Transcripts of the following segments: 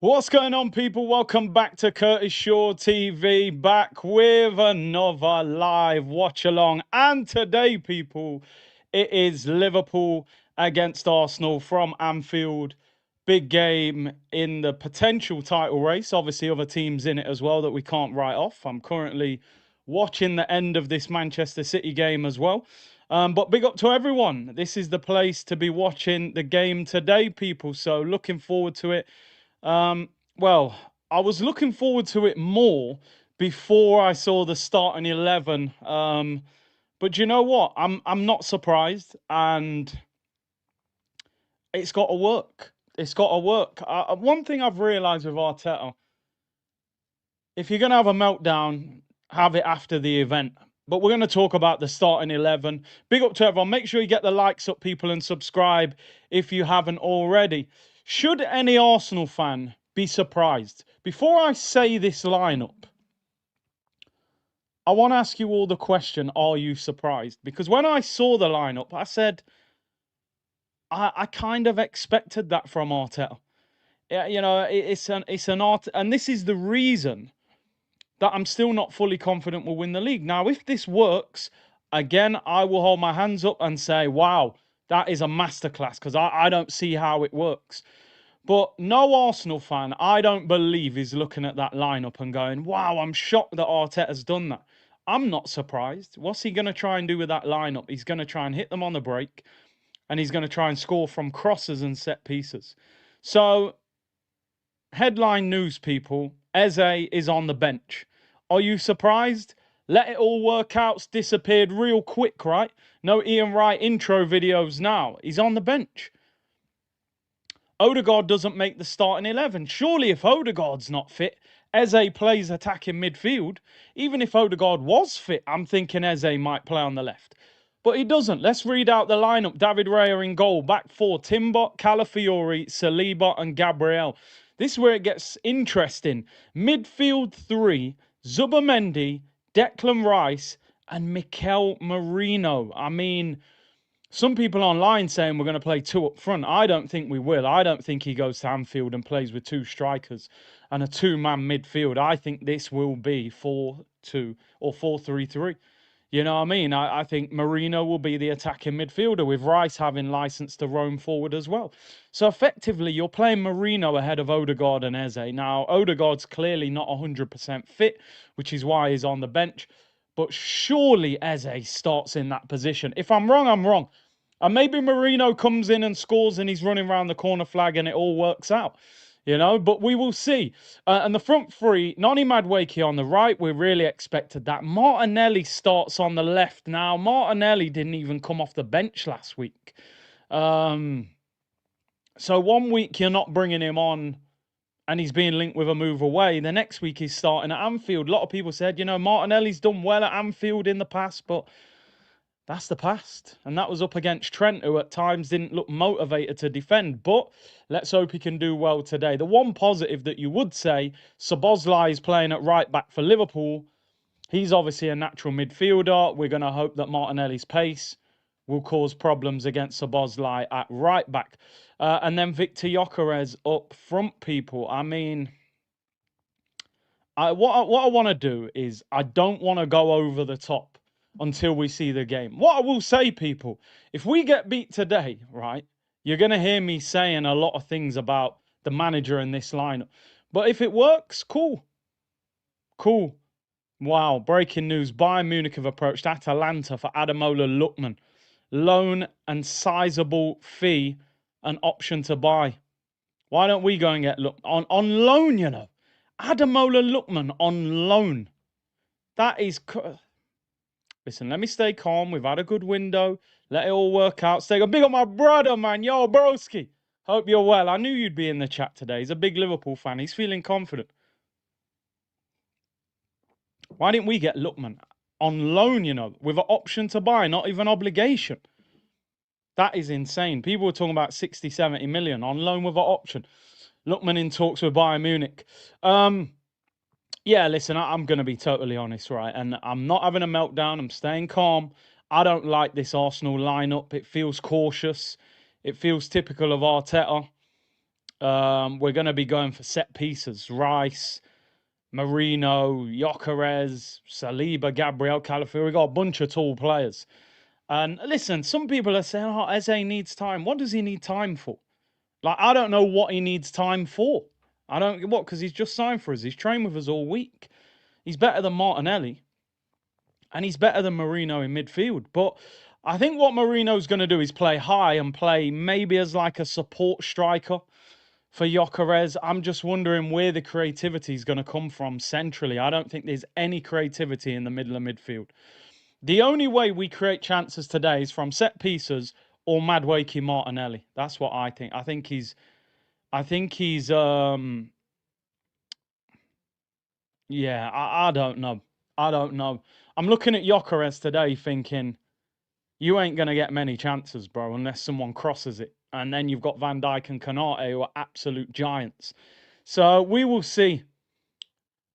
What's going on, people? Welcome back to Curtis Shaw TV, back with another live watch along. And today, people, it is Liverpool against Arsenal from Anfield. Big game in the potential title race. Obviously, other teams in it as well that we can't write off. I'm currently watching the end of this Manchester City game as well. But big up to everyone. This is the place to be watching the game today, people. So looking forward to it. Well, I was looking forward to it more before I saw the starting 11. But you know what? I'm not surprised, and it's got to work. It's got to work. One thing I've realised with Arteta, if you're going to have a meltdown, have it after the event. But we're going to talk about the starting 11. Big up to everyone. Make sure you get the likes up, people, and subscribe if you haven't already. Should any Arsenal fan be surprised? Before I say this lineup, I want to ask you all the question, are you surprised? Because when I saw the lineup, I said, I kind of expected that from Arteta. Yeah, you know, it's an art, and this is the reason that I'm still not fully confident we'll win the league. Now, if this works, again, I will hold my hands up and say, wow, that is a masterclass, because I don't see how it works. But no Arsenal fan, I don't believe, is looking at that lineup and going, wow, I'm shocked that Arteta's done that. I'm not surprised. What's he going to try and do with that lineup? He's going to try and hit them on the break, and he's going to try and score from crosses and set pieces. So, headline news, people, Eze is on the bench. Are you surprised? Let it all work out's disappeared real quick, right? No Ian Wright intro videos now. He's on the bench. Odegaard doesn't make the starting 11. Surely if Odegaard's not fit, Eze plays attacking midfield. Even if Odegaard was fit, I'm thinking Eze might play on the left. But he doesn't. Let's read out the lineup. David Raya in goal. Back four, Timber, Calafiori, Saliba and Gabriel. This is where it gets interesting. Midfield three, Zubamendi, Declan Rice and Mikel Merino. I mean, some people online saying we're going to play two up front. I don't think we will. I don't think he goes to Anfield and plays with two strikers and a two-man midfield. I think this will be 4-2 or 4-3-3. You know what I mean? I think Marino will be the attacking midfielder with Rice having license to roam forward as well. So effectively, you're playing Marino ahead of Odegaard and Eze. Now, Odegaard's clearly not 100% fit, which is why he's on the bench. But surely Eze starts in that position. If I'm wrong, I'm wrong. And maybe Marino comes in and scores and he's running around the corner flag and it all works out. You know, but we will see. And the front three, Noni Madueke on the right, we really expected that. Martinelli starts on the left now. Martinelli didn't even come off the bench last week. So 1 week you're not bringing him on and he's being linked with a move away. The next week he's starting at Anfield. A lot of people said, you know, Martinelli's done well at Anfield in the past, but that's the past. And that was up against Trent, who at times didn't look motivated to defend. But let's hope he can do well today. The one positive that you would say, Szoboszlai is playing at right back for Liverpool. He's obviously a natural midfielder. We're going to hope that Martinelli's pace will cause problems against Szoboszlai at right back. And then Victor Gyökeres up front, people. I mean, what I want to do is I don't want to go over the top until we see the game. What I will say, people, if we get beat today, right, you're going to hear me saying a lot of things about the manager in this lineup. But if it works, cool. Cool. Wow, breaking news. Bayern Munich have approached Atalanta for Ademola Lookman. Loan and sizable fee, an option to buy. Why don't we go and get on loan, you know? Ademola Lookman on loan. That is... Listen, let me stay calm. We've had a good window. Let it all work out. Stay good. Big up my brother, man. Yo, broski. Hope you're well. I knew you'd be in the chat today. He's a big Liverpool fan. He's feeling confident. Why didn't we get Lookman on loan, you know, with an option to buy, not even obligation? That is insane. People were talking about 60, 70 million on loan with an option. Lookman in talks with Bayern Munich. Yeah, listen, I'm going to be totally honest, right? And I'm not having a meltdown. I'm staying calm. I don't like this Arsenal lineup. It feels cautious. It feels typical of Arteta. We're going to be going for set pieces. Rice, Marino, Gyökeres, Saliba, Gabriel, Calafiori. We got a bunch of tall players. And listen, some people are saying, oh, Eze needs time. What does he need time for? Like, I don't know what he needs time for. I don't, what, because he's just signed for us. He's trained with us all week. He's better than Martinelli. And he's better than Marino in midfield. But I think what Marino's going to do is play high and play maybe as like a support striker for Gyökeres. I'm just wondering where the creativity is going to come from centrally. I don't think there's any creativity in the middle of midfield. The only way we create chances today is from set pieces or Madueke Martinelli. That's what I think. I think he's yeah, I don't know. I don't know. I'm looking at Gyökeres today thinking, you ain't going to get many chances, bro, unless someone crosses it. And then you've got Van Dijk and Konate, who are absolute giants. So we will see.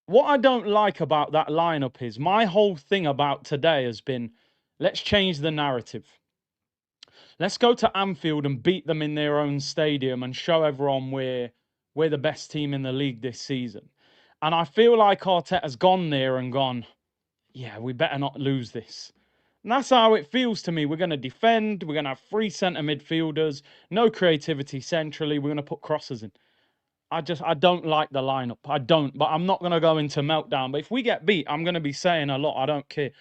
What I don't like about that lineup is my whole thing about today has been, let's change the narrative. Let's go to Anfield and beat them in their own stadium and show everyone we're the best team in the league this season. And I feel like Arteta's gone there and gone, yeah, we better not lose this. And that's how it feels to me. We're going to defend. We're going to have 3 centre midfielders. No creativity centrally. We're going to put crosses in. I don't like the lineup. I don't. But I'm not going to go into meltdown. But if we get beat, I'm going to be saying a lot. I don't care.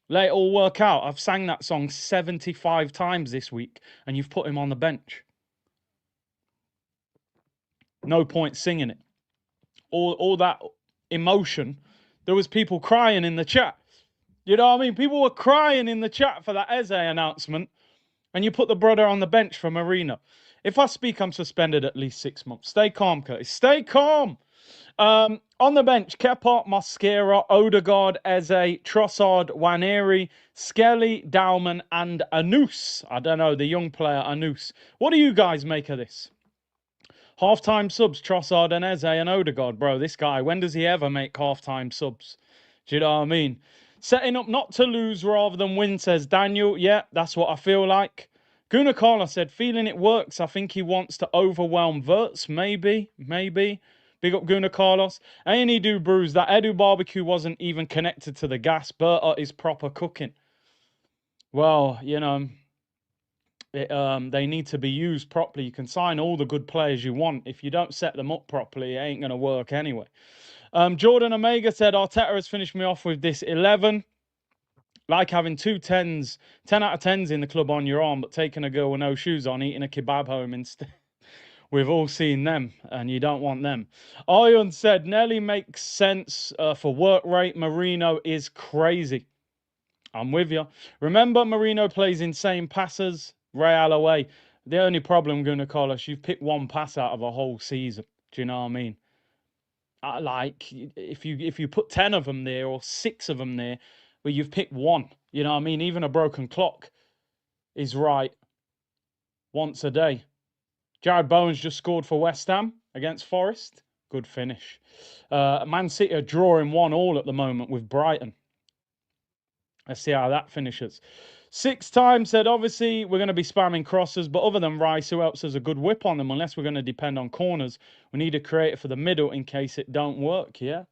Let it all work out. I've sang that song 75 times this week, and you've put him on the bench. No point singing it. All that emotion. There was people crying in the chat. You know what I mean? People were crying in the chat for that Eze announcement, and you put the brother on the bench for Marino. If I speak, I'm suspended at least 6 months. Stay calm, Curtis. Stay calm. On the bench, Kepa, Mosquera, Odegaard, Eze, Trossard, Nwaneri, Skelly, Dauman, and Anus. I don't know, the young player Anus. What do you guys make of this? Half-time subs, Trossard and Eze and Odegaard. Bro, this guy, when does he ever make half-time subs? Do you know what I mean? Setting up not to lose rather than win, says Daniel. Yeah, that's what I feel like. Guna Carla said, feeling it works. I think he wants to overwhelm Wirtz. Maybe. Big up Guna Carlos. Ain't he do bruise? That Edu barbecue wasn't even connected to the gas. Berta is proper cooking. Well, you know, they need to be used properly. You can sign all the good players you want. If you don't set them up properly, it ain't going to work anyway. Jordan Omega said, Arteta has finished me off with this 11. Like having 2 10s, 10 out of 10s in the club on your arm, but taking a girl with no shoes on, eating a kebab home instead. We've all seen them, and you don't want them. Ion said, Nelly makes sense for work rate. Marino is crazy. I'm with you. Remember, Marino plays insane passes. Real away. The only problem, Gunnar Carlos, you've picked 1 pass out of a whole season. Do you know what I mean? Like, if you put 10 of them there or 6 of them there, well, you've picked 1. You know what I mean? Even a broken clock is right once a day. Jared Bowen's just scored for West Ham against Forest. Good finish. Man City are drawing 1-1 at the moment with Brighton. Let's see how that finishes. 6 times said, obviously, we're going to be spamming crosses, but other than Rice, who else has a good whip on them? Unless we're going to depend on corners, we need a creator for the middle in case it don't work, yeah?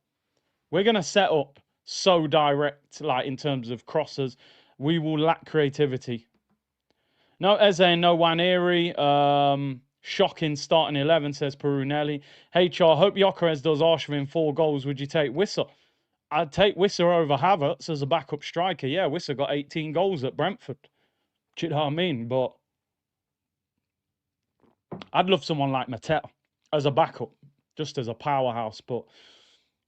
We're going to set up so direct, like in terms of crosses. We will lack creativity. No Eze, no Nwaneri. Shocking starting 11, says Perunelli. HR, hope Gyökeres does Arshavin 4 goals. Would you take Wissa? I'd take Wissa over Havertz as a backup striker. Yeah, Wissa got 18 goals at Brentford. Do you know what I mean? But I'd love someone like Mateta as a backup, just as a powerhouse. But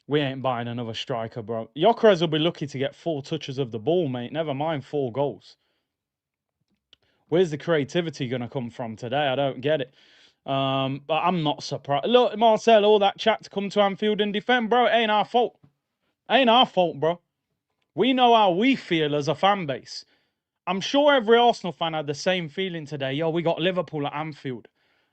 we ain't buying another striker, bro. Gyökeres will be lucky to get 4 touches of the ball, mate. Never mind 4 goals. Where's the creativity going to come from today? I don't get it. But I'm not surprised. Look, Marcel, all that chat to come to Anfield and defend, bro, it ain't our fault. Ain't our fault, bro. We know how we feel as a fan base. I'm sure every Arsenal fan had the same feeling today. Yo, we got Liverpool at Anfield.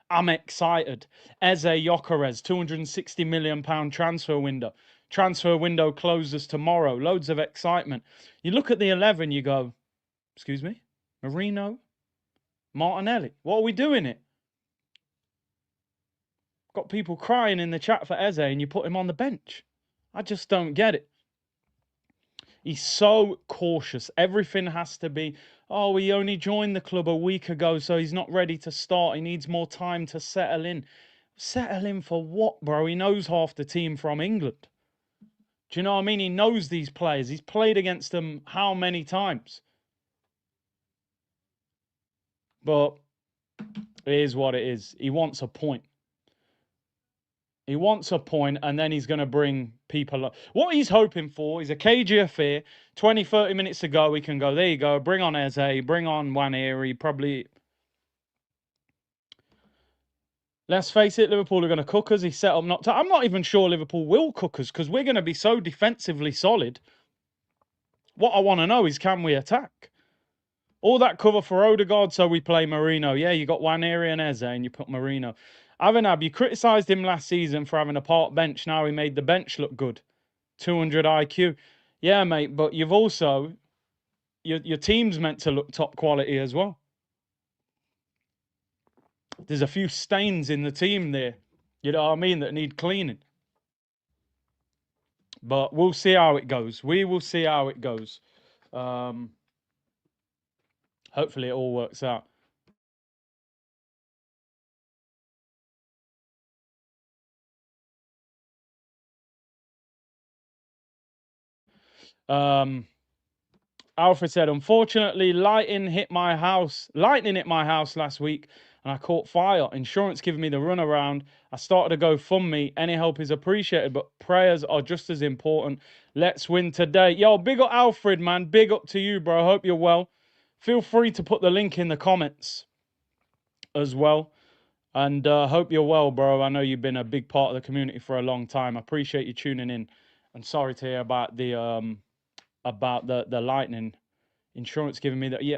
I'm excited. Eze Gyökeres, £260 million transfer window. Transfer window closes tomorrow. Loads of excitement. You look at the 11, you go, excuse me? Marino? Martinelli? What are we doing it? Got people crying in the chat for Eze and you put him on the bench. I just don't get it. He's so cautious. Everything has to be, oh, he only joined the club a week ago, so he's not ready to start. He needs more time to settle in. Settle in for what, bro? He knows half the team from England. Do you know what I mean? He knows these players. He's played against them how many times? But it is what it is. He wants a point. He wants a point, and then he's going to bring people up. What he's hoping for is a cagey affair. 20, 30 minutes ago, we can go, there you go, bring on Eze, bring on Waneri, probably. Let's face it, Liverpool are going to cook us. He's set up not to. I'm not even sure Liverpool will cook us because we're going to be so defensively solid. What I want to know is, can we attack? All that cover for Odegaard, so we play Marino. Yeah, you got Waneri and Eze, and you put Marino. Avenab, you criticised him last season for having a park bench. Now he made the bench look good. 200 IQ. Yeah, mate, but you've also... Your team's meant to look top quality as well. There's a few stains in the team there, you know what I mean, that need cleaning. But we'll see how it goes. We will see how it goes. Hopefully it all works out. Alfred said, unfortunately, lightning hit my house last week and I caught fire. Insurance giving me the runaround. I started to GoFundMe. Any help is appreciated, but prayers are just as important. Let's win today. Yo, big up Alfred, man. Big up to you, bro. Hope you're well. Feel free to put the link in the comments as well. And hope you're well, bro. I know you've been a big part of the community for a long time. I appreciate you tuning in. And sorry to hear about the lightning. Insurance giving me that. Yeah,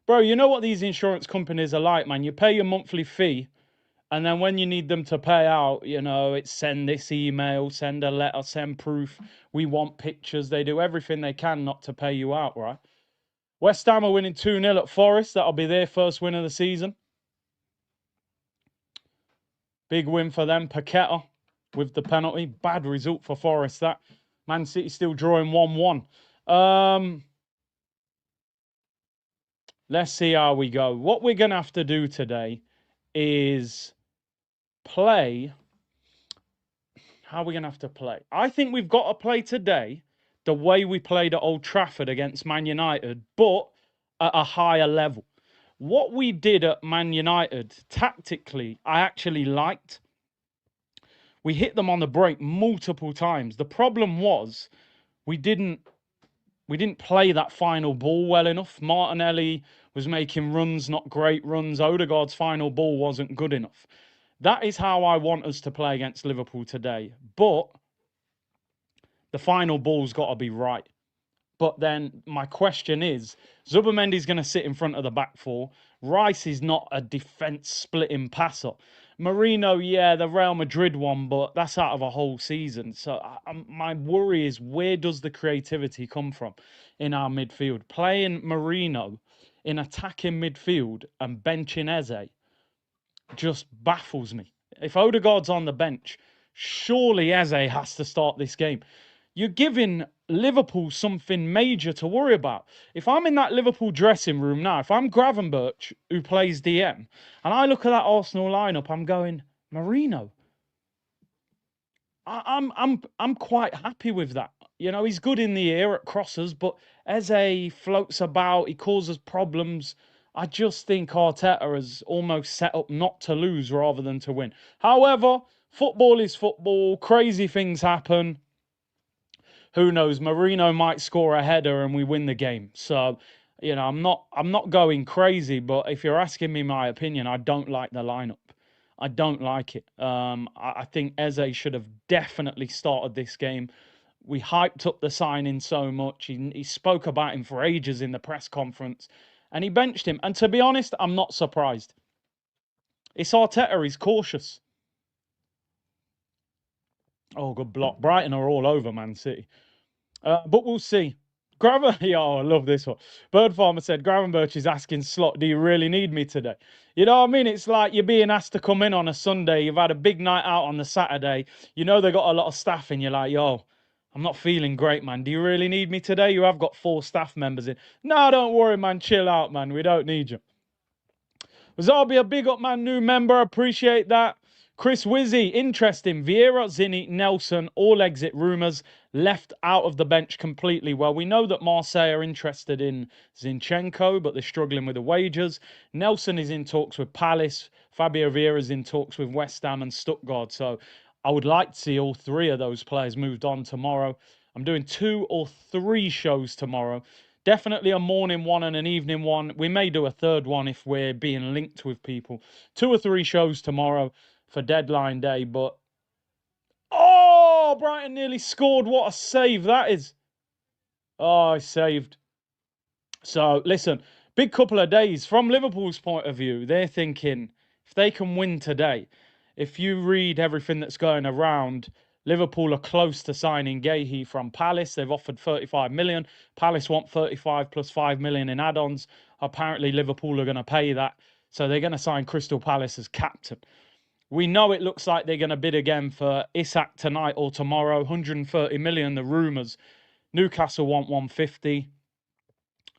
bro, you know what these insurance companies are like, man. You pay your monthly fee, and then when you need them to pay out, you know, it's send this email, send a letter, send proof. We want pictures. They do everything they can not to pay you out, right? West Ham are winning 2-0 at Forest. That'll be their first win of the season. Big win for them. Paqueta with the penalty. Bad result for Forest, that. Man City still drawing 1-1. Let's see how we go. What we're going to have to do today is play. How are we going to have to play? I think we've got to play today the way we played at Old Trafford against Man United, but at a higher level. What we did at Man United, tactically, I actually liked. We hit them on the break multiple times. The problem was we didn't play that final ball well enough. Martinelli was making runs, not great runs. Odegaard's final ball wasn't good enough. That is how I want us to play against Liverpool today. But the final ball's got to be right. But then my question is, Zubimendi's going to sit in front of the back four. Rice is not a defence-splitting passer. Marino, yeah, the Real Madrid one, but that's out of a whole season. So my worry is, where does the creativity come from in our midfield? Playing Marino in attacking midfield and benching Eze just baffles me. If Odegaard's on the bench, surely Eze has to start this game. You're giving Liverpool something major to worry about. If I'm in that Liverpool dressing room now, if I'm Gravenberch, who plays DM, and I look at that Arsenal lineup, I'm going, Marino. I'm quite happy with that. You know, he's good in the air at crosses, but Eze floats about, he causes problems. I just think Arteta has almost set up not to lose rather than to win. However, football is football. Crazy things happen. Who knows? Marino might score a header and we win the game. So, you know, I'm not going crazy, but if you're asking me my opinion, I don't like the lineup. I don't like it. I think Eze should have definitely started this game. We hyped up the signing so much. He spoke about him for ages in the press conference, and he benched him. And to be honest, I'm not surprised. It's Arteta. He's cautious. Oh, good block. Brighton are all over Man City. But we'll see. Yo, I love this one. Bird Farmer said, Gravenberch is asking Slot, do you really need me today? You know what I mean? It's like you're being asked to come in on a Sunday. You've had a big night out on the Saturday. You know they got a lot of staff in. You're like, yo, I'm not feeling great, man. Do you really need me today? You have got 4 staff members in. No, don't worry, man. Chill out, man. We don't need you. Zabi, a big up, man. New member. Appreciate that. Chris Wizzy, interesting. Vieira, Zinni, Nelson, all exit rumours, left out of the bench completely. Well, we know that Marseille are interested in Zinchenko, but they're struggling with the wages. Nelson is in talks with Palace. Fabio Vieira is in talks with West Ham and Stuttgart. So I would like to see all 3 of those players moved on tomorrow. I'm doing 2 or 3 shows tomorrow. Definitely a morning one and an evening one. We may do a third one if we're being linked with people. 2 or 3 shows tomorrow for deadline day, but oh, Brighton nearly scored. What a save that is. Oh, I saved. So listen, big couple of days from Liverpool's point of view. They're thinking if they can win today, if you read everything that's going around, Liverpool are close to signing Guehi from Palace. They've offered 35 million. Palace want 35 plus 5 million in add-ons. Apparently Liverpool are going to pay that. So they're going to sign Crystal Palace as captain. We know it looks like they're going to bid again for Isak tonight or tomorrow. 130 million, the rumours. Newcastle want 150.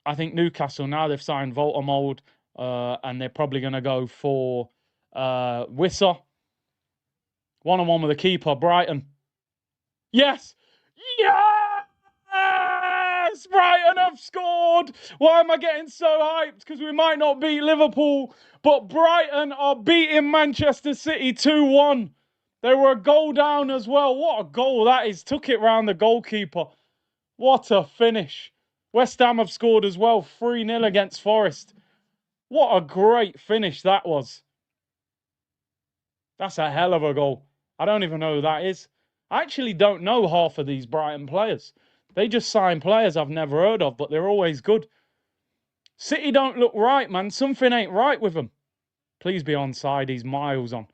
I think Newcastle, now they've signed Voltermold, and they're probably going to go for Wissa. 1-on-1 with the keeper, Brighton. Yes! Yes! Brighton have scored! Why am I getting so hyped? Because we might not beat Liverpool, but Brighton are beating Manchester City 2-1. They were a goal down as well. What a goal that is. Took it round the goalkeeper. What a finish. West Ham have scored as well. 3-0 against Forest. What a great finish that was. That's a hell of a goal. I don't even know who that is. I actually don't know half of these Brighton players. They just sign players I've never heard of, but they're always good. City don't look right, man. Something ain't right with them. Please be onside. He's miles on.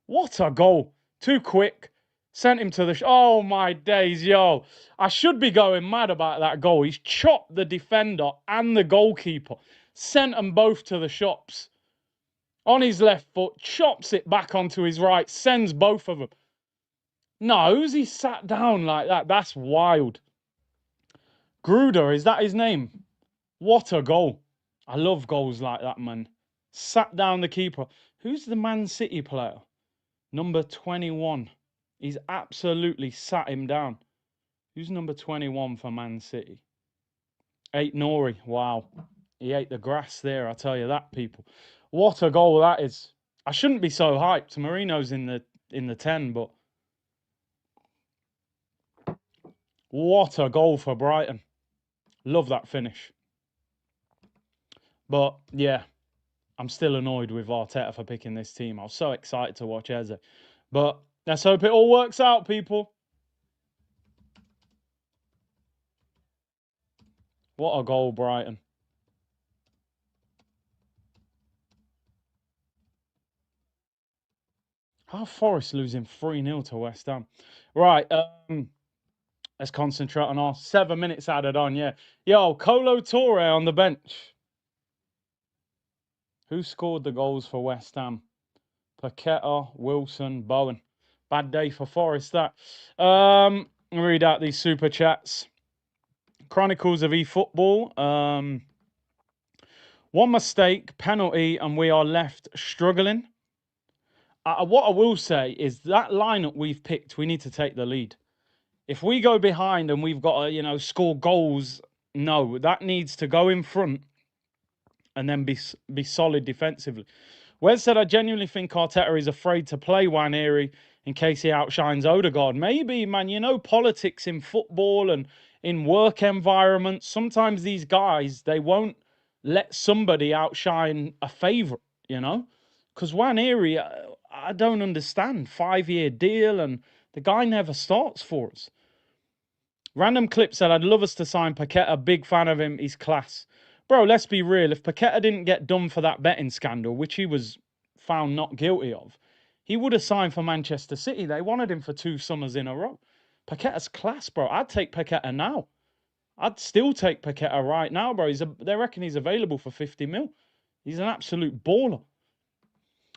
What a goal. Too quick. Sent him to the... Oh, my days, yo. I should be going mad about that goal. He's chopped the defender and the goalkeeper. Sent them both to the shops. On his left foot, chops it back onto his right, sends both of them. No, who's he sat down like that? That's wild. Gruder, is that his name? What a goal. I love goals like that, man. Sat down the keeper. Who's the Man City player? Number 21. He's absolutely sat him down. Who's number 21 for Man City? Ate Nori. Wow. He ate the grass there, I tell you that, people. What a goal that is. I shouldn't be so hyped. Marino's in the 10, but what a goal for Brighton. Love that finish. But yeah, I'm still annoyed with Arteta for picking this team. I was so excited to watch Eze. But let's hope it all works out, people. What a goal, Brighton. How Forest losing 3-0 to West Ham? Right, let's concentrate on our 7 minutes added on, yeah. Yo, Kolo Touré on the bench. Who scored the goals for West Ham? Paqueta, Wilson, Bowen. Bad day for Forest, that. Read out these super chats. Chronicles of eFootball. One mistake, penalty, and we are left struggling. What I will say is that lineup we've picked, we need to take the lead. If we go behind and we've got to, score goals, no, that needs to go in front and then be solid defensively. Wes said, I genuinely think Arteta is afraid to play Nwaneri in case he outshines Odegaard. Maybe, man, politics in football and in work environments, sometimes these guys, they won't let somebody outshine a favourite, Because Nwaneri, I don't understand. 5-year deal and the guy never starts for us. Random Clip said, I'd love us to sign Paqueta. Big fan of him. He's class. Bro, let's be real. If Paqueta didn't get done for that betting scandal, which he was found not guilty of, he would have signed for Manchester City. They wanted him for 2 summers in a row. Paqueta's class, bro. I'd take Paqueta now. I'd still take Paqueta right now, bro. They reckon he's available for 50 mil. He's an absolute baller.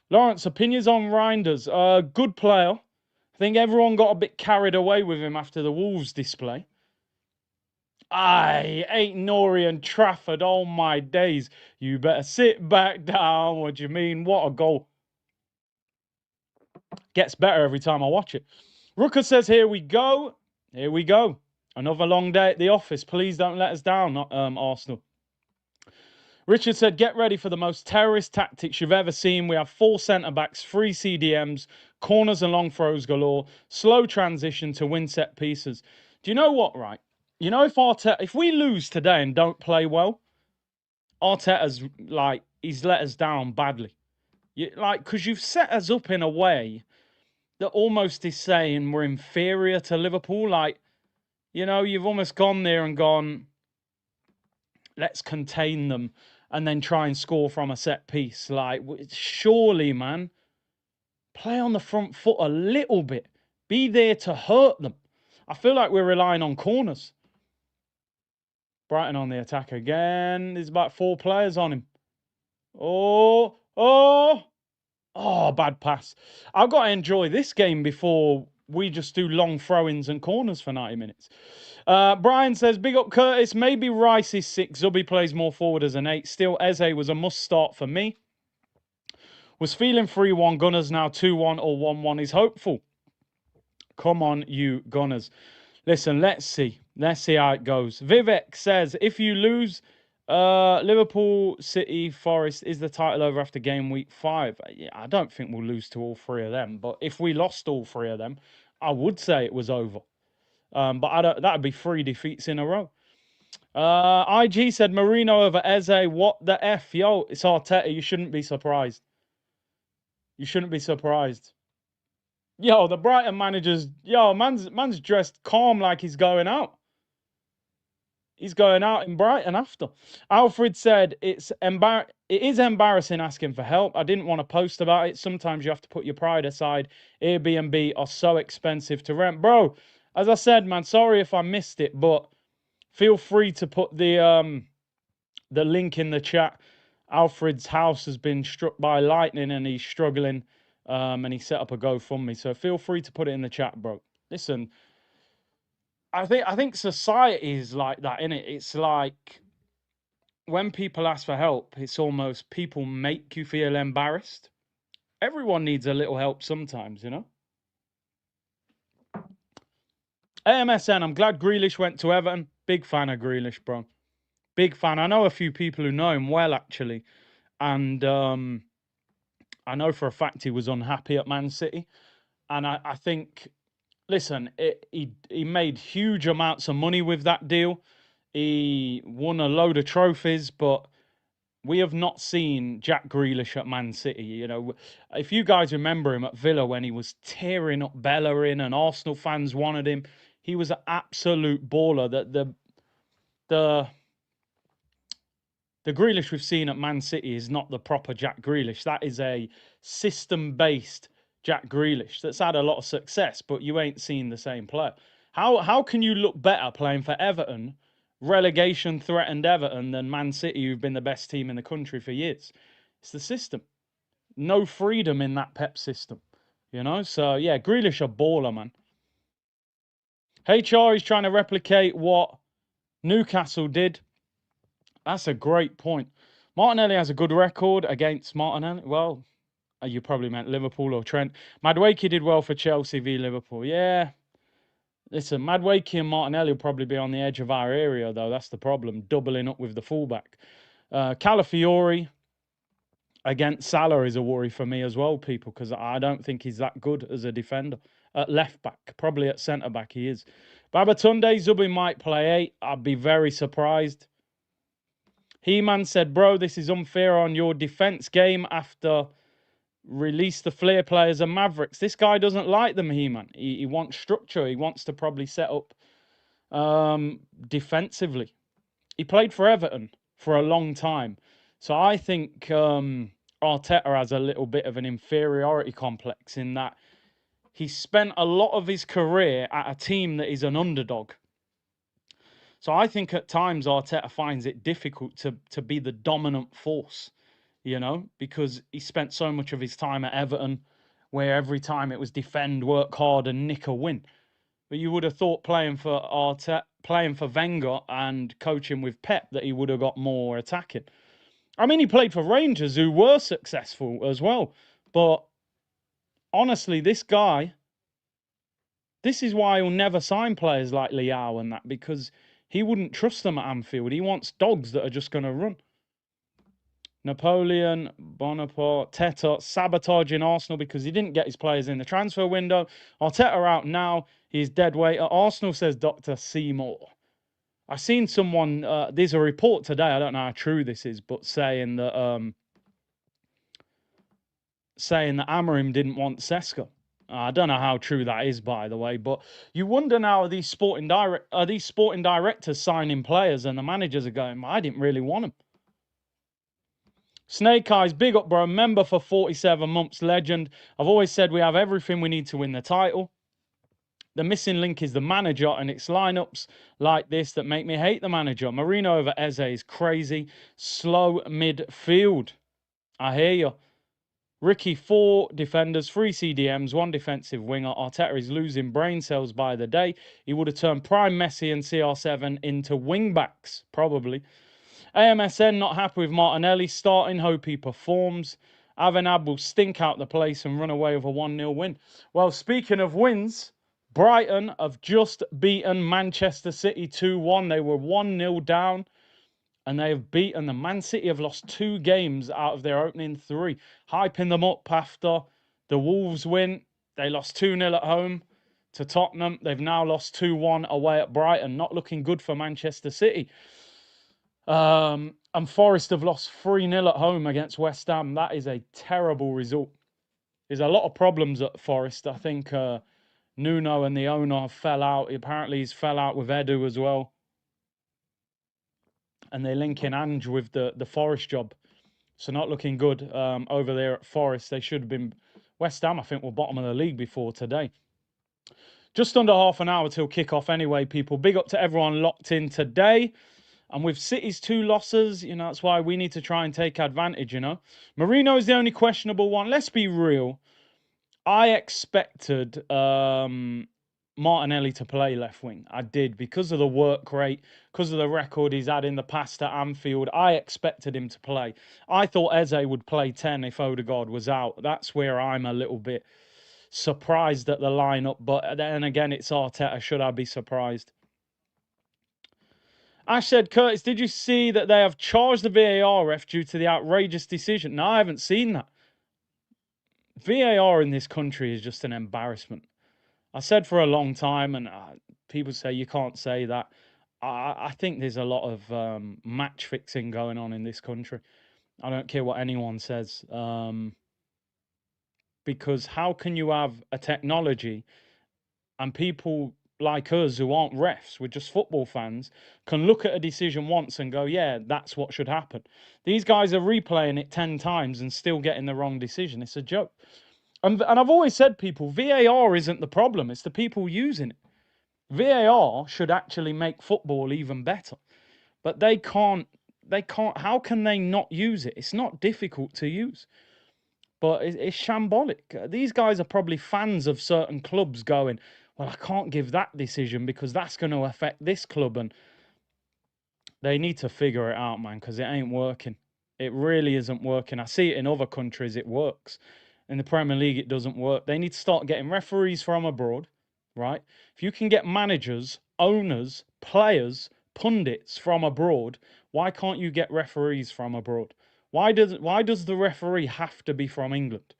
Lawrence, opinions on Reinders. Good player. I think everyone got a bit carried away with him after the Wolves display. Aye, ain't Nori and Trafford. Oh my days. You better sit back down. What do you mean? What a goal. Gets better every time I watch it. Rooker says, here we go. Here we go. Another long day at the office. Please don't let us down, Arsenal. Richard said, get ready for the most terrorist tactics you've ever seen. We have 4 centre-backs, 3 CDMs, corners and long throws galore, slow transition to win set pieces. Do you know what, right? You know, if we lose today and don't play well, Arteta's like, he's let us down badly. Because you've set us up in a way that almost is saying we're inferior to Liverpool. Like, you know, you've almost gone there and gone, let's contain them and then try and score from a set piece. Like, surely, man, play on the front foot a little bit. Be there to hurt them. I feel like we're relying on corners. Brighton on the attack again. There's about 4 players on him. Oh, bad pass. I've got to enjoy this game before we just do long throw-ins and corners for 90 minutes. Brian says, big up Curtis. Maybe Rice is 6. Zubby plays more forward as an 8. Still, Eze was a must-start for me. Was feeling 3-1. Gunners now 2-1 or 1-1 is hopeful. Come on, you Gunners. Listen, let's see. Let's see how it goes. Vivek says, if you lose, Liverpool, City, Forest is the title over after game week 5. Yeah, I don't think we'll lose to all 3 of them. But if we lost all 3 of them, I would say it was over. But that'd be 3 defeats in a row. IG said, Marino over Eze. What the F? Yo, it's Arteta. You shouldn't be surprised. You shouldn't be surprised. Yo, the Brighton managers, man's dressed calm like he's going out. He's going out in Brighton after. Alfred said, it is embarrassing asking for help. I didn't want to post about it. Sometimes you have to put your pride aside. Airbnb are so expensive to rent. Bro, as I said, man, sorry if I missed it, but feel free to put the link in the chat. Alfred's house has been struck by lightning and he's struggling. And he set up a GoFundMe. So feel free to put it in the chat, bro. Listen, I think society is like that, innit? It's like when people ask for help, it's almost people make you feel embarrassed. Everyone needs a little help sometimes, you know? AMSN, I'm glad Grealish went to Everton. Big fan of Grealish, bro. Big fan. I know a few people who know him well, actually. And I know for a fact he was unhappy at Man City. And I think, listen, he made huge amounts of money with that deal. He won a load of trophies, but we have not seen Jack Grealish at Man City. You know, if you guys remember him at Villa when he was tearing up Bellerin and Arsenal fans wanted him, he was an absolute baller. The Grealish we've seen at Man City is not the proper Jack Grealish. That is a system-based Jack Grealish that's had a lot of success, but you ain't seen the same player. How can you look better playing for Everton, relegation-threatened Everton, than Man City, who've been the best team in the country for years? It's the system. No freedom in that Pep system, you know? So, yeah, Grealish a baller, man. HR is trying to replicate what Newcastle did. That's a great point. Martinelli has a good record against Martinelli. Well, you probably meant Liverpool or Trent. Madueke did well for Chelsea v Liverpool. Yeah. Listen, Madueke and Martinelli will probably be on the edge of our area, though. That's the problem, doubling up with the fullback. Calafiori against Salah is a worry for me as well, people, because I don't think he's that good as a defender. At left back, probably at centre back he is. Babatunde, Zubi might play 8. I'd be very surprised. He-Man said, bro, this is unfair on your defence game after release the Flair players and Mavericks. This guy doesn't like them, He-Man. He wants structure. He wants to probably set up defensively. He played for Everton for a long time. So I think Arteta has a little bit of an inferiority complex in that he spent a lot of his career at a team that is an underdog. So I think at times Arteta finds it difficult to be the dominant force, because he spent so much of his time at Everton, where every time it was defend, work hard, and nick a win. But you would have thought playing for Wenger and coaching with Pep that he would have got more attacking. I mean, he played for Rangers, who were successful as well. But honestly, this is why he'll never sign players like Liao and that, because he wouldn't trust them at Anfield. He wants dogs that are just going to run. Napoleon Bonaparte, Teta sabotaging Arsenal because he didn't get his players in the transfer window. Arteta out now. He's dead weight at Arsenal, says Dr. Seymour. I've seen someone, there's a report today, I don't know how true this is, but saying that Amorim didn't want Sesko. I don't know how true that is, by the way, but you wonder now, are these sporting directors signing players and the managers are going, I didn't really want them. Snake Eyes, big up, bro. Member for 47 months, legend. I've always said we have everything we need to win the title. The missing link is the manager, and it's lineups like this that make me hate the manager. Marino over Eze is crazy. Slow midfield. I hear you. Ricky, 4 defenders, 3 CDMs, 1 defensive winger. Arteta is losing brain cells by the day. He would have turned prime Messi and CR7 into wingbacks, probably. AMSN not happy with Martinelli starting. Hope he performs. Avenab will stink out the place and run away with a 1-0 win. Well, speaking of wins, Brighton have just beaten Manchester City 2-1. They were 1-0 down, and they have beaten them. Man City have lost 2 games out of their opening 3. Hyping them up after the Wolves win. They lost 2-0 at home to Tottenham. They've now lost 2-1 away at Brighton. Not looking good for Manchester City. And Forest have lost 3-0 at home against West Ham. That is a terrible result. There's a lot of problems at Forest. I think Nuno and the owner fell out. Apparently he's fell out with Edu as well. And they're linking Ange with the Forest job. So not looking good over there at Forest. They should have been... West Ham, I think, were bottom of the league before today. Just under half an hour till kickoff anyway, people. Big up to everyone locked in today. And with City's 2 losses, that's why we need to try and take advantage, Marino is the only questionable one. Let's be real. I expected Martinelli to play left wing. I did, because of the work rate, because of the record he's had in the past at Anfield. I expected him to play. I thought Eze would play 10 if Odegaard was out. That's where I'm a little bit surprised at the lineup. But then again, it's Arteta. Should I be surprised? Ash said, Curtis, did you see that they have charged the VAR ref due to the outrageous decision? No, I haven't seen that. VAR in this country is just an embarrassment. I said for a long time, and people say you can't say that. I think there's a lot of match fixing going on in this country. I don't care what anyone says. Because how can you have a technology and people like us who aren't refs, we're just football fans, can look at a decision once and go, yeah, that's what should happen. These guys are replaying it 10 times and still getting the wrong decision. It's a joke. And I've always said, people, VAR isn't the problem. It's the people using it. VAR should actually make football even better. But they can't. How can they not use it? It's not difficult to use. But it's shambolic. These guys are probably fans of certain clubs going, well, I can't give that decision because that's going to affect this club. And they need to figure it out, man, because it ain't working. It really isn't working. I see it in other countries, it works. In the Premier League, it doesn't work. They need to start getting referees from abroad, right? If you can get managers, owners, players, pundits from abroad, why can't you get referees from abroad? Why does the referee have to be from England?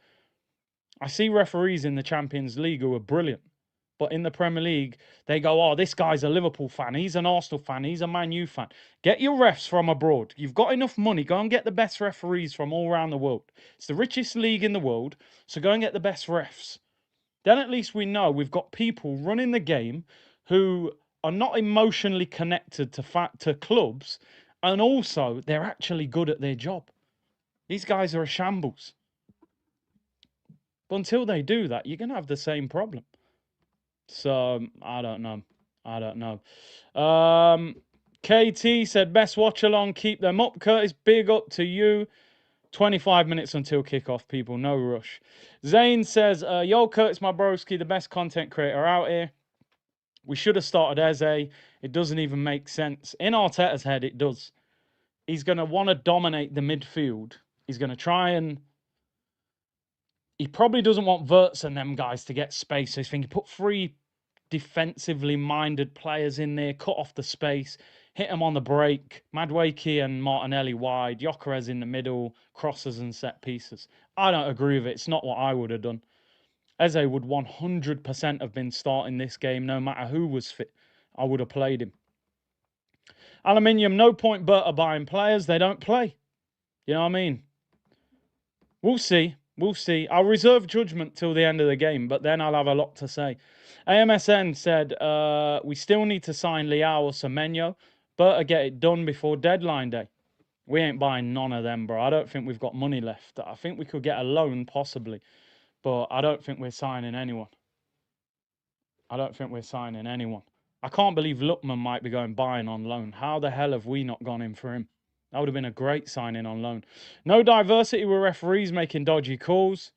I see referees in the Champions League who are brilliant. But in the Premier League, they go, oh, this guy's a Liverpool fan. He's an Arsenal fan. He's a Man U fan. Get your refs from abroad. You've got enough money. Go and get the best referees from all around the world. It's the richest league in the world. So go and get the best refs. Then at least we know we've got people running the game who are not emotionally connected to clubs. And also, they're actually good at their job. These guys are a shambles. But until they do that, you're going to have the same problem. So, I don't know. KT said, best watch along, keep them up. Curtis, big up to you. 25 minutes until kickoff, people. No rush. Zane says, yo, Curtis, my broski, the best content creator out here. We should have started Eze. It doesn't even make sense. In Arteta's head, it does. He's going to want to dominate the midfield. He's going to try and... He probably doesn't want Wirtz and them guys to get space. So he's thinking, put 3 defensively minded players in there, cut off the space, hit them on the break. Madueke and Martinelli wide, Gyökeres in the middle, crosses and set pieces. I don't agree with it. It's not what I would have done. Eze would 100% have been starting this game, no matter who was fit. I would have played him. Aluminium, no point Berta buying players. They don't play. You know what I mean? We'll see. We'll see. I'll reserve judgment till the end of the game, but then I'll have a lot to say. AMSN said, we still need to sign Leao or Semenyo. Berta get it done before deadline day. We ain't buying none of them, bro. I don't think we've got money left. I think we could get a loan, possibly. But I don't think we're signing anyone. I don't think we're signing anyone. I can't believe Lookman might be going buying on loan. How the hell have we not gone in for him? That would have been a great signing on loan. No diversity with referees making dodgy calls.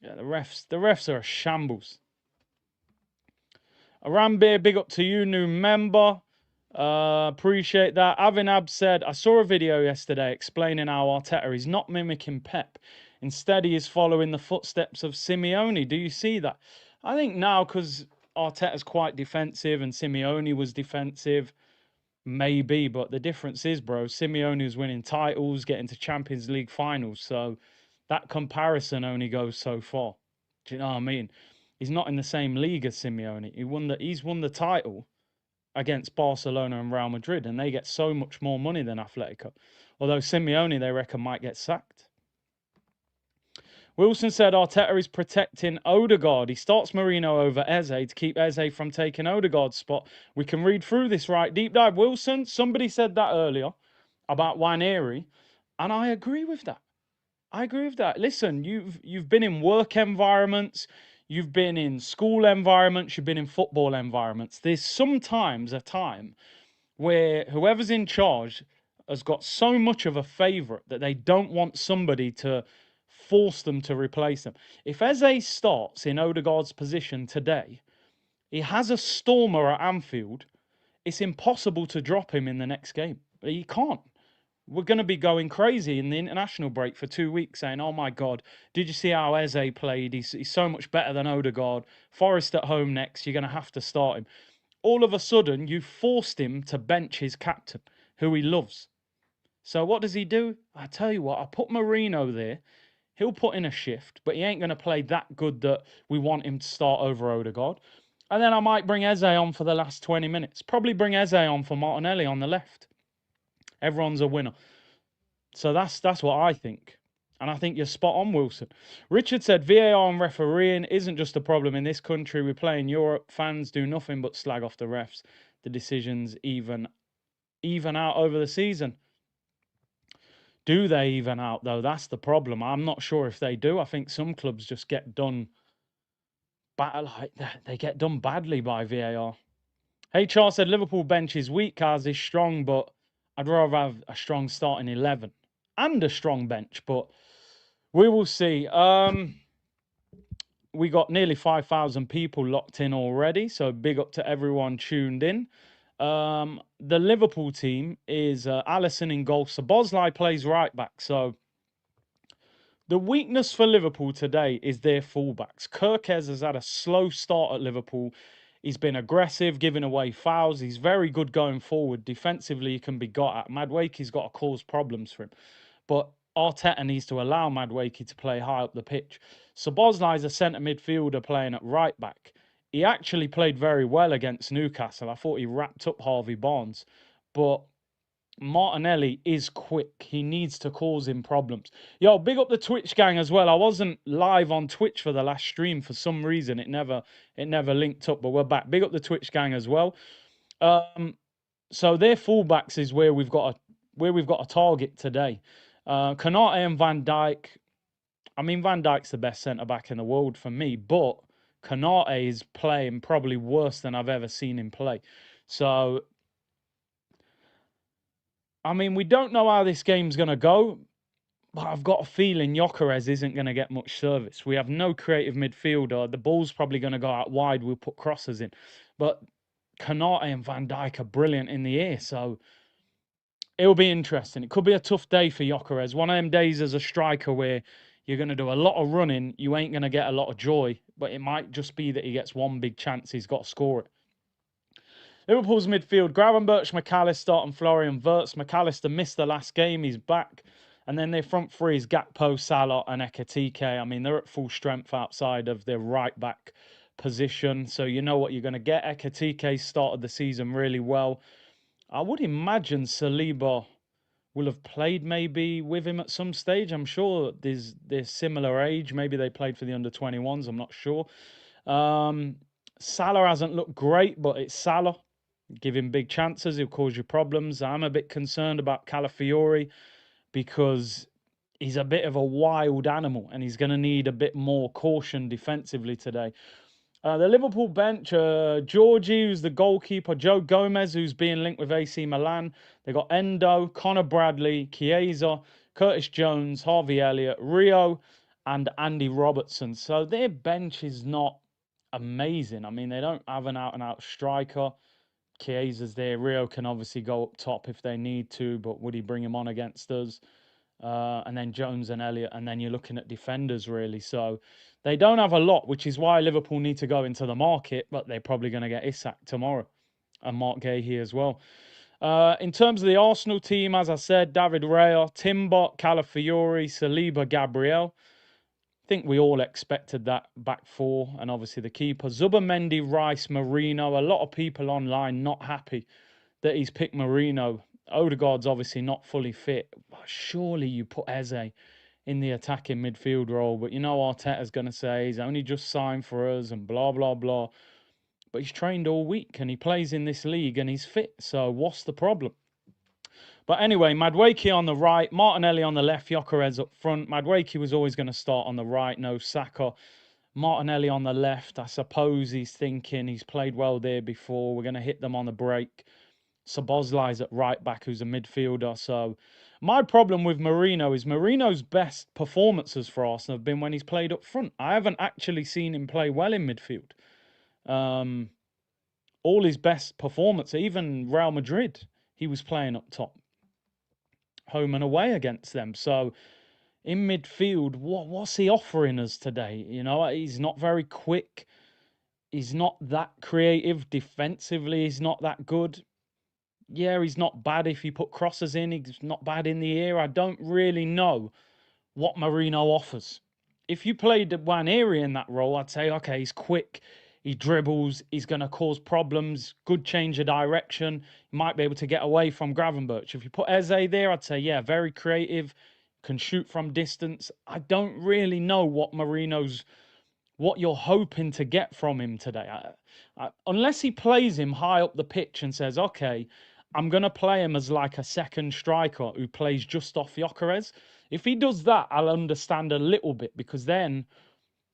Yeah, the refs are a shambles. Arambir, big up to you, new member. Appreciate that. Avinab said, I saw a video yesterday explaining how Arteta is not mimicking Pep. Instead, he is following the footsteps of Simeone. Do you see that? I think now, because Arteta's quite defensive and Simeone was defensive, maybe. But the difference is, bro, Simeone is winning titles, getting to Champions League finals. So that comparison only goes so far. Do you know what I mean? He's not in the same league as Simeone. He's won the title against Barcelona and Real Madrid, and they get so much more money than Atletico. Although Simeone, they reckon, might get sacked. Wilson said Arteta is protecting Odegaard. He starts Marino over Eze to keep Eze from taking Odegaard's spot. We can read through this, right? Deep dive. Wilson, somebody said that earlier about Waneri, and I agree with that. I agree with that. Listen, you've been in work environments, you've been in school environments, you've been in football environments. There's sometimes a time where whoever's in charge has got so much of a favourite that they don't want somebody to force them to replace them. If Eze starts in Odegaard's position today, he has a stormer at Anfield. It's impossible to drop him in the next game. He can't. We're going to be going crazy in the international break for 2 weeks saying, oh my God, did you see how Eze played? He's so much better than Odegaard. Forest at home next, you're going to have to start him. All of a sudden, you forced him to bench his captain, who he loves. So what does he do? I tell you what, I put Marino there. He'll put in a shift, but he ain't going to play that good that we want him to start over Odegaard. And then I might bring Eze on for the last 20 minutes. Probably bring Eze on for Martinelli on the left. Everyone's a winner. So that's what I think. And I think you're spot on, Wilson. Richard said, VAR and refereeing isn't just a problem in this country. We play in Europe. Fans do nothing but slag off the refs. The decisions even out over the season. Do they even out, though? That's the problem. I'm not sure if they do. I think some clubs just get done like that. They get done badly by VAR. HR said Liverpool bench is weak, ours is strong, but I'd rather have a strong starting 11 and a strong bench, but we will see. We got nearly 5,000 people locked in already, so big up to everyone tuned in. The Liverpool team is Alisson in goal. Szoboszlai plays right back. So the weakness for Liverpool today is their fullbacks. Kerkez has had a slow start at Liverpool. He's been aggressive, giving away fouls. He's very good going forward. Defensively, he can be got at. Madueke's got to cause problems for him. But Arteta needs to allow Madueke to play high up the pitch. Szoboszlai is a centre midfielder playing at right back. He actually played very well against Newcastle. I thought he wrapped up Harvey Barnes. But Martinelli is quick. He needs to cause him problems. Yo, big up the Twitch gang as well. I wasn't live on Twitch for the last stream for some reason. It never linked up, but we're back. Big up the Twitch gang as well. So their fullbacks is where we've got a target today. Konate and Van Dijk. I mean, Van Dijk's the best centre back in the world for me, but Konate is playing probably worse than I've ever seen him play. So I mean, we don't know how this game's going to go, but I've got a feeling Gyökeres isn't going to get much service. We have no creative midfielder. The ball's probably going to go out wide. We'll put crosses in. But Kanate and Van Dijk are brilliant in the air, so it'll be interesting. It could be a tough day for Gyökeres. One of them days as a striker where you're going to do a lot of running, you ain't going to get a lot of joy, but it might just be that he gets one big chance, he's got to score it. Liverpool's midfield, Gravenberch, McAllister and Florian Wirtz. McAllister missed the last game, he's back. And then their front three is Gakpo, Salah and Ekitike. I mean, they're at full strength outside of their right-back position, so you know what you're going to get. Ekitike started the season really well. I would imagine Saliba will have played maybe with him at some stage. I'm sure they're similar age. Maybe they played for the under-21s. I'm not sure. Salah hasn't looked great, but it's Salah. Give him big chances, he'll cause you problems. I'm a bit concerned about Calafiori because he's a bit of a wild animal and he's going to need a bit more caution defensively today. The Liverpool bench, Georgie, who's the goalkeeper, Joe Gomez, who's being linked with AC Milan. They got Endo, Connor Bradley, Chiesa, Curtis Jones, Harvey Elliott, Rio, and Andy Robertson. So their bench is not amazing. I mean, they don't have an out-and-out striker. Chiesa's there. Rio can obviously go up top if they need to, but would he bring him on against us? And then Jones and Elliott, and then you're looking at defenders, really. So they don't have a lot, which is why Liverpool need to go into the market, but they're probably going to get Isak tomorrow, and Mark Gahey as well. In terms of the Arsenal team, as I said, David Raya, Timber, Calafiori, Saliba, Gabriel. I think we all expected that back four, and obviously the keeper. Zubimendi, Rice, Marino. A lot of people online not happy that he's picked Marino. Odegaard's obviously not fully fit. Surely you put Eze in the attacking midfield role, but you know Arteta's going to say he's only just signed for us and blah, blah, blah. But he's trained all week and he plays in this league and he's fit, so what's the problem? But anyway, Madueke on the right, Martinelli on the left, Gyökeres up front. Madueke was always going to start on the right, no Saka. Martinelli on the left, I suppose he's thinking he's played well there before. We're going to hit them on the break. Szoboszlai's at right back, who's a midfielder. So my problem with Marino is Marino's best performances for Arsenal have been when he's played up front. I haven't actually seen him play well in midfield. All his best performance, even Real Madrid, he was playing up top, home and away against them. So in midfield, what's he offering us today? You know, he's not very quick. He's not that creative defensively. He's not that good. Yeah, he's not bad if you put crosses in. He's not bad in the air. I don't really know what Marino offers. If you played Waneri in that role, I'd say, okay, he's quick. He dribbles. He's going to cause problems. Good change of direction. He might be able to get away from Gravenberch. If you put Eze there, I'd say, yeah, very creative. Can shoot from distance. I don't really know what you're hoping to get from him today. Unless he plays him high up the pitch and says, okay, I'm going to play him as like a second striker who plays just off Gyökeres. If he does that, I'll understand a little bit, because then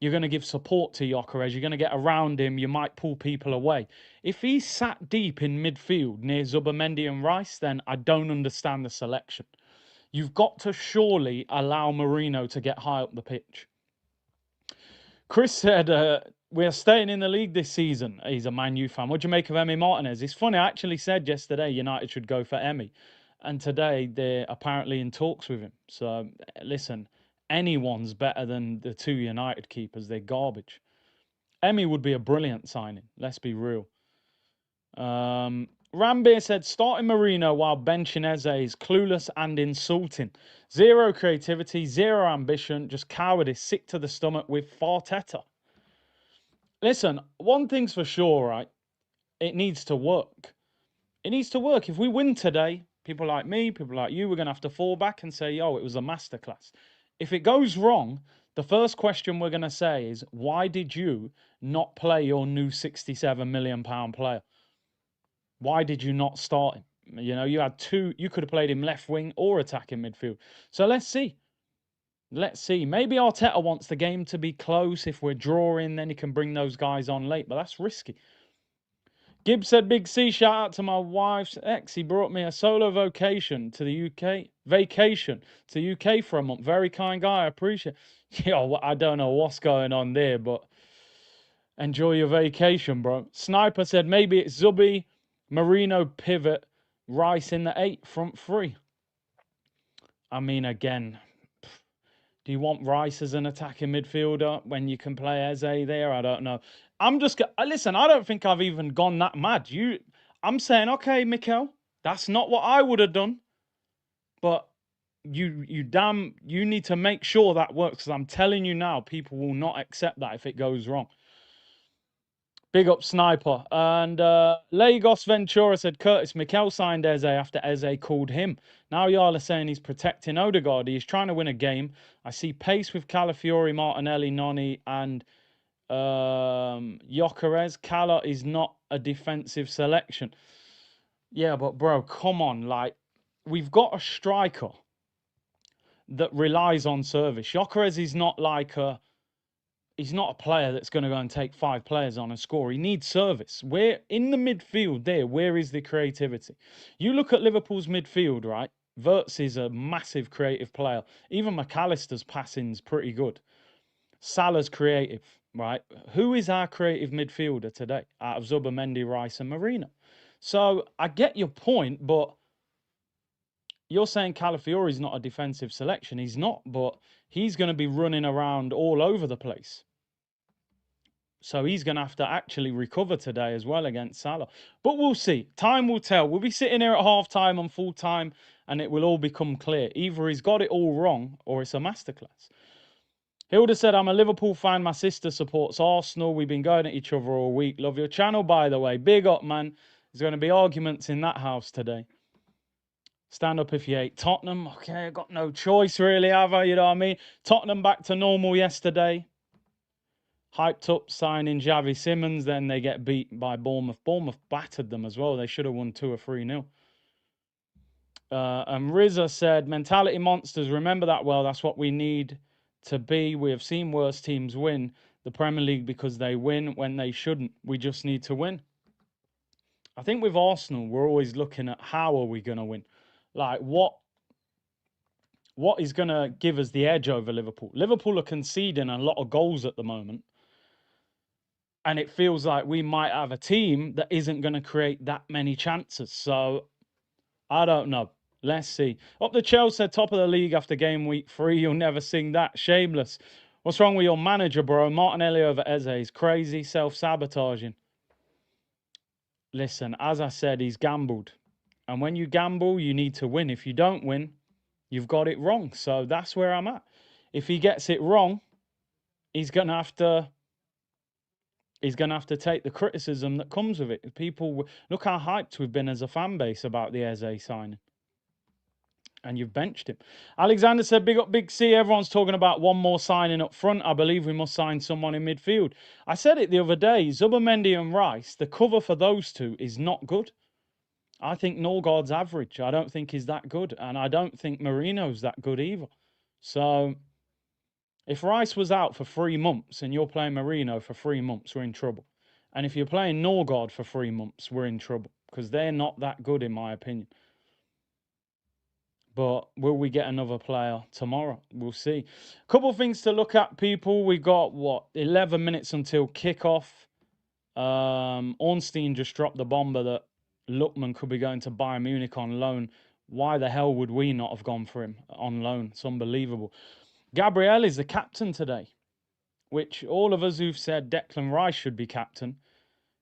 you're going to give support to Gyökeres. You're going to get around him. You might pull people away. If he's sat deep in midfield near Zubimendi and Rice, then I don't understand the selection. You've got to surely allow Marino to get high up the pitch. Chris said, we're staying in the league this season. He's a Man U fan. What do you make of Emi Martinez? It's funny, I actually said yesterday United should go for Emi. And today they're apparently in talks with him. So, listen, anyone's better than the two United keepers. They're garbage. Emi would be a brilliant signing. Let's be real. Rambir said, starting Marino while benching Eze is clueless and insulting. Zero creativity, zero ambition, just cowardice, sick to the stomach with Farteta. Listen, one thing's for sure, right? It needs to work. It needs to work. If we win today, people like me, people like you, we're going to have to fall back and say, yo, it was a masterclass. If it goes wrong, the first question we're going to say is, why did you not play your new £67 million player? Why did you not start him? You know, you had two, you could have played him left wing or attacking midfield. So let's see. Let's see. Maybe Arteta wants the game to be close. If we're drawing, then he can bring those guys on late, but that's risky. Gibbs said, Big C, shout out to my wife's ex. He brought me a solo vacation to the UK. Vacation to UK for a month. Very kind guy. I appreciate it. Yo, I don't know what's going on there, but enjoy your vacation, bro. Sniper said, maybe it's Zubby, Marino pivot, Rice in the 8, front 3. I mean, again, do you want Rice as an attacking midfielder when you can play Eze there? I don't know. I'm just listen. I don't think I've even gone that mad. I'm saying, okay, Mikel, that's not what I would have done, but you need to make sure that works. Because I'm telling you now, people will not accept that if it goes wrong. Big up Sniper. And Lagos Ventura said, Curtis, Mikel signed Eze after Eze called him. Now y'all are saying he's protecting Odegaard. He's trying to win a game. I see pace with Calafiori, Martinelli, Noni, and Gyökeres. Cala is not a defensive selection. Yeah, but bro, come on. Like, we've got a striker that relies on service. Gyökeres is not like he's not a player that's going to go and take 5 players on and score. He needs service. Where in the midfield there, where is the creativity? You look at Liverpool's midfield, right? Wirtz is a massive creative player. Even McAllister's passing's pretty good. Salah's creative, right? Who is our creative midfielder today out of Zubimendi, Rice and Marino? So I get your point, but you're saying Calafiori's not a defensive selection. He's not, but he's going to be running around all over the place. So he's going to have to actually recover today as well against Salah. But we'll see. Time will tell. We'll be sitting here at half-time on full-time and it will all become clear. Either he's got it all wrong or it's a masterclass. Hilda said, I'm a Liverpool fan. My sister supports Arsenal. We've been going at each other all week. Love your channel, by the way. Big up, man. There's going to be arguments in that house today. Stand up if you hate Tottenham. Okay, I got no choice really, have I? You know what I mean? Tottenham back to normal yesterday. Hyped up signing Xavi Simons. Then they get beat by Bournemouth. Bournemouth battered them as well. They should have won 2 or 3-0. And Rizza said, mentality monsters. Remember that well. That's what we need to be. We have seen worse teams win the Premier League because they win when they shouldn't. We just need to win. I think with Arsenal, we're always looking at how are we going to win? Like, what is going to give us the edge over Liverpool? Liverpool are conceding a lot of goals at the moment. And it feels like we might have a team that isn't going to create that many chances. So, I don't know. Let's see. Up the Chelsea, top of the league after game week 3. You'll never sing that. Shameless. What's wrong with your manager, bro? Martinelli over Eze is crazy, self-sabotaging. Listen, as I said, he's gambled. And when you gamble, you need to win. If you don't win, you've got it wrong. So that's where I'm at. If he gets it wrong, he's going to have to take the criticism that comes with it. People, look how hyped we've been as a fan base about the Eze signing. And you've benched him. Alexander said, big up, Big C. Everyone's talking about one more signing up front. I believe we must sign someone in midfield. I said it the other day. Zubimendi and Rice, the cover for those two is not good. I think Norgard's average. I don't think he's that good. And I don't think Marino's that good either. So if Rice was out for 3 months and you're playing Marino for 3 months, we're in trouble. And if you're playing Norgard for 3 months, we're in trouble. Because they're not that good, in my opinion. But will we get another player tomorrow? We'll see. A couple of things to look at, people. We got, 11 minutes until kickoff. Ornstein just dropped the bomber that Lookman could be going to Bayern Munich on loan. Why the hell would we not have gone for him on loan? It's unbelievable. Gabriel is the captain today, which all of us who've said Declan Rice should be captain,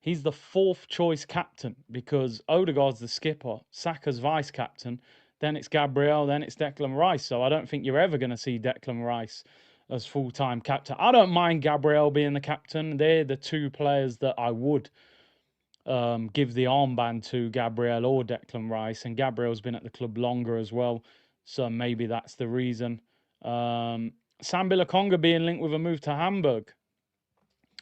he's the 4th choice captain because Odegaard's the skipper, Saka's vice captain, then it's Gabriel, then it's Declan Rice. So I don't think you're ever going to see Declan Rice as full-time captain. I don't mind Gabriel being the captain. They're the 2 players that I would give the armband to, Gabriel or Declan Rice. And Gabriel's been at the club longer as well, so maybe that's the reason. Sambi Lokonga being linked with a move to Hamburg.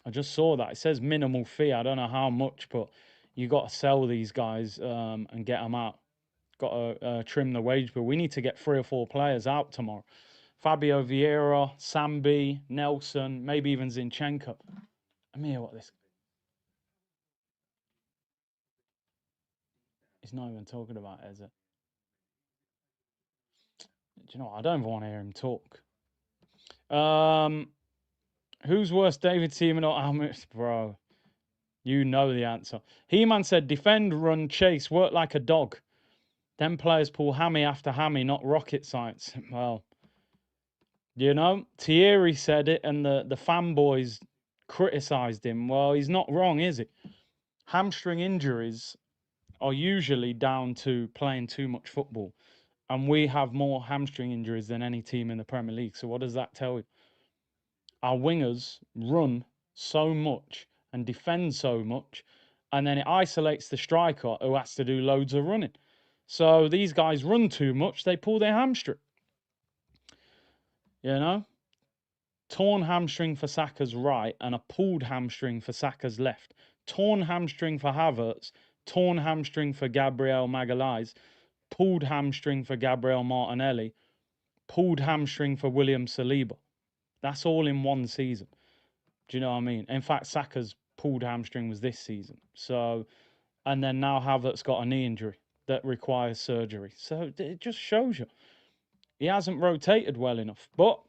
I just saw that. It says minimal fee. I don't know how much, but you got to sell these guys and get them out. Got to trim the wage bill. We need to get 3 or 4 players out tomorrow. Fabio Vieira, Sambi, Nelson, maybe even Zinchenko. Let me hear what this. He's not even talking about Eze. Do you know what? I don't even want to hear him talk. Who's worse, David Seaman or Almut? Bro, you know the answer. He-Man said, defend, run, chase, work like a dog. Then players pull hammy after hammy, not rocket science. Well, you know, Thierry said it and the fanboys criticised him. Well, he's not wrong, is he? Hamstring injuries are usually down to playing too much football. And we have more hamstring injuries than any team in the Premier League. So what does that tell you? Our wingers run so much and defend so much, and then it isolates the striker who has to do loads of running. So these guys run too much, they pull their hamstring. You know? Torn hamstring for Saka's right and a pulled hamstring for Saka's left. Torn hamstring for Havertz, torn hamstring for Gabriel Magalhaes, pulled hamstring for Gabriel Martinelli, pulled hamstring for William Saliba. That's all in one season. Do you know what I mean? In fact, Saka's pulled hamstring was this season. So, and then now Havertz got a knee injury that requires surgery. So it just shows you he hasn't rotated well enough. But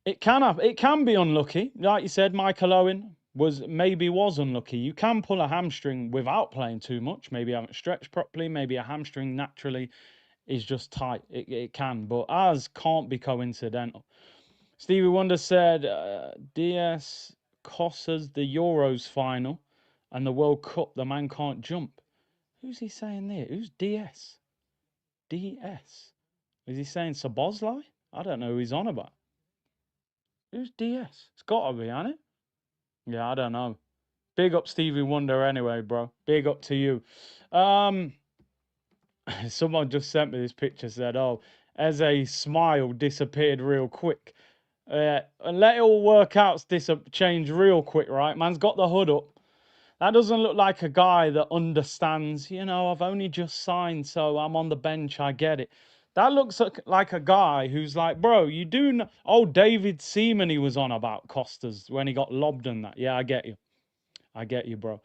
it can be unlucky. Like you said, Michael Owen was unlucky. You can pull a hamstring without playing too much. Maybe you haven't stretched properly. Maybe a hamstring naturally is just tight. It can, but ours can't be coincidental. Stevie Wonder said, DS costs us the Euros final and the World Cup. The man can't jump. Who's he saying there? Who's DS? DS? Is he saying Sabozlai? I don't know who he's on about. Who's DS? It's got to be, hasn't it? Yeah, I don't know. Big up Stevie Wonder anyway, bro. Big up to you. Someone just sent me this picture, said, oh, Eze's smile disappeared real quick. And let it all work out, change real quick, right? Man's got the hood up. That doesn't look like a guy that understands, you know, I've only just signed, so I'm on the bench, I get it. That looks like a guy who's like, bro, you do know. Oh, David Seaman he was on about Costas when he got lobbed and that. Yeah, I get you. I get you, bro.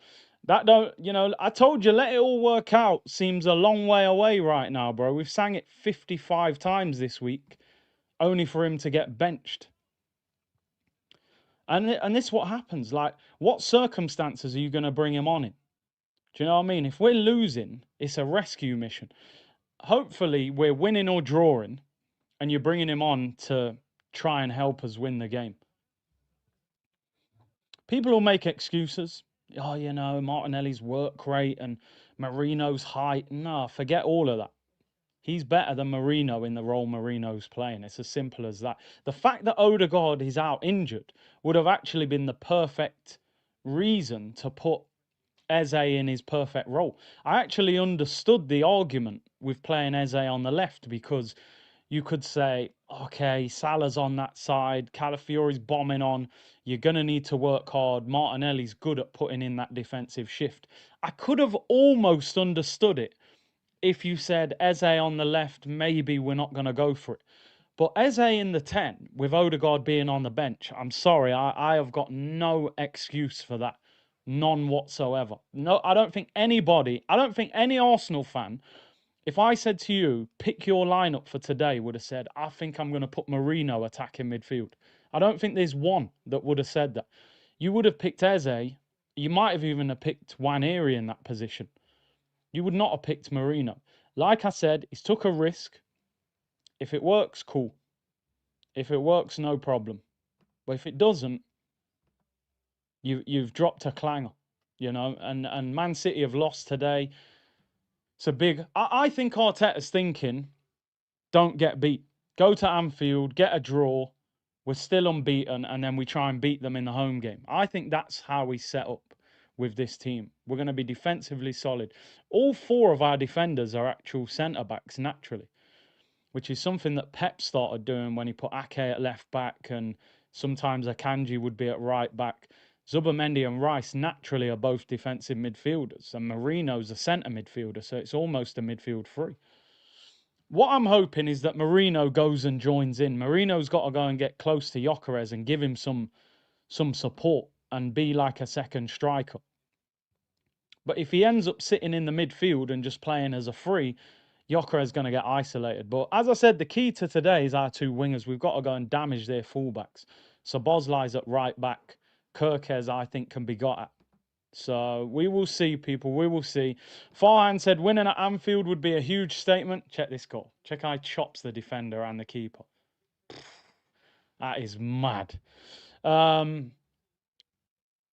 That don't, you know, I told you, let it all work out seems a long way away right now, bro. We've sang it 55 times this week, only for him to get benched. And this is what happens. Like, what circumstances are you going to bring him on in? Do you know what I mean? If we're losing, it's a rescue mission. Hopefully, we're winning or drawing, and you're bringing him on to try and help us win the game. People will make excuses. Oh, you know, Martinelli's work rate and Marino's height. No, forget all of that. He's better than Marino in the role Marino's playing. It's as simple as that. The fact that Odegaard is out injured would have actually been the perfect reason to put Eze in his perfect role. I actually understood the argument with playing Eze on the left because you could say, okay, Salah's on that side, Calafiori's bombing on, you're going to need to work hard. Martinelli's good at putting in that defensive shift. I could have almost understood it if you said Eze on the left, maybe we're not going to go for it. But Eze in the 10, with Odegaard being on the bench, I'm sorry, I have got no excuse for that. None whatsoever. No, I don't think any Arsenal fan, if I said to you, pick your lineup for today, would have said, I think I'm going to put Marino attacking midfield. I don't think there's one that would have said that. You would have picked Eze. You might have even have picked Nwaneri in that position. You would not have picked Marino. Like I said, he's took a risk. If it works, cool. If it works, no problem. But if it doesn't, you've dropped a clanger, you know. And Man City have lost today. It's a big. I think Arteta's thinking, don't get beat. Go to Anfield, get a draw. We're still unbeaten, and then we try and beat them in the home game. I think that's how we set up with this team. We're going to be defensively solid. All four of our defenders are actual centre-backs naturally, which is something that Pep started doing when he put Ake at left back and sometimes Akanji would be at right back. Zubimendi and Rice naturally are both defensive midfielders, and Marino's a centre midfielder, so it's almost a midfield three. What I'm hoping is that Marino goes and joins in. Marino's got to go and get close to Gyökeres and give him some support and be like a second striker. But if he ends up sitting in the midfield and just playing as a free, Gyökeres is going to get isolated. But as I said, the key to today is our two wingers. We've got to go and damage their fullbacks. So Boslai's at right back. Kirkes, I think, can be got at. So we will see, people. We will see. Farhan said winning at Anfield would be a huge statement. Check this goal. Check how he chops the defender and the keeper. That is mad.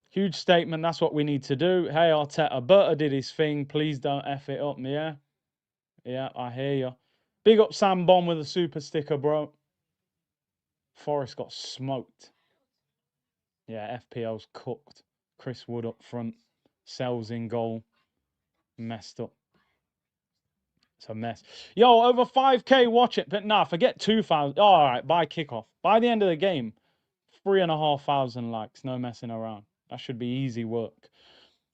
Huge statement. That's what we need to do. Hey, Arteta, Berta did his thing. Please don't F it up. Yeah? Yeah, I hear you. Big up Sam Bomb with a super sticker, bro. Forrest got smoked. Yeah, FPL's cooked. Chris Wood up front. Sells in goal. Messed up. It's a mess. Yo, over 5K watch it. But nah, forget 2,000. Oh, all right, by kickoff. By the end of the game, 3,500 likes. No messing around. That should be easy work.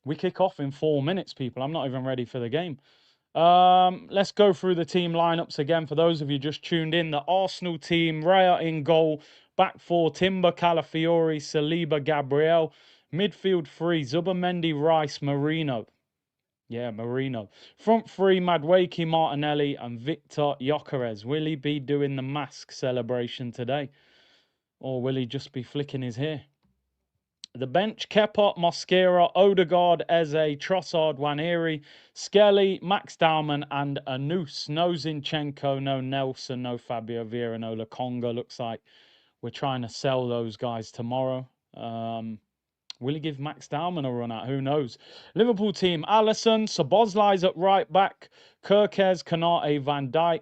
We kick off in 4 minutes, people. I'm not even ready for the game. Let's go through the team lineups again. For those of you just tuned in, the Arsenal team, Raya in goal. Back four, Timber, Calafiori, Saliba, Gabriel. Midfield three, Zubimendi, Rice, Marino. Yeah, Marino. Front three, Madueke, Martinelli, and Victor Gyökeres. Will he be doing the mask celebration today? Or will he just be flicking his hair? The bench, Kepa, Mosquera, Odegaard, Eze, Trossard, Waneri, Skelly, Max Dowman, and Anus. No Zinchenko, no Nelson, no Fabio Vieira, no Lokonga. Looks like we're trying to sell those guys tomorrow. Will he give Max Dowman a run out? Who knows? Liverpool team, Alisson, Szoboszlai's at right back, Kirkes, Konate, Van Dijk,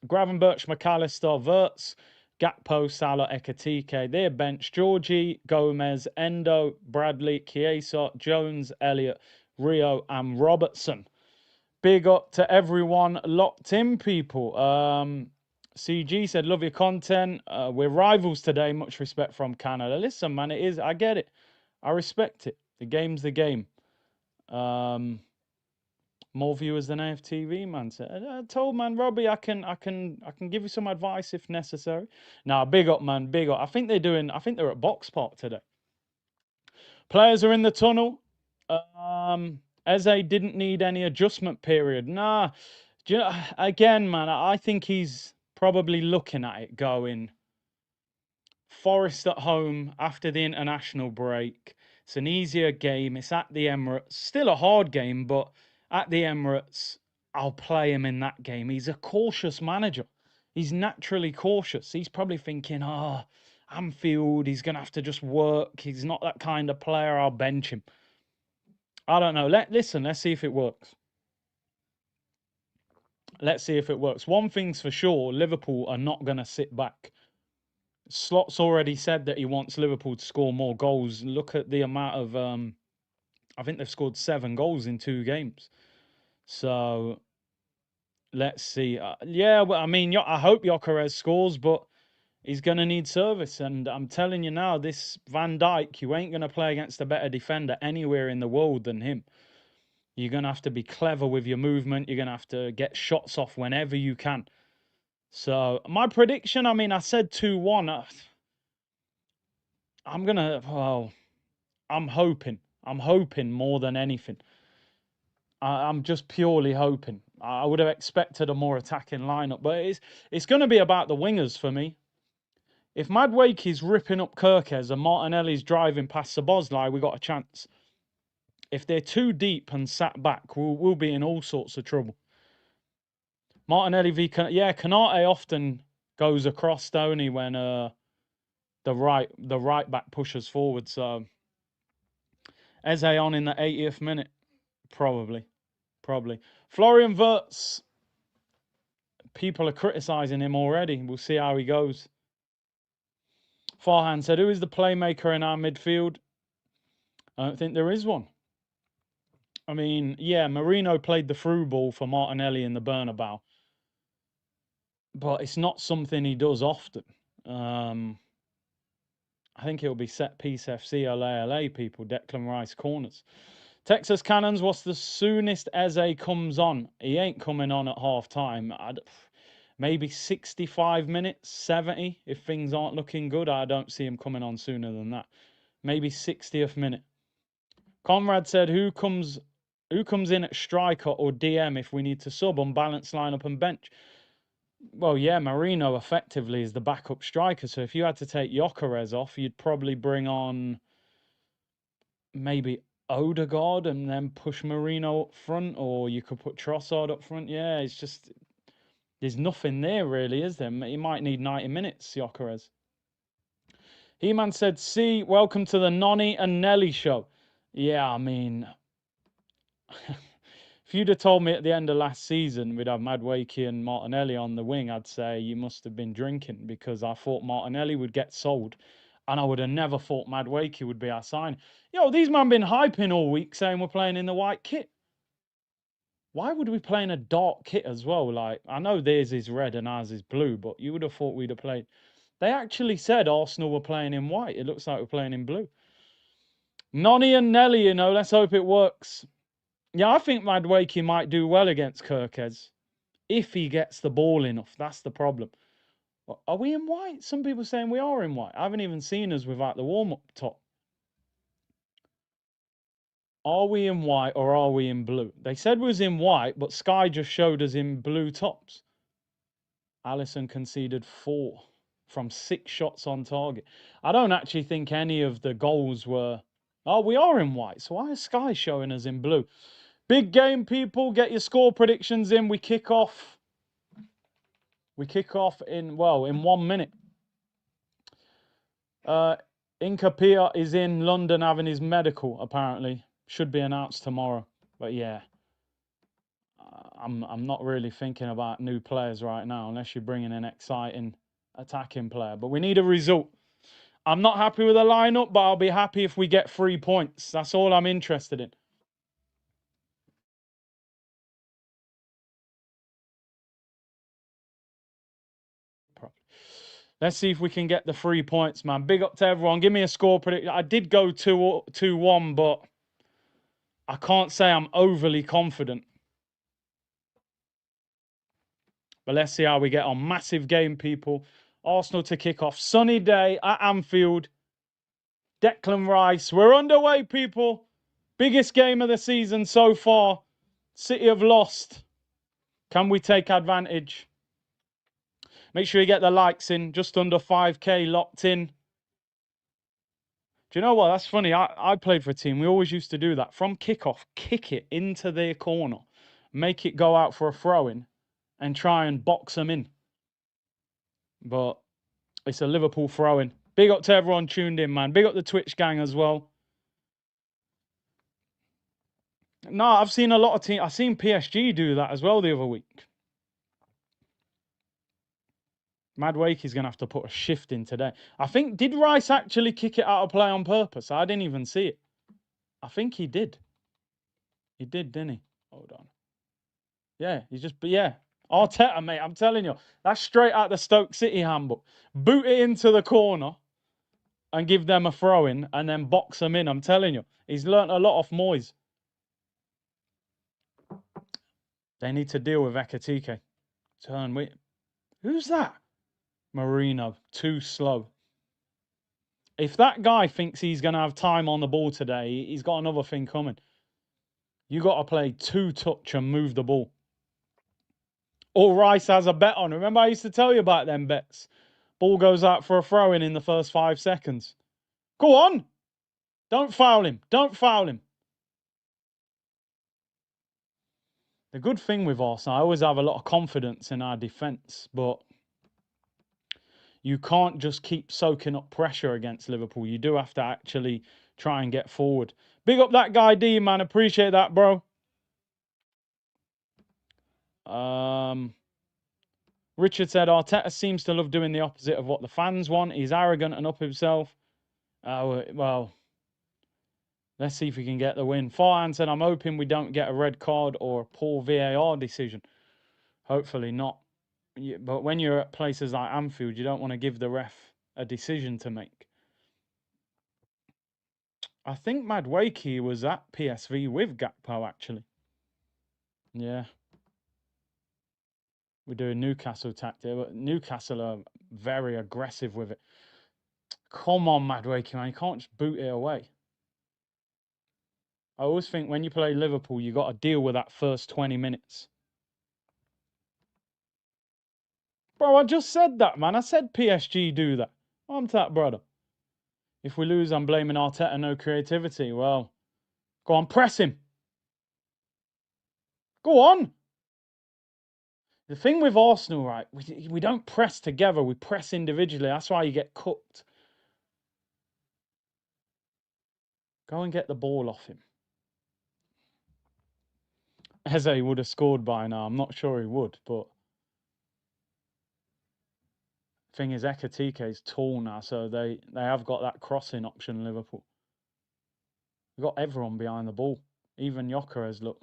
Gravenberch, McAllister, Wirtz, Gakpo, Salah, Ekatike. Their bench, Georgie, Gomez, Endo, Bradley, Chiesa, Jones, Elliott, Rio, and Robertson. Big up to everyone locked in, people. CG said, love your content. We're rivals today. Much respect from Canada. Listen, man, it is. I get it. I respect it. The game's the game. More viewers than AFTV, man. So I told man Robbie, I can give you some advice if necessary. Now, big up, man, big up. I think they're at Box Park today. Players are in the tunnel. Eze didn't need any adjustment period. Nah, again, man, I think he's probably looking at it going, Forest at home after the international break. It's an easier game. It's at the Emirates. Still a hard game, but at the Emirates, I'll play him in that game. He's a cautious manager. He's naturally cautious. He's probably thinking, Anfield, he's going to have to just work. He's not that kind of player. I'll bench him. I don't know. Listen, let's see if it works. Let's see if it works. One thing's for sure, Liverpool are not going to sit back. Slot's already said that he wants Liverpool to score more goals. Look at the amount of, I think they've scored 7 goals in 2 games. So let's see. Yeah, well, I mean, I hope Gyökeres scores, but he's going to need service. And I'm telling you now, this Van Dijk, you ain't going to play against a better defender anywhere in the world than him. You're going to have to be clever with your movement. You're going to have to get shots off whenever you can. So my prediction, I mean, I said 2-1. I'm hoping more than anything. I'm just purely hoping. I would have expected a more attacking lineup, but it's going to be about the wingers for me. If Madueke's ripping up Kirkes and Martinelli's driving past Szoboszlai, we got a chance. If they're too deep and sat back, we'll be in all sorts of trouble. Martinelli v. Konate often goes across, don't he, when the right back pushes forward. So Eze on in the 80th minute, probably. Florian Wirtz, people are criticising him already. We'll see how he goes. Farhan said, who is the playmaker in our midfield? I don't think there is one. I mean, yeah, Marino played the through ball for Martinelli in the Bernabeu, but it's not something he does often. I think it'll be set piece FC, LA, people, Declan Rice corners. Texas Cannons, what's the soonest Eze comes on? He ain't coming on at half time. Maybe 65 minutes, 70. If things aren't looking good, I don't see him coming on sooner than that. Maybe 60th minute. Conrad said, who comes in at striker or DM if we need to sub, unbalanced lineup and bench? Well, yeah, Marino effectively is the backup striker. So if you had to take Gyökeres off, you'd probably bring on maybe Odegaard and then push Marino up front, or you could put Trossard up front. Yeah, it's just there's nothing there really, is there? He might need 90 minutes, Gyökeres. He-Man said, see, welcome to the Nonny and Nelly show. Yeah, I mean, if you'd have told me at the end of last season we'd have Madueke and Martinelli on the wing, I'd say you must have been drinking, because I thought Martinelli would get sold and I would have never thought Madueke would be our sign. Yo, these men been hyping all week saying we're playing in the white kit. Why would we play in a dark kit as well? Like, I know theirs is red and ours is blue, but you would have thought we'd have played. They actually said Arsenal were playing in white. It looks like we're playing in blue. Nonny and Nelly, you know, let's hope it works. Yeah, I think Madueke might do well against Kirkez if he gets the ball enough. That's the problem. Are we in white? Some people saying we are in white. I haven't even seen us without the warm-up top. Are we in white or are we in blue? They said we was in white, but Sky just showed us in blue tops. Alisson conceded 4 from 6 shots on target. I don't actually think any of the goals were... Oh, we are in white. So why is Sky showing us in blue? Big game, people. Get your score predictions in. We kick off. In 1 minute. Inca is in London having his medical, apparently. Should be announced tomorrow. But yeah, I'm not really thinking about new players right now, unless you're bringing an exciting attacking player. But we need a result. I'm not happy with the lineup, but I'll be happy if we get 3 points. That's all I'm interested in. Let's see if we can get the 3 points, man. Big up to everyone. Give me a score prediction. I did go 2-1, but I can't say I'm overly confident. But let's see how we get on. Massive game, people. Arsenal to kick off. Sunny day at Anfield. Declan Rice. We're underway, people. Biggest game of the season so far. City have lost. Can we take advantage? Make sure you get the likes in. Just under 5K locked in. Do you know what? That's funny. I played for a team. We always used to do that. From kickoff, kick it into their corner. Make it go out for a throw-in. And try and box them in. But it's a Liverpool throw-in. Big up to everyone tuned in, man. Big up the Twitch gang as well. No, I've seen a lot of teams. I've seen PSG do that as well the other week. Madueke is going to have to put a shift in today. I think, did Rice actually kick it out of play on purpose? I didn't even see it. I think he did. He did, didn't he? Hold on. Yeah, yeah. Arteta, mate, I'm telling you. That's straight out the Stoke City handbook. Boot it into the corner and give them a throw-in and then box them in. I'm telling you. He's learnt a lot off Moyes. They need to deal with Ekatike. Who's that? Marino. Too slow. If that guy thinks he's going to have time on the ball today, he's got another thing coming. You got to play 2-touch and move the ball. Or Rice has a bet on. Remember I used to tell you about them bets? Ball goes out for a throw-in in the first 5 seconds. Go on. Don't foul him. Don't foul him. The good thing with Arsenal, I always have a lot of confidence in our defence, but you can't just keep soaking up pressure against Liverpool. You do have to actually try and get forward. Big up that guy D, man. Appreciate that, bro. Richard said, Arteta seems to love doing the opposite of what the fans want. He's arrogant and up himself. Well, let's see if we can get the win. Farhan said, I'm hoping we don't get a red card or a poor VAR decision. Hopefully not. But when you're at places like Anfield, you don't want to give the ref a decision to make. I think Madueke was at PSV with Gakpo, actually. Yeah. We're doing Newcastle tactic, but Newcastle are very aggressive with it. Come on, Madueke, man. You can't just boot it away. I always think when you play Liverpool, you got to deal with that first 20 minutes. Bro, I just said that, man. I said PSG do that. I'm that, brother. If we lose, I'm blaming Arteta, no creativity. Well, go on, press him. Go on. The thing with Arsenal, right, we don't press together. We press individually. That's why you get cooked. Go and get the ball off him. Eze would have scored by now. I'm not sure he would, but thing is, Ekatike is tall now, so they have got that crossing option, Liverpool. We've got everyone behind the ball. Even Gyökeres, look.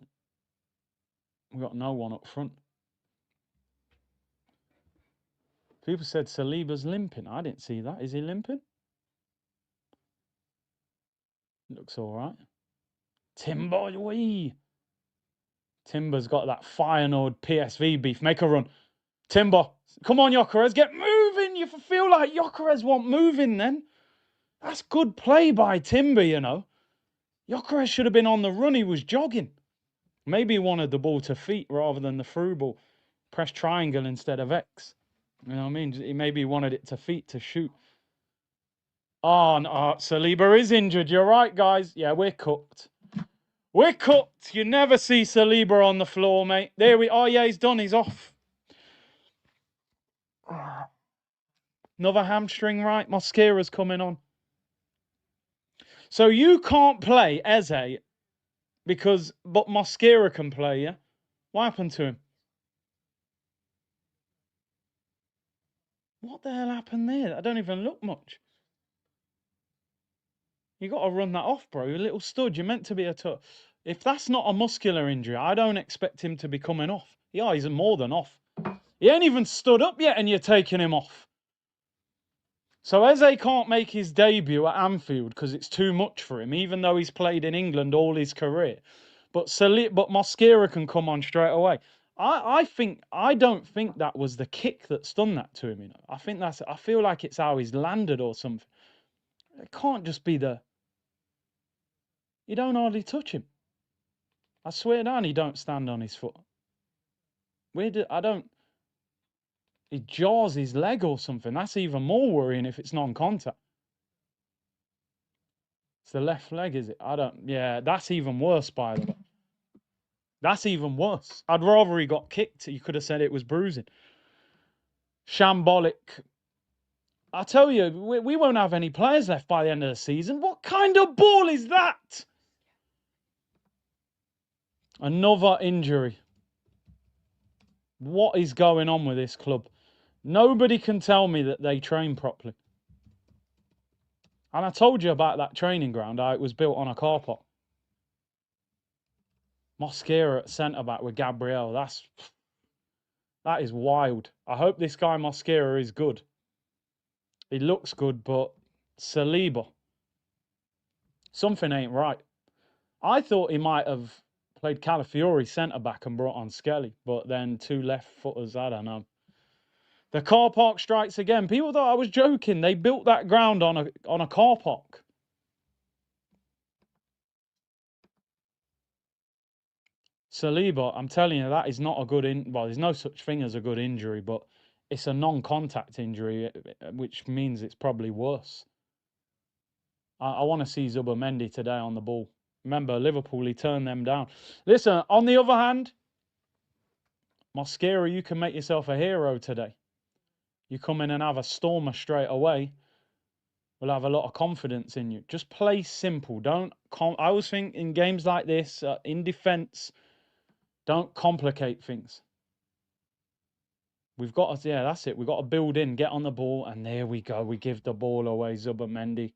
We've got no one up front. People said Saliba's limping. I didn't see that. Is he limping? Looks all right. Timber, wee. Timber's got that Feyenoord PSV beef. Make a run. Timber. Come on, Gyökeres. Get moving. You feel like Gyökeres want moving then. That's good play by Timber, you know. Gyökeres should have been on the run. He was jogging. Maybe he wanted the ball to feet rather than the through ball. Press triangle instead of X. You know what I mean? Maybe he wanted it to feet to shoot. Oh, no, Saliba is injured. You're right, guys. Yeah, we're cooked. We're cooked. You never see Saliba on the floor, mate. There we are. Oh, yeah, he's done. He's off. Another hamstring, right? Mosquera's coming on. So you can't play Eze but Mosquera can play, yeah? What happened to him? What the hell happened there? I don't even look much. You got to run that off, bro. You little stud. You're meant to be If that's not a muscular injury, I don't expect him to be coming off. Yeah, he's more than off. He ain't even stood up yet and you're taking him off. So Eze can't make his debut at Anfield because it's too much for him, even though he's played in England all his career. But Mosquera can come on straight away. I don't think that was the kick that's done that to him, you know. I feel like it's how he's landed or something. It can't just be you don't hardly touch him. I swear down, he don't stand on his foot. He jaws his leg or something. That's even more worrying if it's non-contact. It's the left leg, is it? Yeah, that's even worse, by the way. That's even worse. I'd rather he got kicked. You could have said it was bruising. Shambolic. I tell you, we won't have any players left by the end of the season. What kind of ball is that? Another injury. What is going on with this club? Nobody can tell me that they train properly. And I told you about that training ground, how it was built on a car park. Mosquera at centre-back with Gabriel. That is wild. I hope this guy Mosquera is good. He looks good, but Saliba, something ain't right. I thought he might have played Calafiori centre-back and brought on Skelly, but then two left-footers, I don't know. The car park strikes again. People thought I was joking. They built that ground on a car park. Saliba, I'm telling you, that is not a good well, there's no such thing as a good injury, but it's a non-contact injury, which means it's probably worse. I want to see Zubomendi today on the ball. Remember, Liverpool, he turned them down. Listen, on the other hand, Mosquera, you can make yourself a hero today. You come in and have a stormer straight away. We'll have a lot of confidence in you. Just play simple. I always think in games like this, in defence, don't complicate things. We've got to, yeah, that's it. We've got to build in, get on the ball, and there we go. We give the ball away, Zubomendi.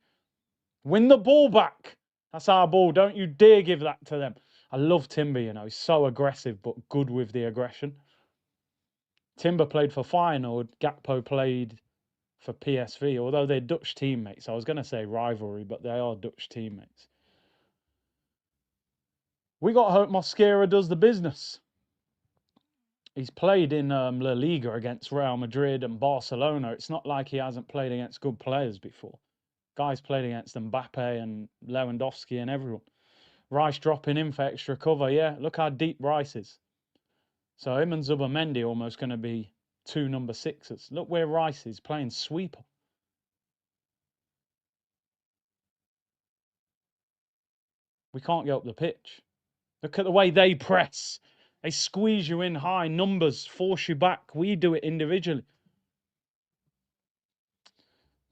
Win the ball back. That's our ball. Don't you dare give that to them. I love Timber, you know. He's so aggressive, but good with the aggression. Timber played for Feyenoord. Gakpo played for PSV, although they're Dutch teammates. I was going to say rivalry, but they are Dutch teammates. We got to hope Mosquera does the business. He's played in La Liga against Real Madrid and Barcelona. It's not like he hasn't played against good players before. Guys played against Mbappe and Lewandowski and everyone. Rice dropping in for extra cover. Yeah, look how deep Rice is. So him and Zubamendi almost going to be 2 number 6s. Look where Rice is playing sweeper. We can't get up the pitch. Look at the way they press. They squeeze you in high numbers, force you back. We do it individually.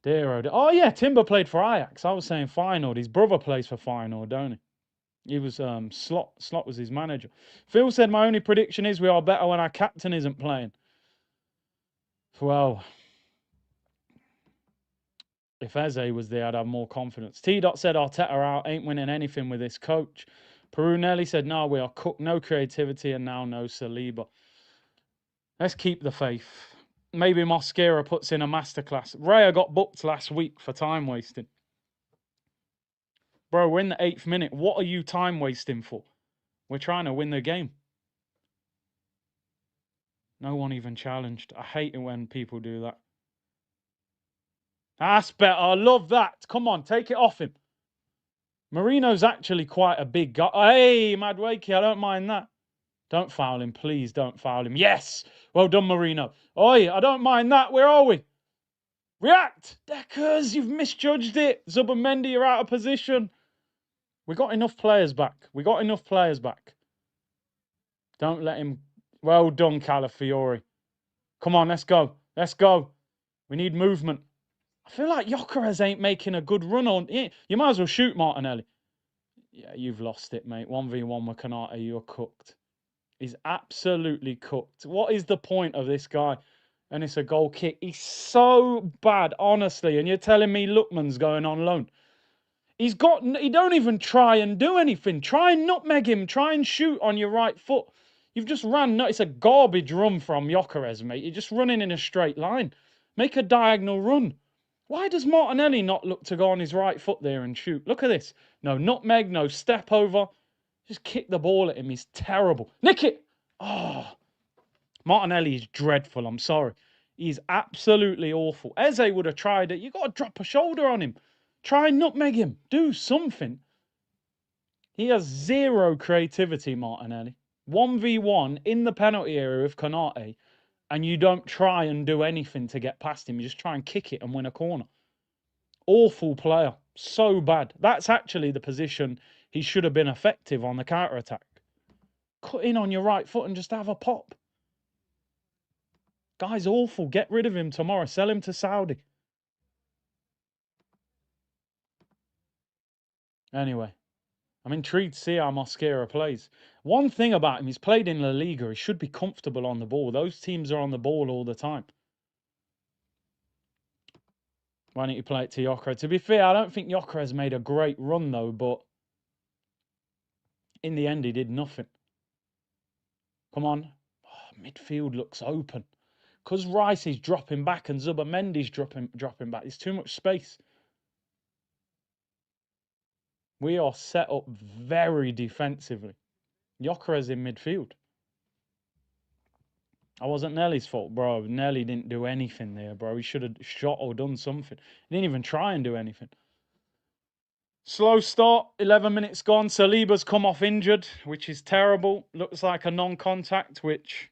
Dear, oh yeah, Timber played for Ajax. I was saying Feyenoord. His brother plays for Feyenoord, don't he? He was Slot. Slot was his manager. Phil said my only prediction is we are better when our captain isn't playing. Well, if Eze was there, I'd have more confidence. T. Dot said Arteta out, ain't winning anything with this coach. Perunelli said no, we are cooked, no creativity, and now no Saliba. Let's keep the faith. Maybe Mosquera puts in a masterclass. Raya got booked last week for time wasting. Bro, we're in the 8th minute. What are you time wasting for? We're trying to win the game. No one even challenged. I hate it when people do that. That's better. I love that. Come on, take it off him. Marino's actually quite a big guy. Hey, Madwakey, I don't mind that. Don't foul him, please. Don't foul him. Yes. Well done, Marino. Oi, I don't mind that. Where are we? React. Deckers, you've misjudged it. Zubamendi, you're out of position. We got enough players back. We got enough players back. Don't let him. Well done, Calafiori. Come on, let's go. Let's go. We need movement. I feel like Gyökeres ain't making a good run on. You might as well shoot Martinelli. Yeah, you've lost it, mate. 1v1 with Konate, you're cooked. He's absolutely cooked. What is the point of this guy? And it's a goal kick. He's so bad, honestly. And you're telling me Lookman's going on loan. He don't even try and do anything. Try and nutmeg him. Try and shoot on your right foot. You've just ran. It's a garbage run from Gyökeres, mate. You're just running in a straight line. Make a diagonal run. Why does Martinelli not look to go on his right foot there and shoot? Look at this. No nutmeg, no step over. Just kick the ball at him. He's terrible. Nick it. Oh, Martinelli is dreadful. I'm sorry. He's absolutely awful. Eze would have tried it. You got to drop a shoulder on him. Try and nutmeg him. Do something. He has zero creativity, Martinelli. 1v1 in the penalty area with Konate, and you don't try and do anything to get past him. You just try and kick it and win a corner. Awful player. So bad. That's actually the position he should have been effective on the counter-attack. Cut in on your right foot and just have a pop. Guy's awful. Get rid of him tomorrow. Sell him to Saudi. Anyway, I'm intrigued to see how Mosquera plays. One thing about him, he's played in La Liga. He should be comfortable on the ball. Those teams are on the ball all the time. Why don't you play it to Gyökeres? To be fair, I don't think Gyökeres made a great run, though, but in the end, he did nothing. Come on. Oh, midfield looks open. Because Rice is dropping back and Zubamendi's dropping back. There's too much space. We are set up very defensively. Gyökeres in midfield. I wasn't Nelly's fault, bro. Nelly didn't do anything there, bro. He should have shot or done something. He didn't even try and do anything. Slow start, 11 minutes gone. Saliba's come off injured, which is terrible. Looks like a non-contact, which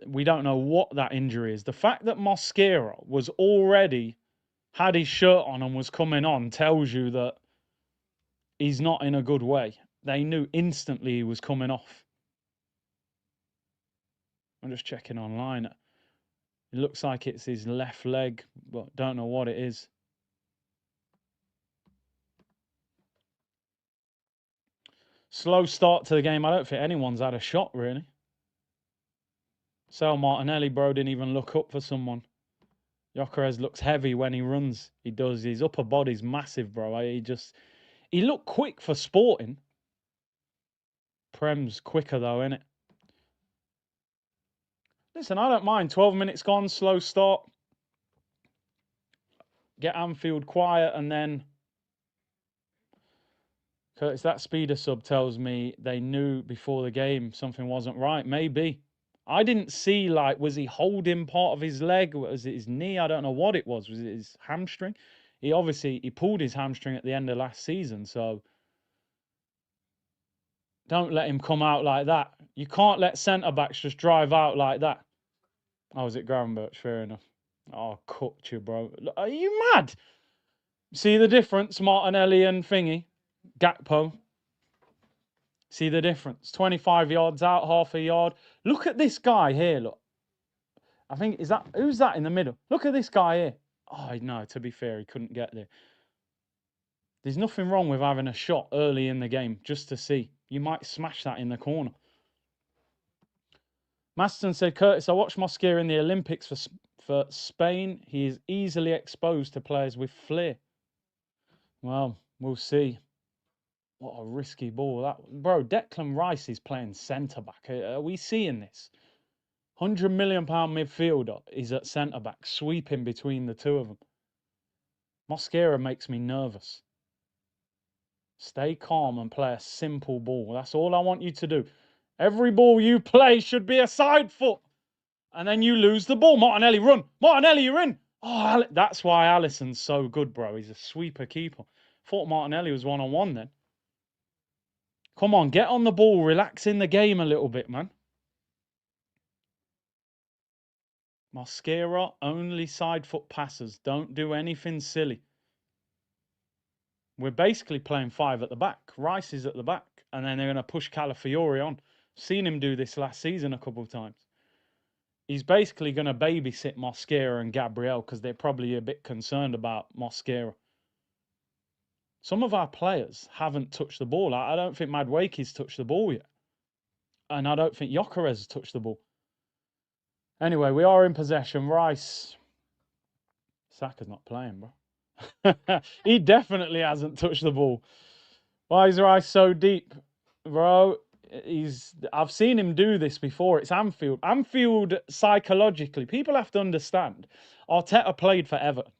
we don't know what that injury is. The fact that Mosquera was already had his shirt on and was coming on tells you that he's not in a good way. They knew instantly he was coming off. I'm just checking online. It looks like it's his left leg, but don't know what it is. Slow start to the game. I don't think anyone's had a shot, really. Sal Martinelli, bro, didn't even look up for someone. Gyökeres looks heavy when he runs. He does. His upper body's massive, bro. He looked quick for Sporting. Prem's quicker, though, innit? Listen, I don't mind. 12 minutes gone, slow start. Get Anfield quiet, and then Curtis, that speeder sub tells me they knew before the game something wasn't right. Maybe. I didn't see, like, was he holding part of his leg? Was it his knee? I don't know what it was. Was it his hamstring? He pulled his hamstring at the end of last season, so don't let him come out like that. You can't let centre-backs just drive out like that. Oh, was it Gravenberch? Fair enough. Oh, cooked you, bro. Are you mad? See the difference, Martinelli and Thingy? Gakpo. See the difference? 25 yards out, half a yard. Look at this guy here, look. I think, who's that in the middle? Look at this guy here. Oh, no, to be fair, he couldn't get there. There's nothing wrong with having a shot early in the game, just to see. You might smash that in the corner. Maston said, Curtis, I watched Mosquera in the Olympics for Spain. He is easily exposed to players with flair. Well, we'll see. What a risky ball. Bro, Declan Rice is playing centre-back. Are we seeing this? £100 million midfielder is at centre-back, sweeping between the two of them. Mosquera makes me nervous. Stay calm and play a simple ball. That's all I want you to do. Every ball you play should be a side foot. And then you lose the ball. Martinelli, run. Martinelli, you're in. Oh, that's why Alisson's so good, bro. He's a sweeper keeper. Thought Martinelli was one-on-one then. Come on, get on the ball. Relax in the game a little bit, man. Mosquera, only side foot passes. Don't do anything silly. We're basically playing 5 at the back. Rice is at the back. And then they're going to push Calafiori on. Seen him do this last season a couple of times. He's basically going to babysit Mosquera and Gabriel because they're probably a bit concerned about Mosquera. Some of our players haven't touched the ball. I don't think Madueke's touched the ball yet. And I don't think Gyökeres has touched the ball. Anyway, we are in possession. Rice. Saka's not playing, bro. He definitely hasn't touched the ball. Why is Rice so deep? Bro, I've seen him do this before. It's Anfield. Anfield, psychologically, people have to understand. Arteta played for Everton.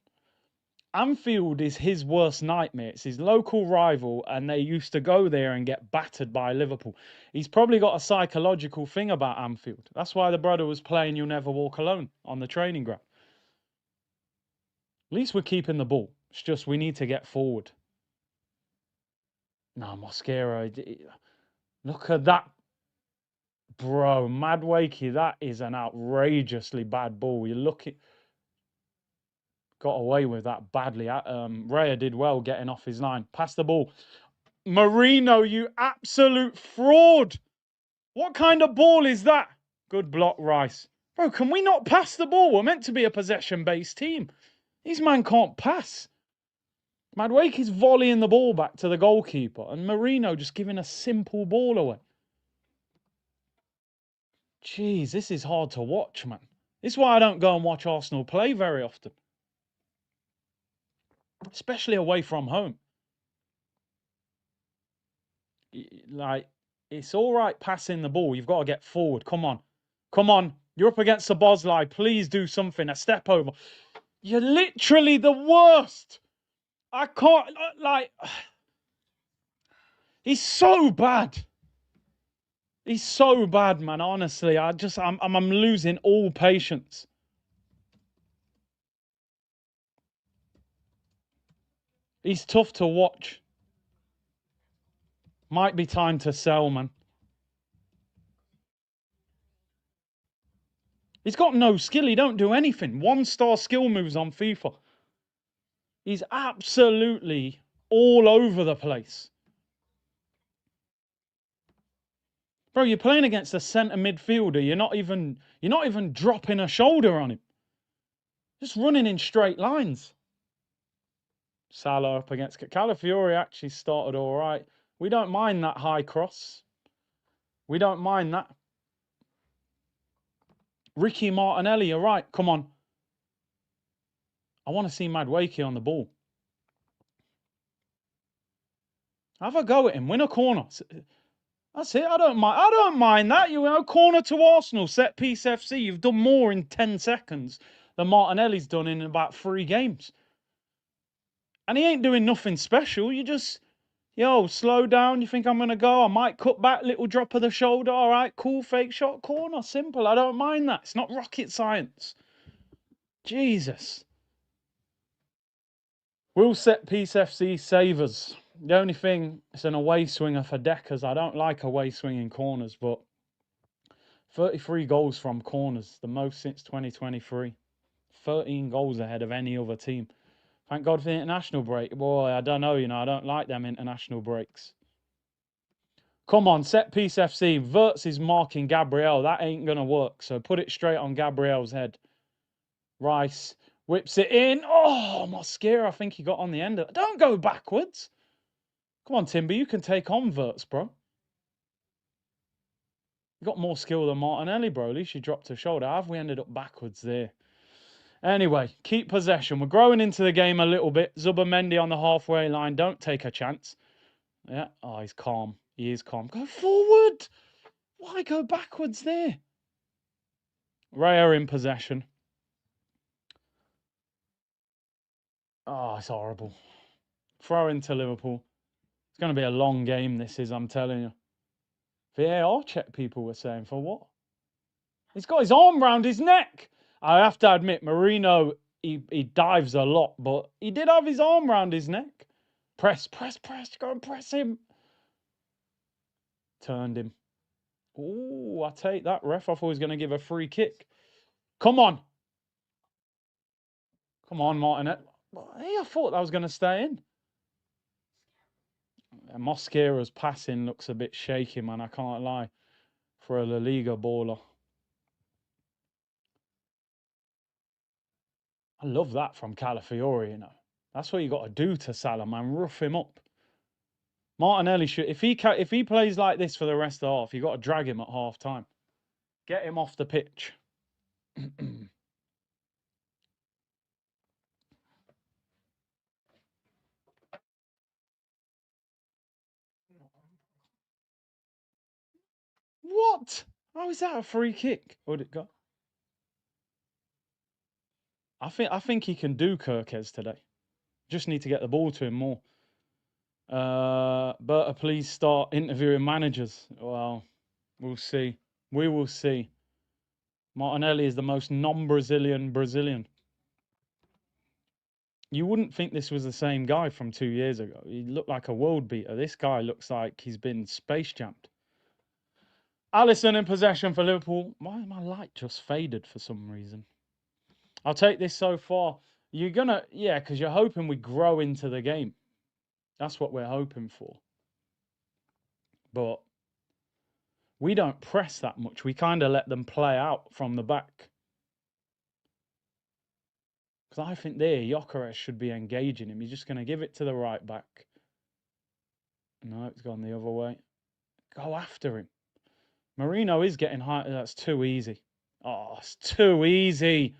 Anfield is his worst nightmare. It's his local rival, and they used to go there and get battered by Liverpool. He's probably got a psychological thing about Anfield. That's why the brother was playing You'll Never Walk Alone on the training ground. At least we're keeping the ball. It's just we need to get forward. No, Mosquera. Look at that. Bro, Madueke, that is an outrageously bad ball. You look at... Got away with that badly. Raya did well getting off his line. Pass the ball. Marino, you absolute fraud. What kind of ball is that? Good block, Rice. Bro, can we not pass the ball? We're meant to be a possession-based team. These man can't pass. Madueke's volleying the ball back to the goalkeeper and Marino just giving a simple ball away. Jeez, this is hard to watch, man. This is why I don't go and watch Arsenal play very often. Especially away from home. Like, it's all right passing the ball. You've got to get forward. Come on. Come on. You're up against Szoboszlai. Please do something. A step over. You're literally the worst. I can't, like... He's so bad. He's so bad, man. Honestly, I'm losing all patience. He's tough to watch. Might be time to sell, man. He's got no skill. He don't do anything. 1-star skill moves on FIFA. He's absolutely all over the place. Bro, you're playing against a centre midfielder. You're not even dropping a shoulder on him. Just running in straight lines. Salah up against Calafiori actually started all right. We don't mind that high cross. We don't mind that. Ricky Martinelli, you're right. Come on. I want to see Madueke on the ball. Have a go at him. Win a corner. That's it. I don't mind that. You know, corner to Arsenal, set piece FC. You've done more in 10 seconds than Martinelli's done in about 3 games. And he ain't doing nothing special. You just, slow down. You think I'm going to go? I might cut back, little drop of the shoulder. All right, cool, fake shot, corner. Simple. I don't mind that. It's not rocket science. Jesus. Will set piece FC savers. The only thing, it's an away swinger for Deckers. I don't like away swinging corners, but 33 goals from corners, the most since 2023. 13 goals ahead of any other team. Thank God for the international break. Boy, I don't know, I don't like them international breaks. Come on, set piece FC. Wirtz is marking Gabriel. That ain't going to work. So put it straight on Gabriel's head. Rice whips it in. Oh, Mosquera, I think he got on the end of it. Don't go backwards. Come on, Timber, you can take on Wirtz, bro. You got more skill than Martinelli, bro. At least you dropped a shoulder. How have we ended up backwards there? Anyway, keep possession. We're growing into the game a little bit. Zubimendi on the halfway line. Don't take a chance. Yeah. Oh, he's calm. He is calm. Go forward. Why go backwards there? Raya in possession. Oh, it's horrible. Throw into Liverpool. It's going to be a long game, this is, I'm telling you. VAR check, people were saying. For what? He's got his arm round his neck. I have to admit, Marino, he dives a lot, but he did have his arm round his neck. Press. Go and press him. Turned him. Ooh, I take that, ref. I thought he was going to give a free kick. Come on. Come on, Martinet. I thought that was going to stay in. Mosquera's passing looks a bit shaky, man. I can't lie. For a La Liga baller. I love that from Calafiori, That's what you got to do to Salah, man. Rough him up. Martinelli should, if he plays like this for the rest of the half, you got to drag him at half time. Get him off the pitch. What? How is that a free kick? What'd it go? I think he can do Kirkes today. Just need to get the ball to him more. Berta, please start interviewing managers. Well, we'll see. We will see. Martinelli is the most non-Brazilian Brazilian. You wouldn't think this was the same guy from 2 years ago. He looked like a world beater. This guy looks like he's been space jammed. Alisson in possession for Liverpool. Why my light just faded for some reason? I'll take this so far. You're gonna, yeah, because you're hoping we grow into the game. That's what we're hoping for. But we don't press that much. We kind of let them play out from the back. Because I think there, Gyökeres should be engaging him. He's just going to give it to the right back. No, it's gone the other way. Go after him. Marino is getting high. That's too easy. Oh, it's too easy.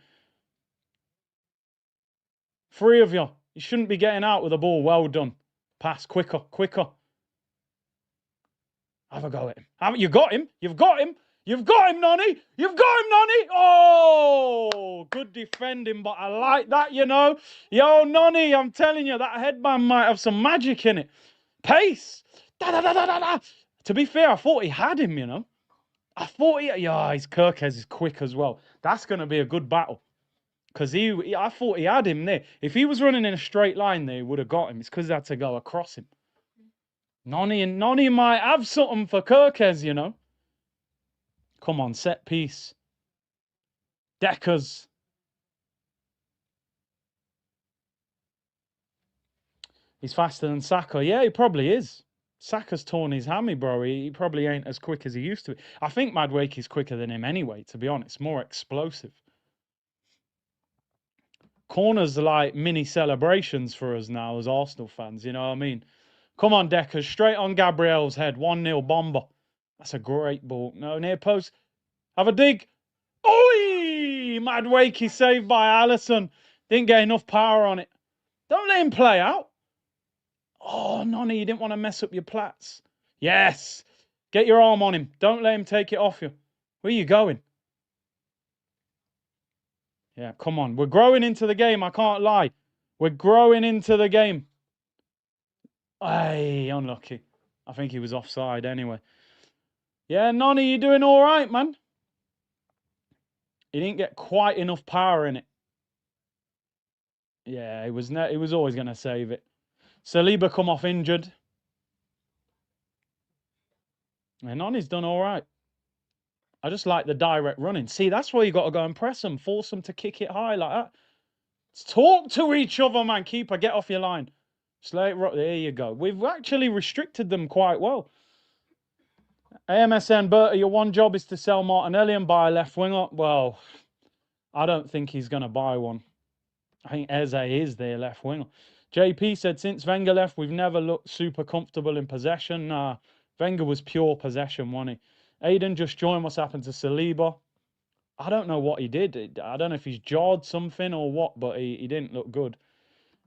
3 of you. You shouldn't be getting out with the ball. Well done. Pass. Quicker. Have a go at him. You got him. You've got him. You've got him, Nonny. You've got him, Nonny. Oh, good defending, but I like that, Yo, Nonny, I'm telling you, that headband might have some magic in it. Pace. To be fair, I thought he had him, I thought his Kirkes is quick as well. That's going to be a good battle. Because I thought he had him there. If he was running in a straight line there, he would have got him. It's because he had to go across him. Nonny might have something for Kirkes, Come on, set piece. Deckers. He's faster than Saka. Yeah, he probably is. Saka's torn his hammy, bro. He probably ain't as quick as he used to be. I think Madwake is quicker than him anyway, to be honest. More explosive. Corners are like mini celebrations for us now as Arsenal fans, you know what I mean? Come on, Deckers. Straight on Gabriel's head. 1-0 bomber. That's a great ball. No, near post. Have a dig. Oi! Madwakey saved by Alisson. Didn't get enough power on it. Don't let him play out. Oh, Nonny, you didn't want to mess up your plats. Yes. Get your arm on him. Don't let him take it off you. Where are you going? Yeah, come on. We're growing into the game. I can't lie. We're growing into the game. Hey, unlucky. I think he was offside anyway. Yeah, Nonny, you're doing all right, man. He didn't get quite enough power in it. Yeah, he was always going to save it. Saliba come off injured. And Nani's done all right. I just like the direct running. See, that's where you got to go and press them. Force them to kick it high like that. Talk to each other, man. Keeper, get off your line. Slate, there you go. We've actually restricted them quite well. AMSN, Bertie, your one job is to sell Martinelli and buy a left winger. Well, I don't think he's going to buy one. I think Eze is their left winger. JP said, since Wenger left, we've never looked super comfortable in possession. Wenger was pure possession, wasn't he? Aiden just joined. What's happened to Saliba? I don't know what he did. I don't know if he's jawed something or what, but he didn't look good.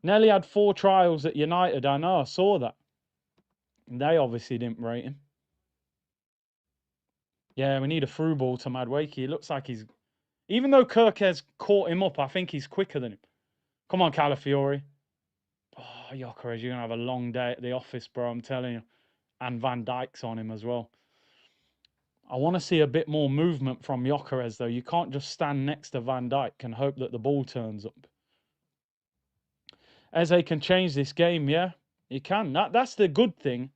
Nelly had 4 trials at United. I know, I saw that. They obviously didn't rate him. Yeah, we need a through ball to Madueke. He looks like he's... Even though Kirkes caught him up, I think he's quicker than him. Come on, Calafiori. Oh, Gyökeres, you're going to have a long day at the office, bro, I'm telling you. And Van Dijk's on him as well. I want to see a bit more movement from Gyökeres, though. You can't just stand next to Van Dijk and hope that the ball turns up. Eze can change this game, yeah? He can. That's the good thing.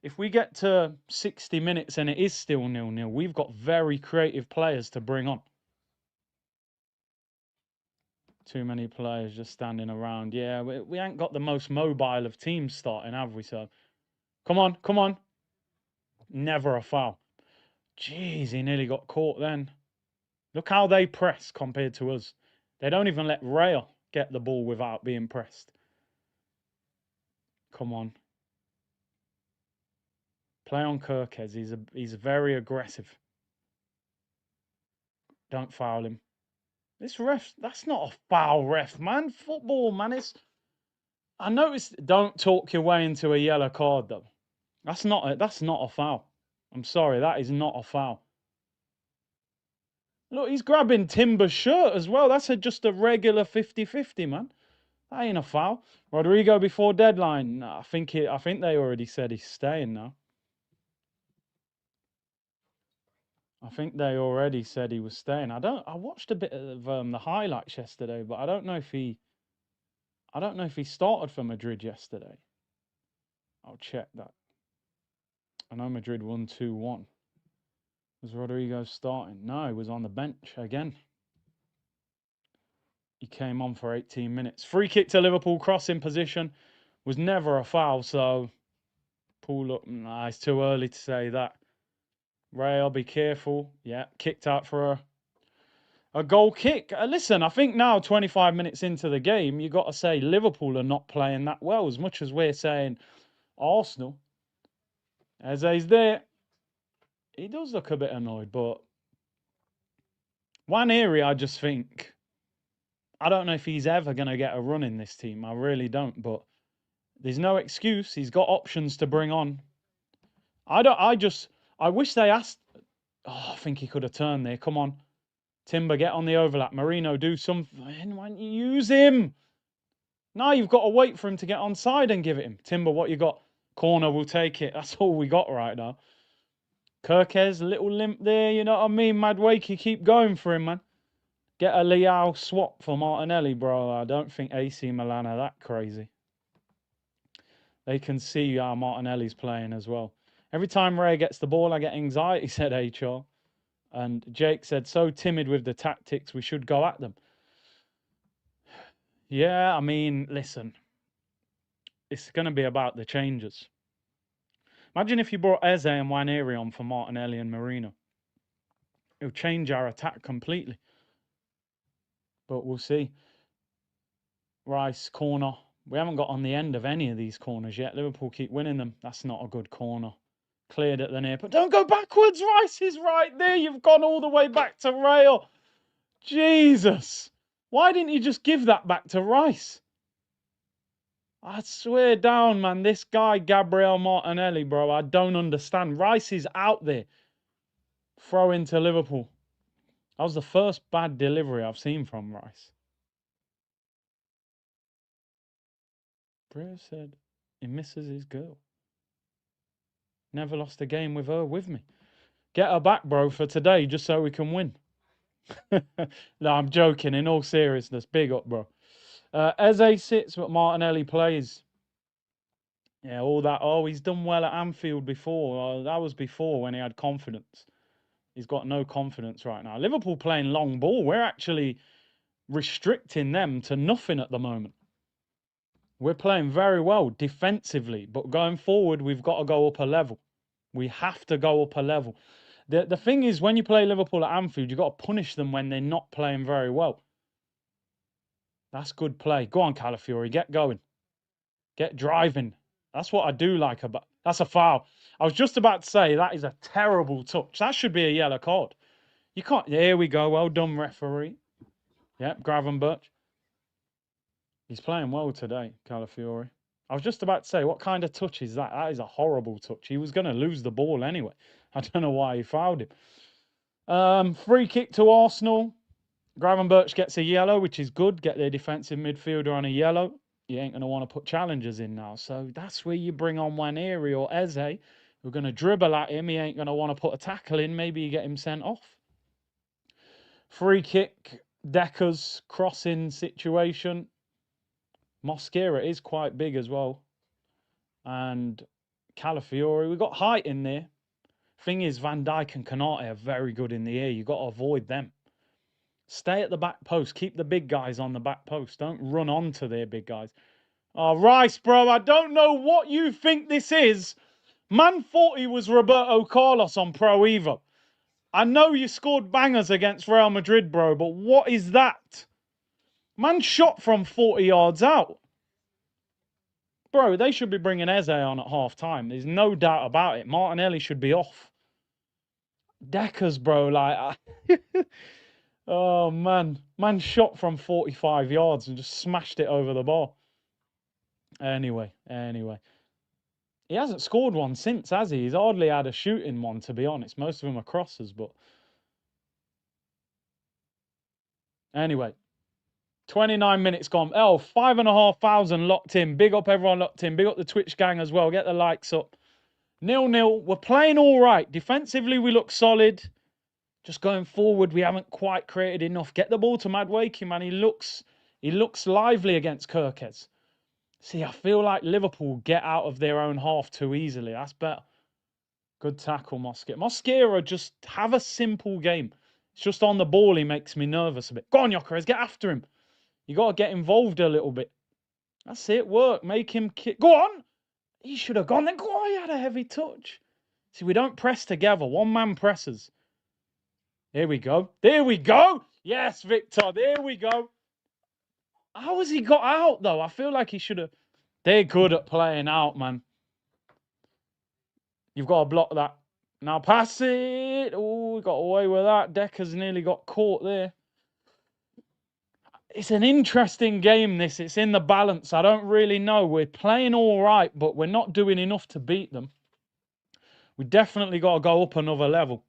If we get to 60 minutes and it is still 0-0, we've got very creative players to bring on. Too many players just standing around. Yeah, we ain't got the most mobile of teams starting, have we? So, come on, come on. Never a foul. Jeez, he nearly got caught then. Look how they press compared to us. They don't even let Rail get the ball without being pressed. Come on. Play on Kirkes. He's very aggressive. Don't foul him. This ref, that's not a foul, ref, man. Football, man. I noticed. Don't talk your way into a yellow card, though. That's not a foul. I'm sorry, that is not a foul. Look, he's grabbing Timber's shirt as well. That's just a regular 50-50, man. That ain't a foul. Rodrigo before deadline. No, I think they already said he's staying now. I think they already said he was staying. I watched a bit of the highlights yesterday, but I don't know if he started for Madrid yesterday. I'll check that. I know Madrid won 2-1. Was Rodrigo starting? No, he was on the bench again. He came on for 18 minutes. Free kick to Liverpool, crossing position. Was never a foul, so pull up. Nah, it's too early to say that. Rail, be careful. Yeah, kicked out for a goal kick. Listen, I think now 25 minutes into the game, you got to say Liverpool are not playing that well, as much as we're saying Arsenal. Eze's there. He does look a bit annoyed, but one area I just think, I don't know if he's ever going to get a run in this team. I really don't, but there's no excuse. He's got options to bring on. I wish they asked. Oh, I think he could have turned there. Come on. Timber, get on the overlap. Marino, do something. Why don't you use him? Now you've got to wait for him to get onside and give it him. Timber, what you got? Corner, we'll take it. That's all we got right now. Kirkes, little limp there. You know what I mean? Madueke, keep going for him, man. Get a Leao swap for Martinelli, bro. I don't think AC Milan are that crazy. They can see how Martinelli's playing as well. Every time Ray gets the ball, I get anxiety, said HR. And Jake said, so timid with the tactics, we should go at them. Yeah, I mean, listen. It's going to be about the changes. Imagine if you brought Eze and Nwaneri on for Martinelli and Marino. It would change our attack completely. But we'll see. Rice, corner. We haven't got on the end of any of these corners yet. Liverpool keep winning them. That's not a good corner. Cleared at the near, but don't go backwards. Rice is right there. You've gone all the way back to Rail. Jesus. Why didn't you just give that back to Rice? I swear down, man. This guy, Gabriel Martinelli, bro, I don't understand. Rice is out there. Throw into Liverpool. That was the first bad delivery I've seen from Rice. Bro said he misses his girl. Never lost a game with her with me. Get her back, bro, for today, just so we can win. No, I'm joking. In all seriousness, big up, bro. Eze sits, but Martinelli plays. Yeah, all that. Oh, he's done well at Anfield before. Oh, that was before when he had confidence. He's got no confidence right now. Liverpool playing long ball. We're actually restricting them to nothing at the moment. We're playing very well defensively, but going forward, we've got to go up a level. We have to go up a level. The thing is, when you play Liverpool at Anfield, you've got to punish them when they're not playing very well. That's good play. Go on, Calafiori, get going. Get driving. That's what I do like about... That's a foul. I was just about to say, that is a terrible touch. That should be a yellow card. You can't... Here we go. Well done, referee. Yep, Gravenberch. He's playing well today, Calafiori. I was just about to say, what kind of touch is that? That is a horrible touch. He was going to lose the ball anyway. I don't know why he fouled him. Free kick to Arsenal. Gravenberch gets a yellow, which is good. Get their defensive midfielder on a yellow. You ain't going to want to put challengers in now. So that's where you bring on Waneri or Eze. We're going to dribble at him. He ain't going to want to put a tackle in. Maybe you get him sent off. Free kick. Decker's crossing situation. Mosquera is quite big as well. And Calafiori. We've got height in there. Thing is, Van Dijk and Konate are very good in the air. You've got to avoid them. Stay at the back post. Keep the big guys on the back post. Don't run onto their big guys. Oh, Rice, bro, I don't know what you think this is. Man thought he was Roberto Carlos on Pro Evo. I know you scored bangers against Real Madrid, bro, but what is that? Man shot from 40 yards out. Bro, they should be bringing Eze on at half-time. There's no doubt about it. Martinelli should be off. Deckers, bro, like... Oh, man. Man shot from 45 yards and just smashed it over the bar. Anyway. He hasn't scored one since, has he? He's hardly had a shooting one, to be honest. Most of them are crosses, but... Anyway. 29 minutes gone. Oh, 5,500 locked in. Big up everyone locked in. Big up the Twitch gang as well. Get the likes up. 0-0. We're playing all right. Defensively, we look solid. Just going forward, we haven't quite created enough. Get the ball to Madueke, man. He looks lively against Kirkez. See, I feel like Liverpool get out of their own half too easily. That's better. Good tackle, Mosquera, just have a simple game. It's just on the ball he makes me nervous a bit. Go on, Gyökeres, get after him. You got to get involved a little bit. That's it, work. Make him kick. Go on. He should have gone. Then go on, he had a heavy touch. See, we don't press together. One man presses. Here we go. There we go. Yes, Victor. There we go. How has he got out, though? I feel like he should have... They're good at playing out, man. You've got to block that. Now pass it. Oh, we got away with that. Decker's nearly got caught there. It's an interesting game, this. It's in the balance. I don't really know. We're playing all right, but we're not doing enough to beat them. We definitely got to go up another level.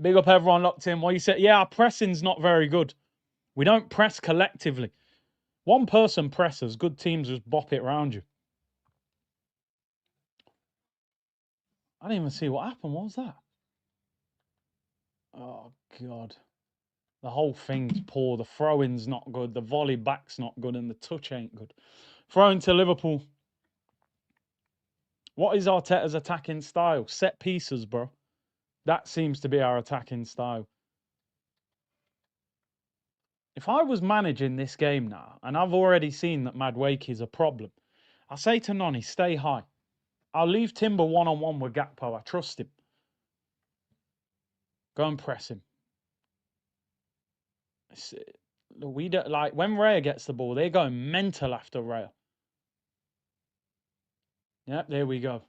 Big up everyone locked in. What you said? Yeah, our pressing's not very good. We don't press collectively. One person presses. Good teams just bop it around you. I didn't even see what happened. What was that? Oh, God. The whole thing's poor. The throw-in's not good. The volley back's not good. And the touch ain't good. Throwing to Liverpool. What is Arteta's attacking style? Set pieces, bro. That seems to be our attacking style. If I was managing this game now, and I've already seen that Madueke is a problem, I say to Noni, stay high. I'll leave Timber one-on-one with Gakpo. I trust him. Go and press him. We don't like when Raya gets the ball, they're going mental after Raya. Yep, there we go.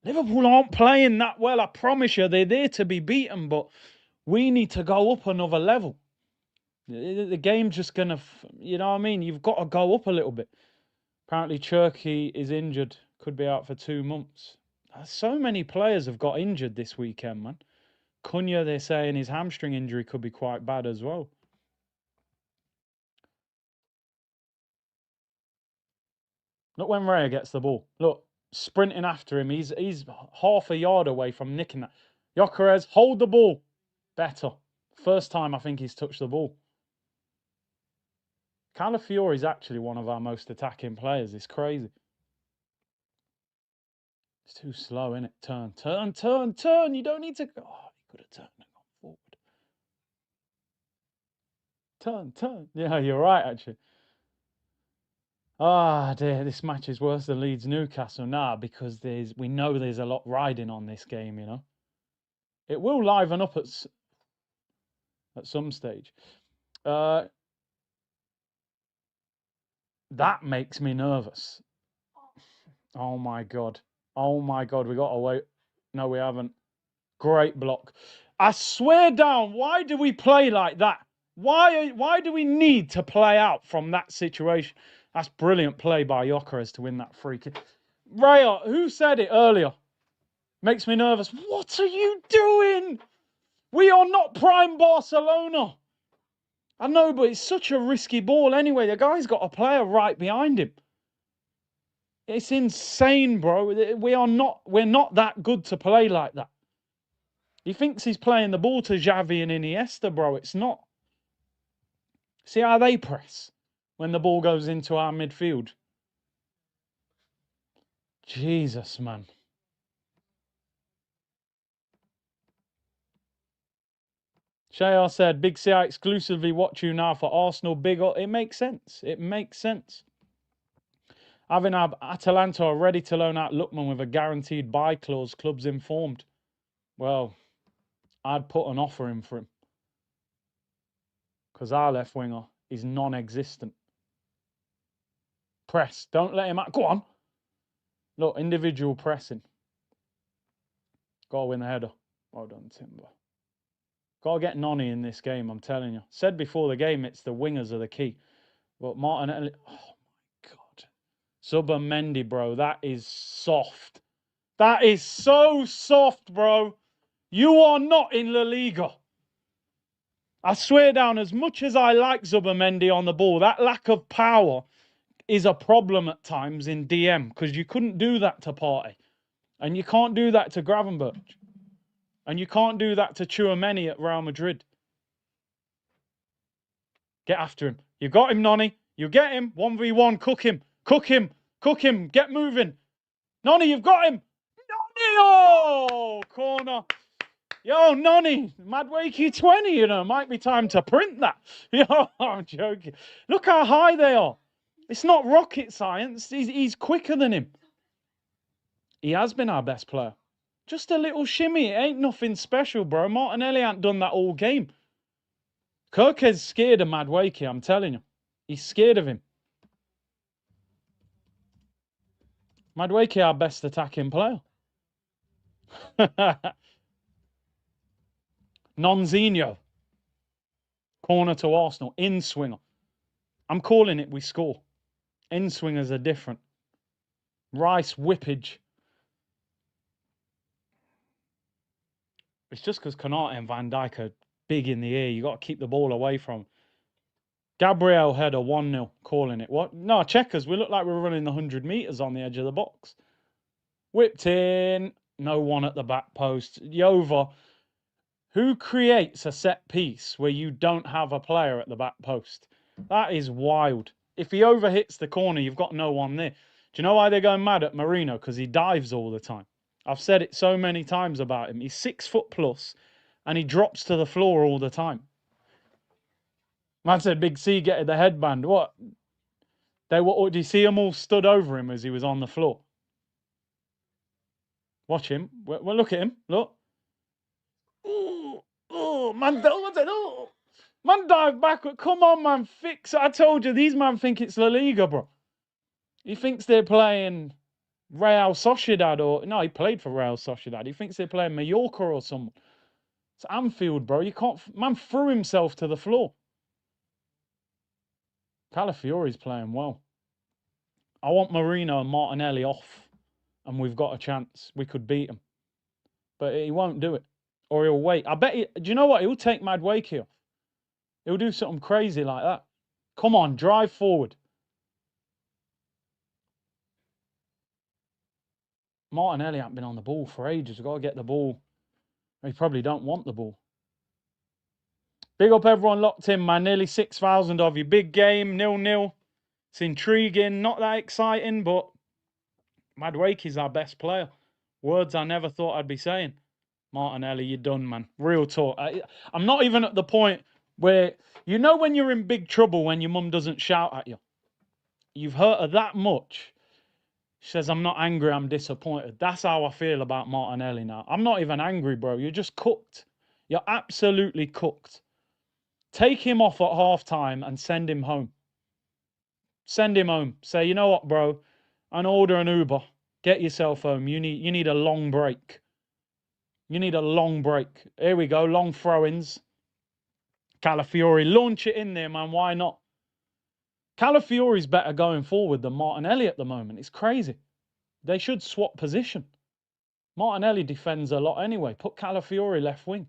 Liverpool aren't playing that well, I promise you. They're there to be beaten, but we need to go up another level. The game's just going to, you know what I mean? You've got to go up a little bit. Apparently, Cherky is injured. Could be out for 2 months. So many players have got injured this weekend, man. Cunha, they're saying his hamstring injury could be quite bad as well. Look when Raya gets the ball. Look, sprinting after him. He's half a yard away from nicking that. Gyökeres, hold the ball. Better. First time I think he's touched the ball. Calafiori is actually one of our most attacking players. It's crazy. It's too slow, isn't it? Turn, turn, turn, turn. You don't need to. Oh, he could have turned and gone forward. Turn, turn. Yeah, you're right, actually. Ah, dear, this match is worse than Leeds Newcastle now because we know there's a lot riding on this game, you know. It will liven up at some stage. That makes me nervous. Oh my God. Oh my God, we got away. No, we haven't. Great block. I swear down, why do we play like that? Why do we need to play out from that situation? That's brilliant play by Gyökeres to win that free kick. Raya, who said it earlier? Makes me nervous. What are you doing? We are not prime Barcelona. I know, but it's such a risky ball anyway. The guy's got a player right behind him. It's insane, bro. We're not that good to play like that. He thinks he's playing the ball to Xavi and Iniesta, bro. It's not. See how they press when the ball goes into our midfield? Jesus, man. Shayar said, Big C, I exclusively watch you now for Arsenal. It makes sense. It makes sense. Having Atalanta are ready to loan out Lookman with a guaranteed buy clause, club's informed. Well, I'd put an offer in for him. Because our left winger is non-existent. Press. Don't let him out. Go on. Look, individual pressing. Got to win the header. Well done, Timber. Got to get Noni in this game, I'm telling you. Said before the game, it's the wingers are the key. But Martinelli... Oh, my God. Zubimendi, bro. That is soft. That is so soft, bro. You are not in La Liga. I swear down, as much as I like Zubimendi on the ball, that lack of power is a problem at times in DM because you couldn't do that to Partey. And you can't do that to Gravenberch. And you can't do that to Tchouaméni at Real Madrid. Get after him. You got him, Noni. You get him. 1v1. Cook him. Cook him. Cook him. Get moving. Noni, you've got him. Noni! Oh! Corner. Yo, Noni. Madwakey 20, you know. Might be time to print that. Yo, I'm joking. Look how high they are. It's not rocket science. He's quicker than him. He has been our best player. Just a little shimmy. It ain't nothing special, bro. Martinelli ain't done that all game. Kirke's scared of Madwakey, I'm telling you. He's scared of him. Madwakey, our best attacking player. Nonzinho. Corner to Arsenal. In-swinger. I'm calling it we score. In-swingers are different. Rice whippage. It's just because Konate and Van Dijk are big in the air. You got to keep the ball away from. Gabriel header 1-0. Calling it. What? No, checkers. We look like we're running the 100 metres on the edge of the box. Whipped in. No one at the back post. Yova. Who creates a set piece where you don't have a player at the back post? That is wild. If he overhits the corner, you've got no one there. Do you know why they're going mad at Marino? Because he dives all the time. I've said it so many times about him. He's 6 foot plus and he drops to the floor all the time. Man said Big C getting the headband. What? Do you see them all stood over him as he was on the floor? Watch him. Well, look at him. Look. Oh, man. Oh. Man dive backward. Come on, man. Fix it. I told you, these man think it's La Liga, bro. He thinks they're playing Real Sociedad or... No, he played for Real Sociedad. He thinks they're playing Mallorca or someone. It's Anfield, bro. You can't... Man threw himself to the floor. Calafiori's playing well. I want Marino and Martinelli off. And we've got a chance. We could beat him. But he won't do it. Or he'll wait. I bet... Do you know what? He'll take Madwakey off. He'll do something crazy like that. Come on, drive forward. Martinelli hasn't been on the ball for ages. We've got to get the ball. He probably don't want the ball. Big up everyone locked in, man. Nearly 6,000 of you. Big game, 0-0. It's intriguing, not that exciting, but Madueke's our best player. Words I never thought I'd be saying. Martinelli, you're done, man. Real talk. I'm not even at the point where, you know when you're in big trouble when your mum doesn't shout at you? You've hurt her that much. She says, I'm not angry, I'm disappointed. That's how I feel about Martinelli now. I'm not even angry, bro. You're just cooked. You're absolutely cooked. Take him off at half-time and send him home. Send him home. Say, you know what, bro? And order an Uber. Get yourself home. You need a long break. You need a long break. Here we go. Long throw-ins. Calafiori. Launch it in there, man. Why not? Calafiori's better going forward than Martinelli at the moment. It's crazy. They should swap position. Martinelli defends a lot anyway. Put Calafiori left wing.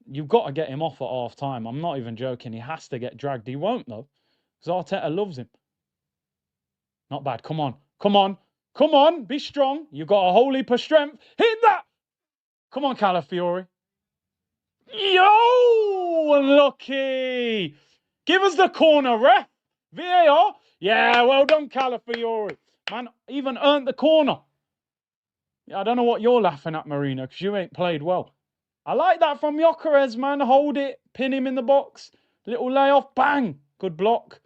You've got to get him off at half-time. I'm not even joking. He has to get dragged. He won't, though. Because Arteta loves him. Not bad. Come on. Come on. Come on. Be strong. You've got a whole heap of strength. Hit that. Come on, Calafiori. Yo! Unlucky. Give us the corner, ref. VAR. Yeah, well done, Calafiori. Man, even earned the corner. Yeah, I don't know what you're laughing at, Marina, because you ain't played well. I like that from Gyökeres, man. Hold it. Pin him in the box. Little layoff. Bang. Good block.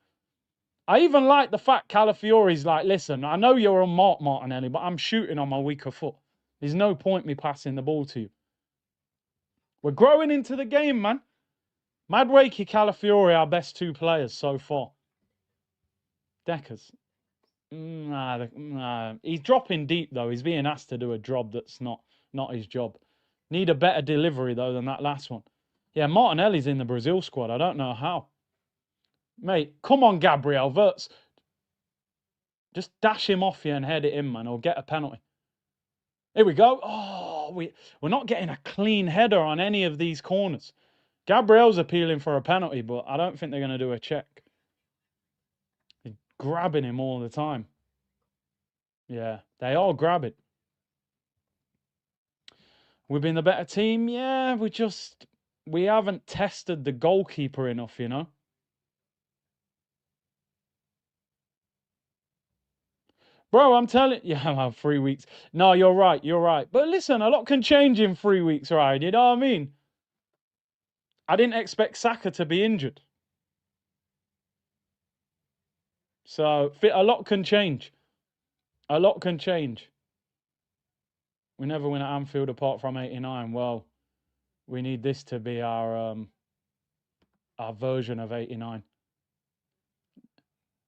I even like the fact Calafiori's like, listen, I know you're on Martinelli, but I'm shooting on my weaker foot. There's no point me passing the ball to you. We're growing into the game, man. Madueke, Calafiori, our best two players so far. Deckers. Nah. He's dropping deep, though. He's being asked to do a job that's not his job. Need a better delivery, though, than that last one. Yeah, Martinelli's in the Brazil squad. I don't know how. Mate, come on, Gabriel. Verts. Just dash him off you and head it in, man, or get a penalty. Here we go. Oh, we're not getting a clean header on any of these corners. Gabriel's appealing for a penalty, but I don't think they're going to do a check. He's grabbing him all the time. Yeah, they are grabbing. We've been the better team. Yeah, we haven't tested the goalkeeper enough, you know. Bro, I'm telling you, yeah, 3 weeks. No, you're right. But listen, a lot can change in 3 weeks, right? You know what I mean? I didn't expect Saka to be injured. So, a lot can change. A lot can change. We never win at Anfield apart from 89. Well, we need this to be our version of 89.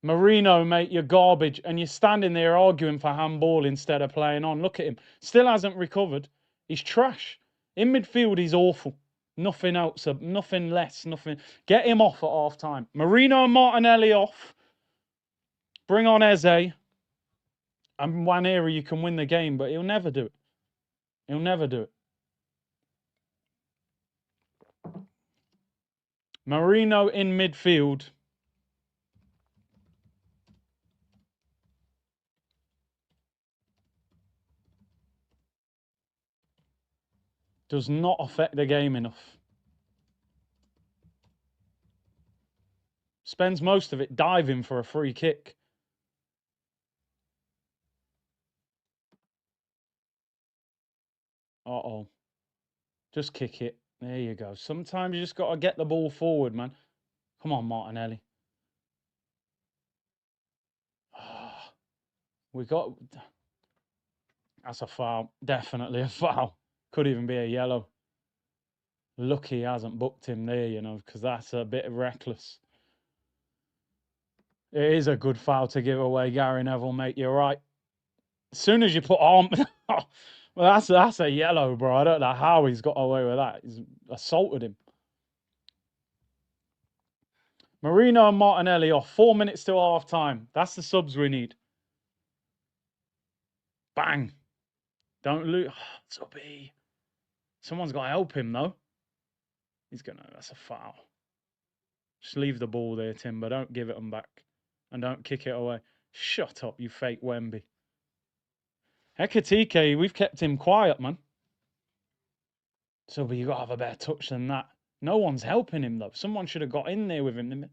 Marino, mate, you're garbage. And you're standing there arguing for handball instead of playing on. Look at him. Still hasn't recovered. He's trash. In midfield, he's awful. Nothing else, nothing less, nothing. Get him off at half time. Marino and Martinelli off. Bring on Eze. And Waneri, you can win the game, but he'll never do it. He'll never do it. Marino in midfield. Does not affect the game enough. Spends most of it diving for a free kick. Uh-oh. Just kick it. There you go. Sometimes you just got to get the ball forward, man. Come on, Martinelli. We got... That's a foul. Definitely a foul. Could even be a yellow. Lucky he hasn't booked him there, you know, because that's a bit reckless. It is a good foul to give away, Gary Neville, mate. You're right. As soon as you put arm... Well, that's a yellow, bro. I don't know how he's got away with that. He's assaulted him. Marino and Martinelli off. 4 minutes till half time. That's the subs we need. Bang. Don't lose. Subby. Someone's got to help him, though. That's a foul. Just leave the ball there, Timber. Don't give it them back. And don't kick it away. Shut up, you fake Wemby. Hekatike, we've kept him quiet, man. Subby, you got to have a better touch than that. No one's helping him, though. Someone should have got in there with him.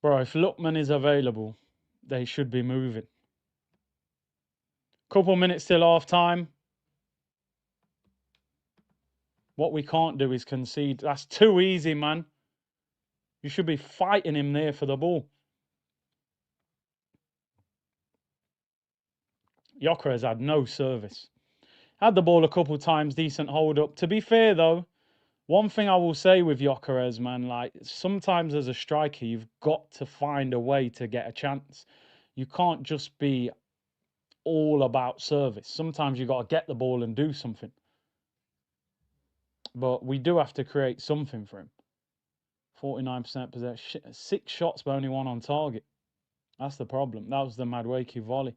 Bro, if Lookman is available, they should be moving. Couple minutes till half time. What we can't do is concede. That's too easy, man. You should be fighting him there for the ball. Yoker has had no service. Had the ball a couple times, decent hold up. To be fair, though, one thing I will say with Gyökeres, man, like sometimes as a striker, you've got to find a way to get a chance. You can't just be all about service. Sometimes you've got to get the ball and do something. But we do have to create something for him. 49% possession. 6 shots, but only 1 on target. That's the problem. That was the Madueke volley.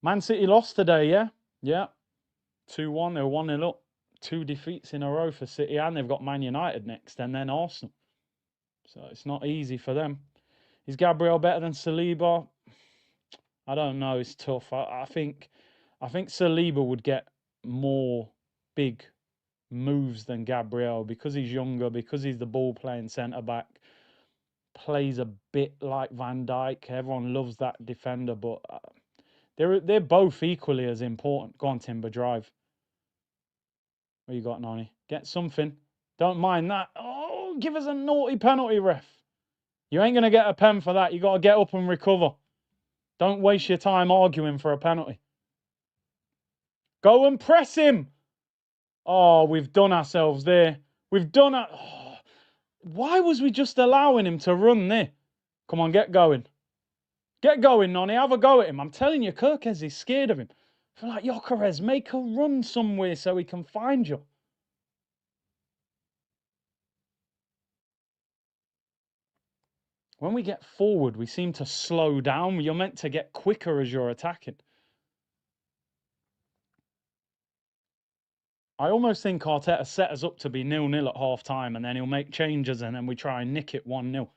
Man City lost today, yeah? Yeah. 2-1. They were 1-0 up. 2 defeats in a row for City, and they've got Man United next, and then Arsenal. So it's not easy for them. Is Gabriel better than Saliba? I don't know. It's tough. I think Saliba would get more big moves than Gabriel because he's younger, because he's the ball playing centre back, plays a bit like Van Dijk. Everyone loves that defender, but they're both equally as important. Go on, Timber, drive. What you got, Noni? Get something. Don't mind that. Oh, give us a naughty penalty, ref. You ain't going to get a pen for that. You got to get up and recover. Don't waste your time arguing for a penalty. Go and press him. Oh, we've done ourselves there. We've done it. Oh, why was we just allowing him to run there? Come on, get going. Get going, Noni. Have a go at him. I'm telling you, Kirkes is scared of him. I feel like Gyökeres, make a run somewhere so he can find you. When we get forward, we seem to slow down. You're meant to get quicker as you're attacking. I almost think Arteta set us up to be 0-0 at half time, and then he'll make changes, and then we try and nick it 1-0.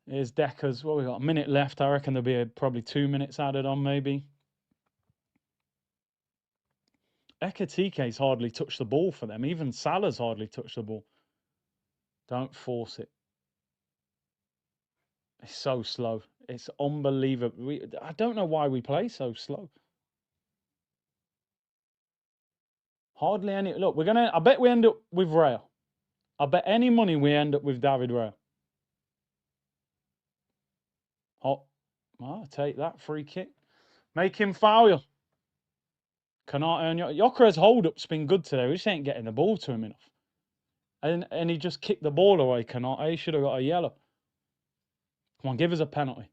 Here's Decker's. Well, we got a minute left. I reckon there'll be probably 2 minutes added on, maybe. Ekatike's hardly touched the ball for them. Even Salah's hardly touched the ball. Don't force it. It's so slow. It's unbelievable. I don't know why we play so slow. Hardly any. Look, I bet we end up with Raya. I bet any money we end up with David Raya. Oh, I'll take that free kick. Make him foul you. Cannot earn your. Gyökeres' hold-up's been good today. We just ain't getting the ball to him enough. And he just kicked the ball away, Cannot. He should have got a yellow. Come on, give us a penalty.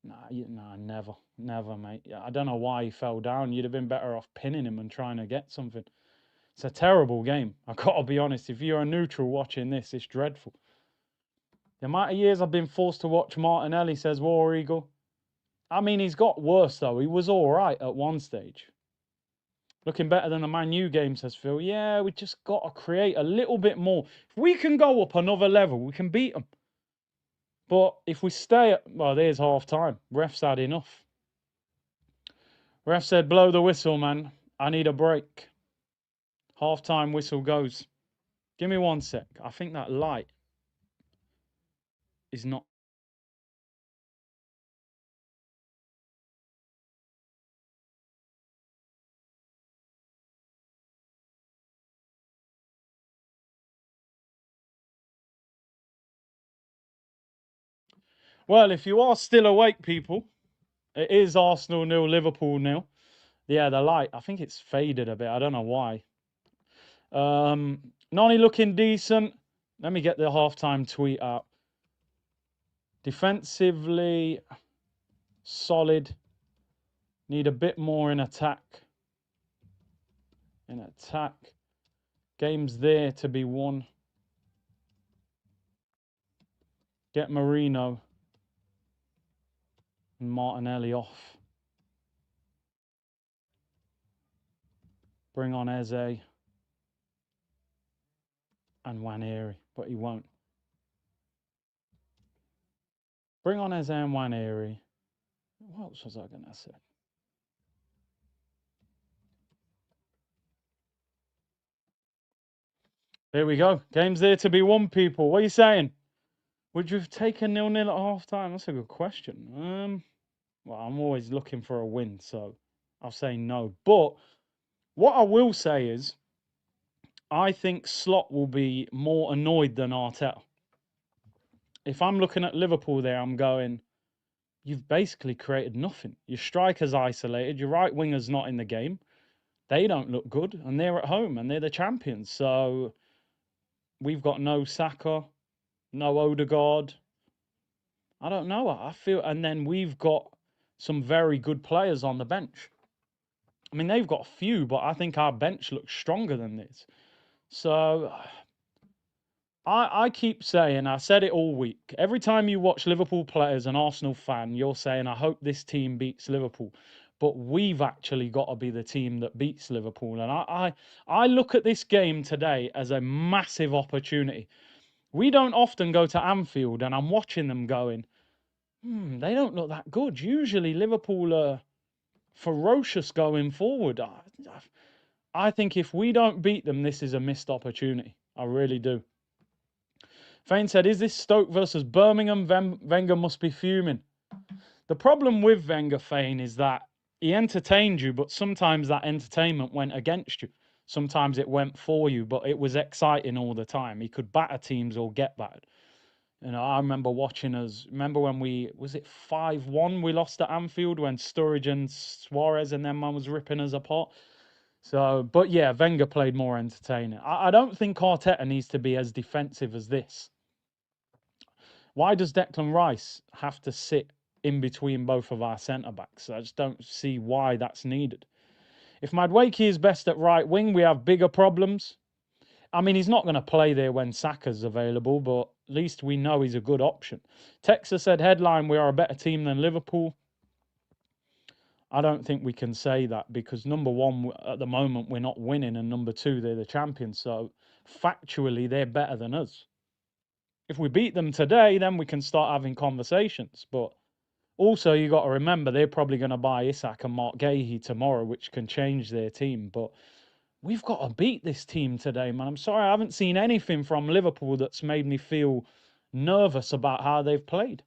Nah, never. Never, mate. I don't know why he fell down. You'd have been better off pinning him and trying to get something. It's a terrible game. I've got to be honest. If you're a neutral watching this, it's dreadful. The amount of years I've been forced to watch Martinelli, says War Eagle. I mean, he's got worse, though. He was all right at one stage. Looking better than the Man U game, says Phil. Yeah, we just got to create a little bit more. If we can go up another level, we can beat them. But if we stay at... Well, there's half time. Ref's had enough. Ref said, blow the whistle, man. I need a break. Half time whistle goes. Give me 1 sec. I think that light is not... Well, if you are still awake, people, it is Arsenal 0, Liverpool 0. Yeah, the light, I think it's faded a bit. I don't know why. Noni looking decent. Let me get the halftime tweet out. Defensively, solid. Need a bit more in attack. Game's there to be won. Get Marino and Martinelli off. Bring on Eze and Nwaneri, but he won't. Bring on Eze and Nwaneri. What else was I going to say? There we go. Game's there to be won, people. What are you saying? Would you have taken 0-0 at half time? That's a good question. Well, I'm always looking for a win, so I'll say no. But what I will say is, I think Slot will be more annoyed than Arteta. If I'm looking at Liverpool there, I'm going, you've basically created nothing. Your striker's isolated, your right winger's not in the game. They don't look good, and they're at home, and they're the champions. So we've got no Saka, no Odegaard. I don't know. I feel, and then we've got some very good players on the bench. I mean, they've got a few, but I think our bench looks stronger than this. So I keep saying, I said it all week. Every time you watch Liverpool play as an Arsenal fan, you're saying, I hope this team beats Liverpool. But we've actually got to be the team that beats Liverpool. And I look at this game today as a massive opportunity. We don't often go to Anfield, and I'm watching them going, they don't look that good. Usually Liverpool are ferocious going forward. I think if we don't beat them, this is a missed opportunity. I really do. Fane said, is this Stoke versus Birmingham? Wenger must be fuming. The problem with Wenger, Fane, is that he entertained you, but sometimes that entertainment went against you. Sometimes it went for you, but it was exciting all the time. He could batter teams or get battered. You know, I remember watching us. Remember when was it 5-1 we lost at Anfield when Sturridge and Suarez and them man was ripping us apart? So, but yeah, Wenger played more entertaining. I don't think Arteta needs to be as defensive as this. Why does Declan Rice have to sit in between both of our centre backs? I just don't see why that's needed. If Madueke is best at right wing, we have bigger problems. I mean, he's not going to play there when Saka's available, but at least we know he's a good option. Texas said, headline, we are a better team than Liverpool. I don't think we can say that because number one, at the moment, we're not winning, and number two, they're the champions. So factually, they're better than us. If we beat them today, then we can start having conversations. But also, you got to remember, they're probably going to buy Isak and Mark Gahey tomorrow, which can change their team. But we've got to beat this team today, man. I'm sorry, I haven't seen anything from Liverpool that's made me feel nervous about how they've played.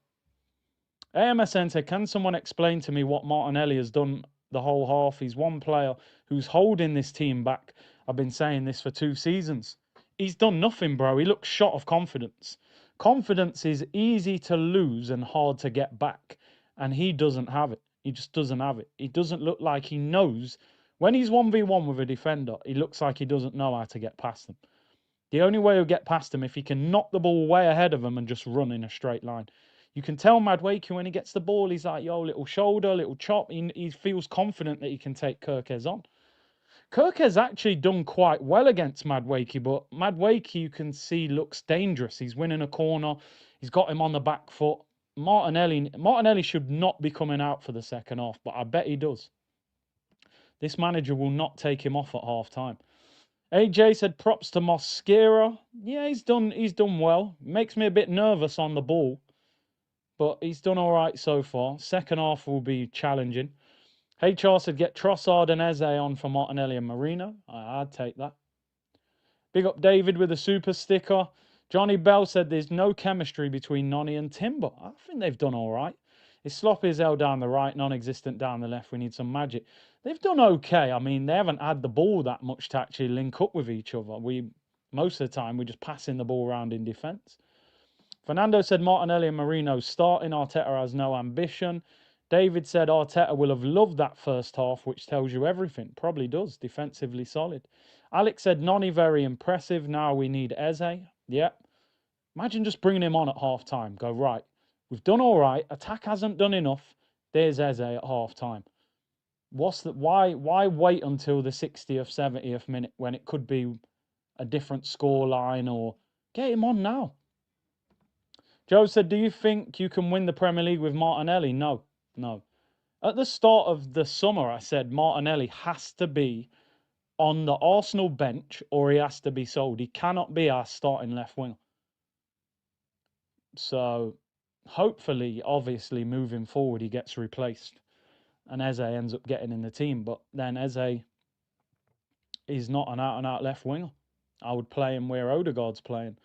AMSN said, can someone explain to me what Martinelli has done the whole half? He's one player who's holding this team back. I've been saying this for 2 seasons. He's done nothing, bro. He looks shot of confidence. Confidence is easy to lose and hard to get back. And he doesn't have it. He just doesn't have it. He doesn't look like he knows. When he's 1v1 with a defender, he looks like he doesn't know how to get past them. The only way he'll get past them if he can knock the ball way ahead of him and just run in a straight line. You can tell Madueke when he gets the ball, he's like, yo, little shoulder, little chop. He feels confident that he can take Kirkez on. Kirkez actually done quite well against Madueke, but Madueke, you can see, looks dangerous. He's winning a corner. He's got him on the back foot. Martinelli should not be coming out for the second half, but I bet he does. This manager will not take him off at half time. AJ said props to Mosquera. Yeah, he's done well. Makes me a bit nervous on the ball, but he's done all right so far. Second half will be challenging. HR said get Trossard and Eze on for Martinelli and Marino. I'd take that. Big up David with a super sticker. Johnny Bell said there's no chemistry between Noni and Timber. I think they've done all right. It's sloppy as hell down the right, non-existent down the left. We need some magic. They've done okay. I mean, they haven't had the ball that much to actually link up with each other. Most of the time, we're just passing the ball around in defence. Fernando said Martinelli and Marino starting. Arteta has no ambition. David said Arteta will have loved that first half, which tells you everything. Probably does. Defensively solid. Alex said Noni very impressive. Now we need Eze. Yep. Imagine just bringing him on at half time. Go, right, we've done all right. Attack hasn't done enough. There's Eze at half time. Why wait until the 60th, 70th minute when it could be a different score line, or get him on now? Joe said, do you think you can win the Premier League with Martinelli? No. At the start of the summer, I said Martinelli has to be on the Arsenal bench or he has to be sold. He cannot be our starting left wing. So hopefully, obviously, moving forward, he gets replaced and Eze ends up getting in the team. But then Eze is not an out-and-out left winger. I would play him where Odegaard's playing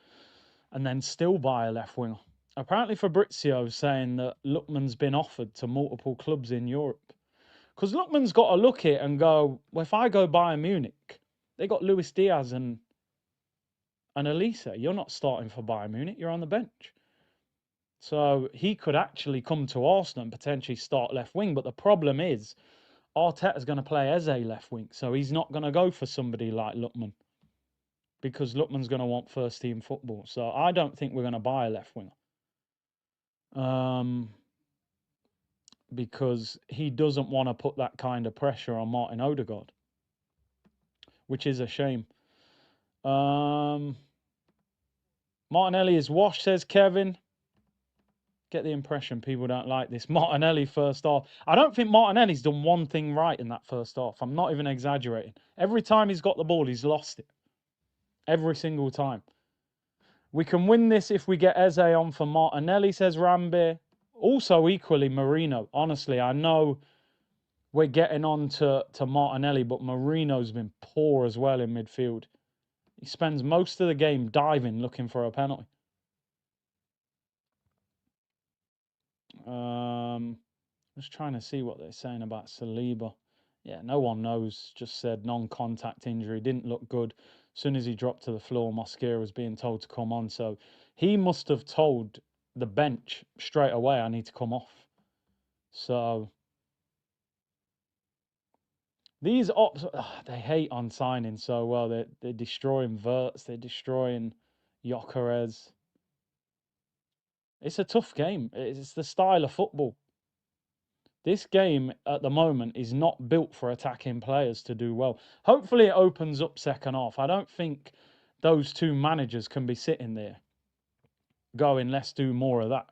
and then still buy a left winger. Apparently Fabrizio is saying that Lookman's been offered to multiple clubs in Europe. Because Lookman's got to look at it and go, well, if I go Bayern Munich, they got Luis Diaz and Elise. You're not starting for Bayern Munich, you're on the bench. So he could actually come to Arsenal and potentially start left wing. But the problem is, Arteta's going to play Eze left wing. So he's not going to go for somebody like Lookman, because Lookman's going to want first team football. So I don't think we're going to buy a left winger. Because he doesn't want to put that kind of pressure on Martin Odegaard, which is a shame. Martinelli is washed, says Kevin. Get the impression people don't like this. Martinelli first half. I don't think Martinelli's done one thing right in that first half. I'm not even exaggerating. Every time he's got the ball, he's lost it. Every single time. We can win this if we get Eze on for Martinelli, says Rambir. Also, equally, Marino. Honestly, I know we're getting on to Martinelli, but Marino's been poor as well in midfield. He spends most of the game diving, looking for a penalty. Just trying to see what they're saying about Saliba. Yeah, no one knows. Just said non-contact injury. Didn't look good. As soon as he dropped to the floor, Mosquera was being told to come on. So he must have told the bench straight away, I need to come off. So these ops, they hate on signing so well. They're destroying Wirtz. They're destroying Gyökeres. It's a tough game. It's the style of football. This game at the moment is not built for attacking players to do well. Hopefully it opens up second half. I don't think those two managers can be sitting there going, let's do more of that.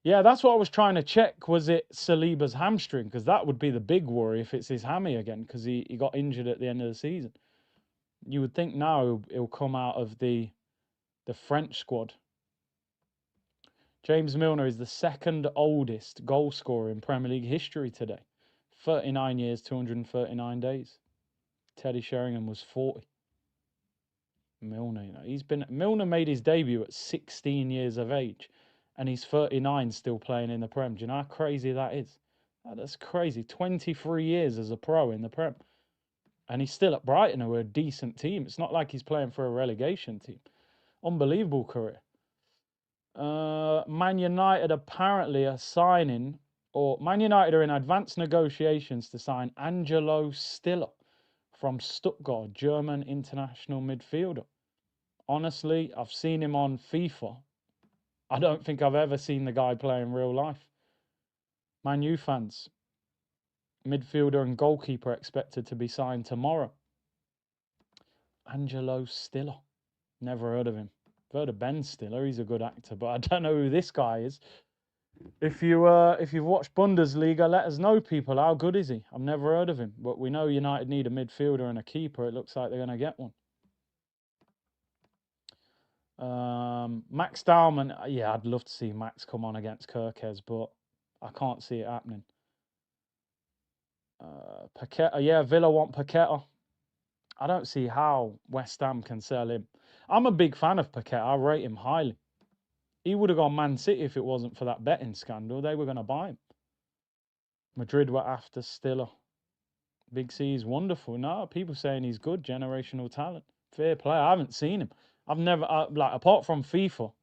Yeah, that's what I was trying to check. Was it Saliba's hamstring? Because that would be the big worry if it's his hammy again, because he got injured at the end of the season. You would think now he'll come out of the French squad. James Milner is the second oldest goal scorer in Premier League history today. 39 years, 239 days. Teddy Sheringham was 40. Milner, Milner made his debut at 16 years of age, and he's 39 still playing in the Prem. Do you know how crazy that is? That's crazy. 23 years as a pro in the Prem. And he's still at Brighton, who are a decent team. It's not like he's playing for a relegation team. Unbelievable career. Man United apparently are signing, or Man United are in advanced negotiations to sign Angelo Stiller from Stuttgart, German international midfielder. Honestly, I've seen him on FIFA. I don't think I've ever seen the guy play in real life. Man U fans, midfielder and goalkeeper expected to be signed tomorrow. Angelo Stiller. Never heard of him. I've heard of Ben Stiller. He's a good actor, but I don't know who this guy is. If you've watched Bundesliga, let us know, people. How good is he? I've never heard of him, but we know United need a midfielder and a keeper. It looks like they're going to get one. Max Dowman. Yeah, I'd love to see Max come on against Kirkes, but I can't see it happening. Paqueta. Yeah, Villa want Paqueta. I don't see how West Ham can sell him. I'm a big fan of Paqueta. I rate him highly. He would have gone Man City if it wasn't for that betting scandal. They were going to buy him. Madrid were after Stiller. Big C is wonderful. No, people saying he's good, generational talent. Fair play. I haven't seen him. I've never, apart from FIFA,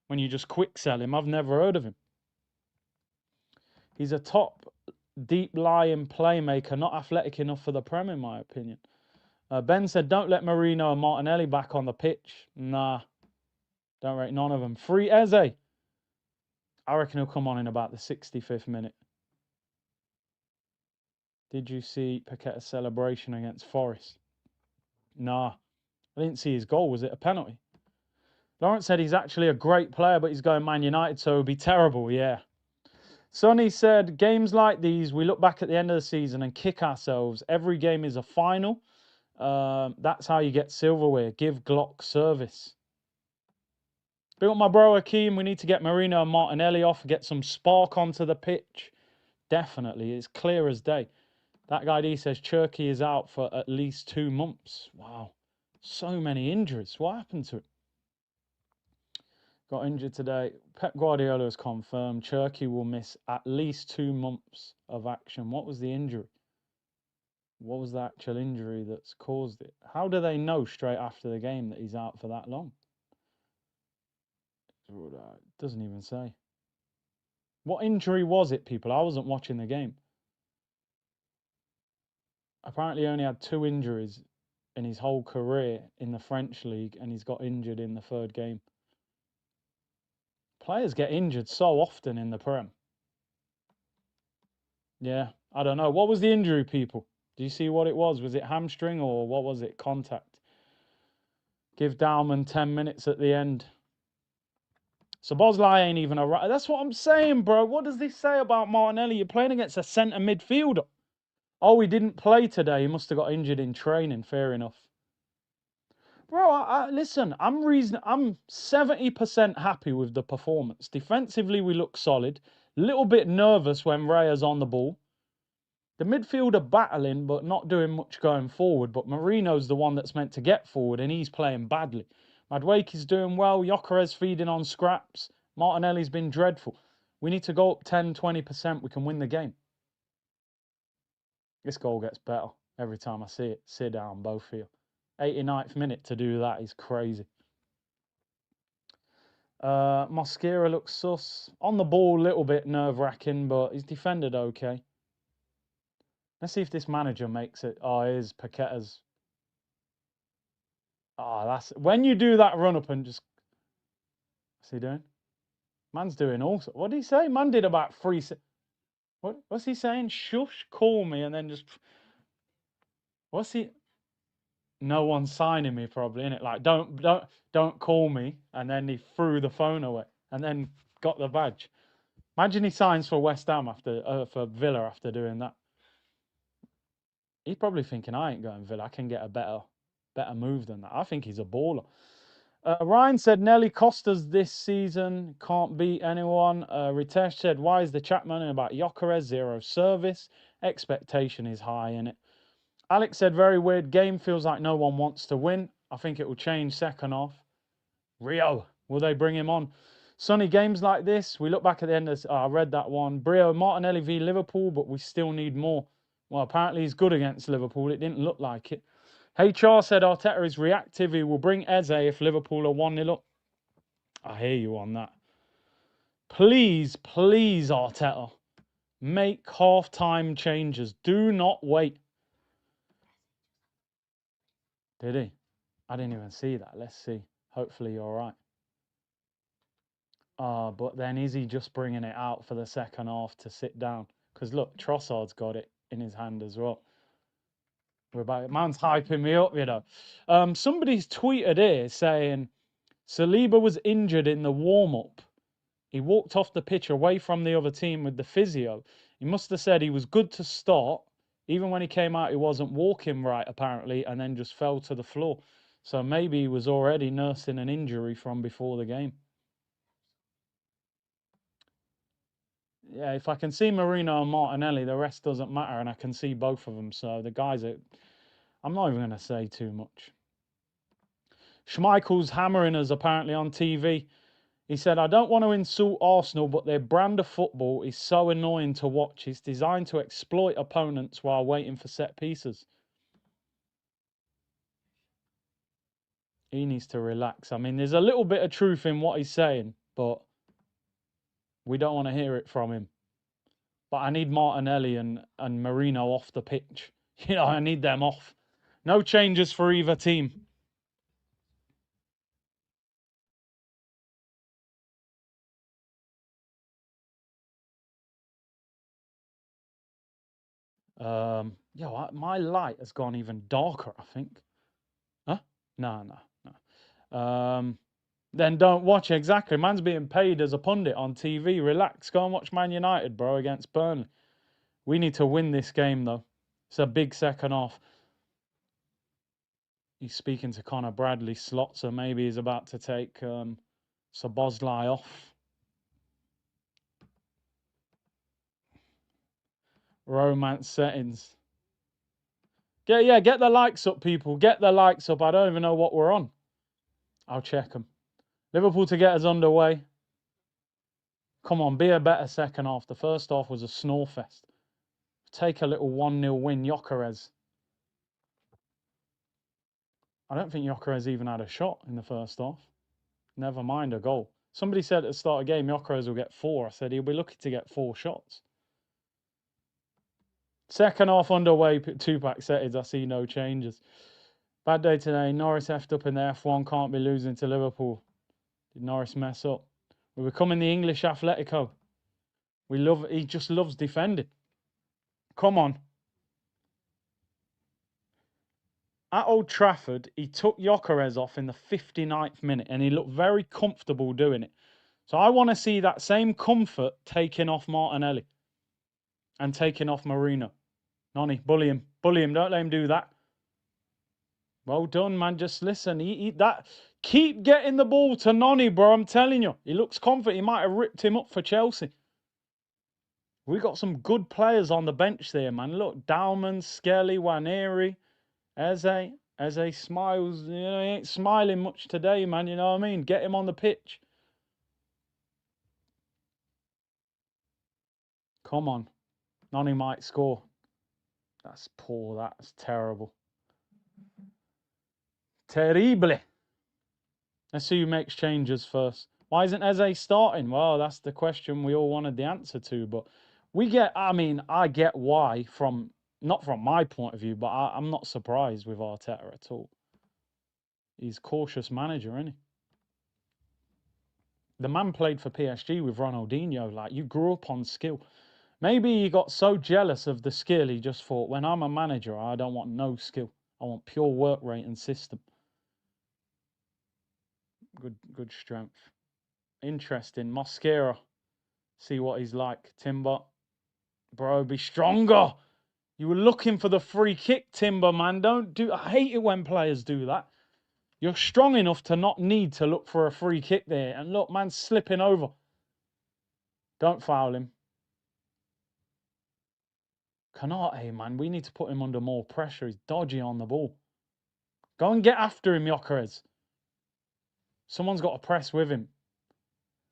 when you just quick sell him, I've never heard of him. He's a top, deep-lying playmaker, not athletic enough for the Prem, in my opinion. Ben said, don't let Marino and Martinelli back on the pitch. Nah, don't rate none of them. Free Eze. I reckon he'll come on in about the 65th minute. Did you see Paqueta's celebration against Forest? Nah, I didn't see his goal. Was it a penalty? Lawrence said he's actually a great player, but he's going Man United, so it would be terrible. Yeah. Sonny said, games like these, we look back at the end of the season and kick ourselves. Every game is a final. That's how you get silverware. Give Glock service. Built my bro Akeem. We need to get Marino and Martinelli off, get some spark onto the pitch. Definitely. It's clear as day. That guy D says Cherky is out for at least 2 months. Wow. So many injuries. What happened to him? Got injured today. Pep Guardiola has confirmed Cherki will miss at least 2 months of action. What was the injury? What was the actual injury that's caused it? How do they know straight after the game that he's out for that long? It doesn't even say. What injury was it, people? I wasn't watching the game. Apparently, he only had 2 injuries in his whole career in the French league, and he's got injured in the third game. Players get injured so often in the Prem. Yeah, I don't know. What was the injury, people? Do you see what it was? Was it hamstring or what was it? Contact. Give Dalman 10 minutes at the end. So Bosley ain't even a right. That's what I'm saying, bro. What does this say about Martinelli? You're playing against a centre midfielder. Oh, he didn't play today. He must have got injured in training. Fair enough. Bro, listen, I'm 70% happy with the performance. Defensively, we look solid. Little bit nervous when Raya's on the ball. The midfield are battling, but not doing much going forward. But Marino's the one that's meant to get forward, and he's playing badly. Madueke's doing well. Gyökeres feeding on scraps. Martinelli's been dreadful. We need to go up 10, 20%. We can win the game. This goal gets better every time I see it. Sit down, both of you. 89th minute to do that is crazy. Mosquera looks sus. On the ball, a little bit nerve-wracking, but he's defended okay. Let's see if this manager makes it. Oh, it is Paqueta's. Oh, that's... When you do that run-up and just... What's he doing? Man's doing also... What did he say? Man did about 3... What's he saying? Shush, call me, and then just... What's he... No one's signing me, probably, innit? Like, don't call me, and then he threw the phone away, and then got the badge. Imagine he signs for West Ham after... for Villa after doing that. He's probably thinking, I ain't going Villa. I can get a better move than that. I think he's a baller. Ryan said, Nelly Costa's this season can't beat anyone. Ritesh said, why is the chat moaning about Gyökeres? 0 service. Expectation is high in it. Alex said, very weird game. Feels like no one wants to win. I think it will change second half. Rio, will they bring him on? Sunny, games like this, we look back at the end of... I read that one. Brio, Martinelli v Liverpool, but we still need more. Well, apparently he's good against Liverpool. It didn't look like it. HR said Arteta is reactive. He will bring Eze if Liverpool are 1-0 up. I hear you on that. Please, please, Arteta, make half-time changes. Do not wait. Did he? I didn't even see that. Let's see. Hopefully you're right. But then is he just bringing it out for the second half to sit down? Because look, Trossard's got it in his hand as well. Man's hyping me up, you know. Somebody's tweeted here saying Saliba was injured in the warm-up. He walked off the pitch away from the other team with the physio. He must have said he was good to start. Even when he came out, he wasn't walking right, apparently, and then just fell to the floor. So maybe he was already nursing an injury from before the game. Yeah, if I can see Marino and Martinelli, the rest doesn't matter, and I can see both of them. So the guys are... I'm not even going to say too much. Schmeichel's hammering us apparently on TV. He said, I don't want to insult Arsenal, but their brand of football is so annoying to watch. It's designed to exploit opponents while waiting for set pieces. He needs to relax. I mean, there's a little bit of truth in what he's saying, but we don't want to hear it from him. But I need Martinelli and Marino off the pitch. You know, I need them off. No changes for either team. My light has gone even darker, I think. Huh? No. Then don't watch. Exactly. Man's being paid as a pundit on TV. Relax. Go and watch Man United, bro, against Burnley. We need to win this game, though. It's a big second half. He's speaking to Connor Bradley slot, so maybe he's about to take Szoboszlai off. Romance settings. Get the likes up, people. Get the likes up. I don't even know what we're on. I'll check them. Liverpool to get us underway. Come on, be a better second half. The first half was a snore fest. Take a little 1-0 win, Gyökeres. I don't think Gyökeres even had a shot in the first half. Never mind a goal. Somebody said at the start of the game, Gyökeres will get 4. I said he'll be lucky to get 4 shots. Second half underway, 2-pack settings. I see no changes. Bad day today. Norris effed up in the F1. Can't be losing to Liverpool. Did Norris mess up? We're becoming the English Atletico. He just loves defending. Come on. At Old Trafford, he took Gyökeres off in the 59th minute and he looked very comfortable doing it. So I want to see that same comfort taking off Martinelli and taking off Marino. Noni, bully him. Bully him. Don't let him do that. Well done, man. Just listen. Keep getting the ball to Noni, bro. I'm telling you. He looks confident. He might have ripped him up for Chelsea. We got some good players on the bench there, man. Look, Dalman, Skelly, Waneri, Eze. Eze smiles. You know, he ain't smiling much today, man. You know what I mean? Get him on the pitch. Come on. Noni might score. That's poor. That's terrible. Terrible. Let's see who makes changes first. Why isn't Eze starting? Well, that's the question we all wanted the answer to. But I get why not from my point of view, but I'm not surprised with Arteta at all. He's a cautious manager, isn't he? The man played for PSG with Ronaldinho. Like, you grew up on skill. Maybe he got so jealous of the skill, he just thought, when I'm a manager, I don't want no skill. I want pure work rate and system. Good strength. Interesting. Mosquera. See what he's like. Timber. Bro, be stronger. You were looking for the free kick, Timber, man. I hate it when players do that. You're strong enough to not need to look for a free kick there. And look, man's slipping over. Don't foul him. Canate, man. We need to put him under more pressure. He's dodgy on the ball. Go and get after him, Gyökeres. Someone's got to press with him.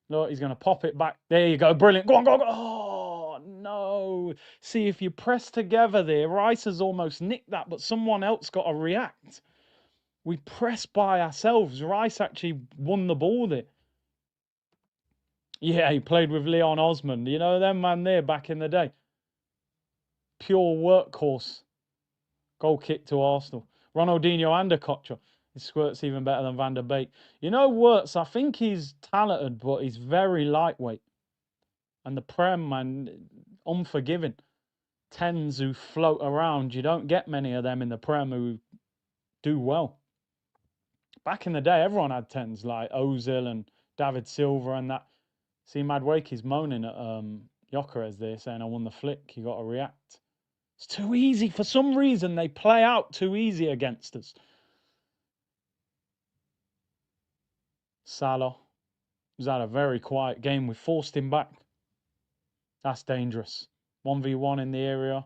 Look, he's going to pop it back. There you go. Brilliant. Go on, go on, go on. Oh, no. See, if you press together there, Rice has almost nicked that, but someone else got to react. We pressed by ourselves. Rice actually won the ball there. Yeah, he played with Leon Osmond. You know, them man there back in the day. Pure workhorse. Goal kick to Arsenal. Ronaldinho and a Kocha. His squirt's even better than Van der Beek. You know, Wirtz, I think he's talented, but he's very lightweight. And the Prem, man, unforgiving. 10s who float around. You don't get many of them in the Prem who do well. Back in the day, everyone had 10s, like Ozil and David Silva and that. See, Madwake's moaning at Gyökeres there, saying, I won the flick. You got to react. It's too easy. For some reason, they play out too easy against us. Salah. He's had a very quiet game. We forced him back. That's dangerous. 1v1 in the area.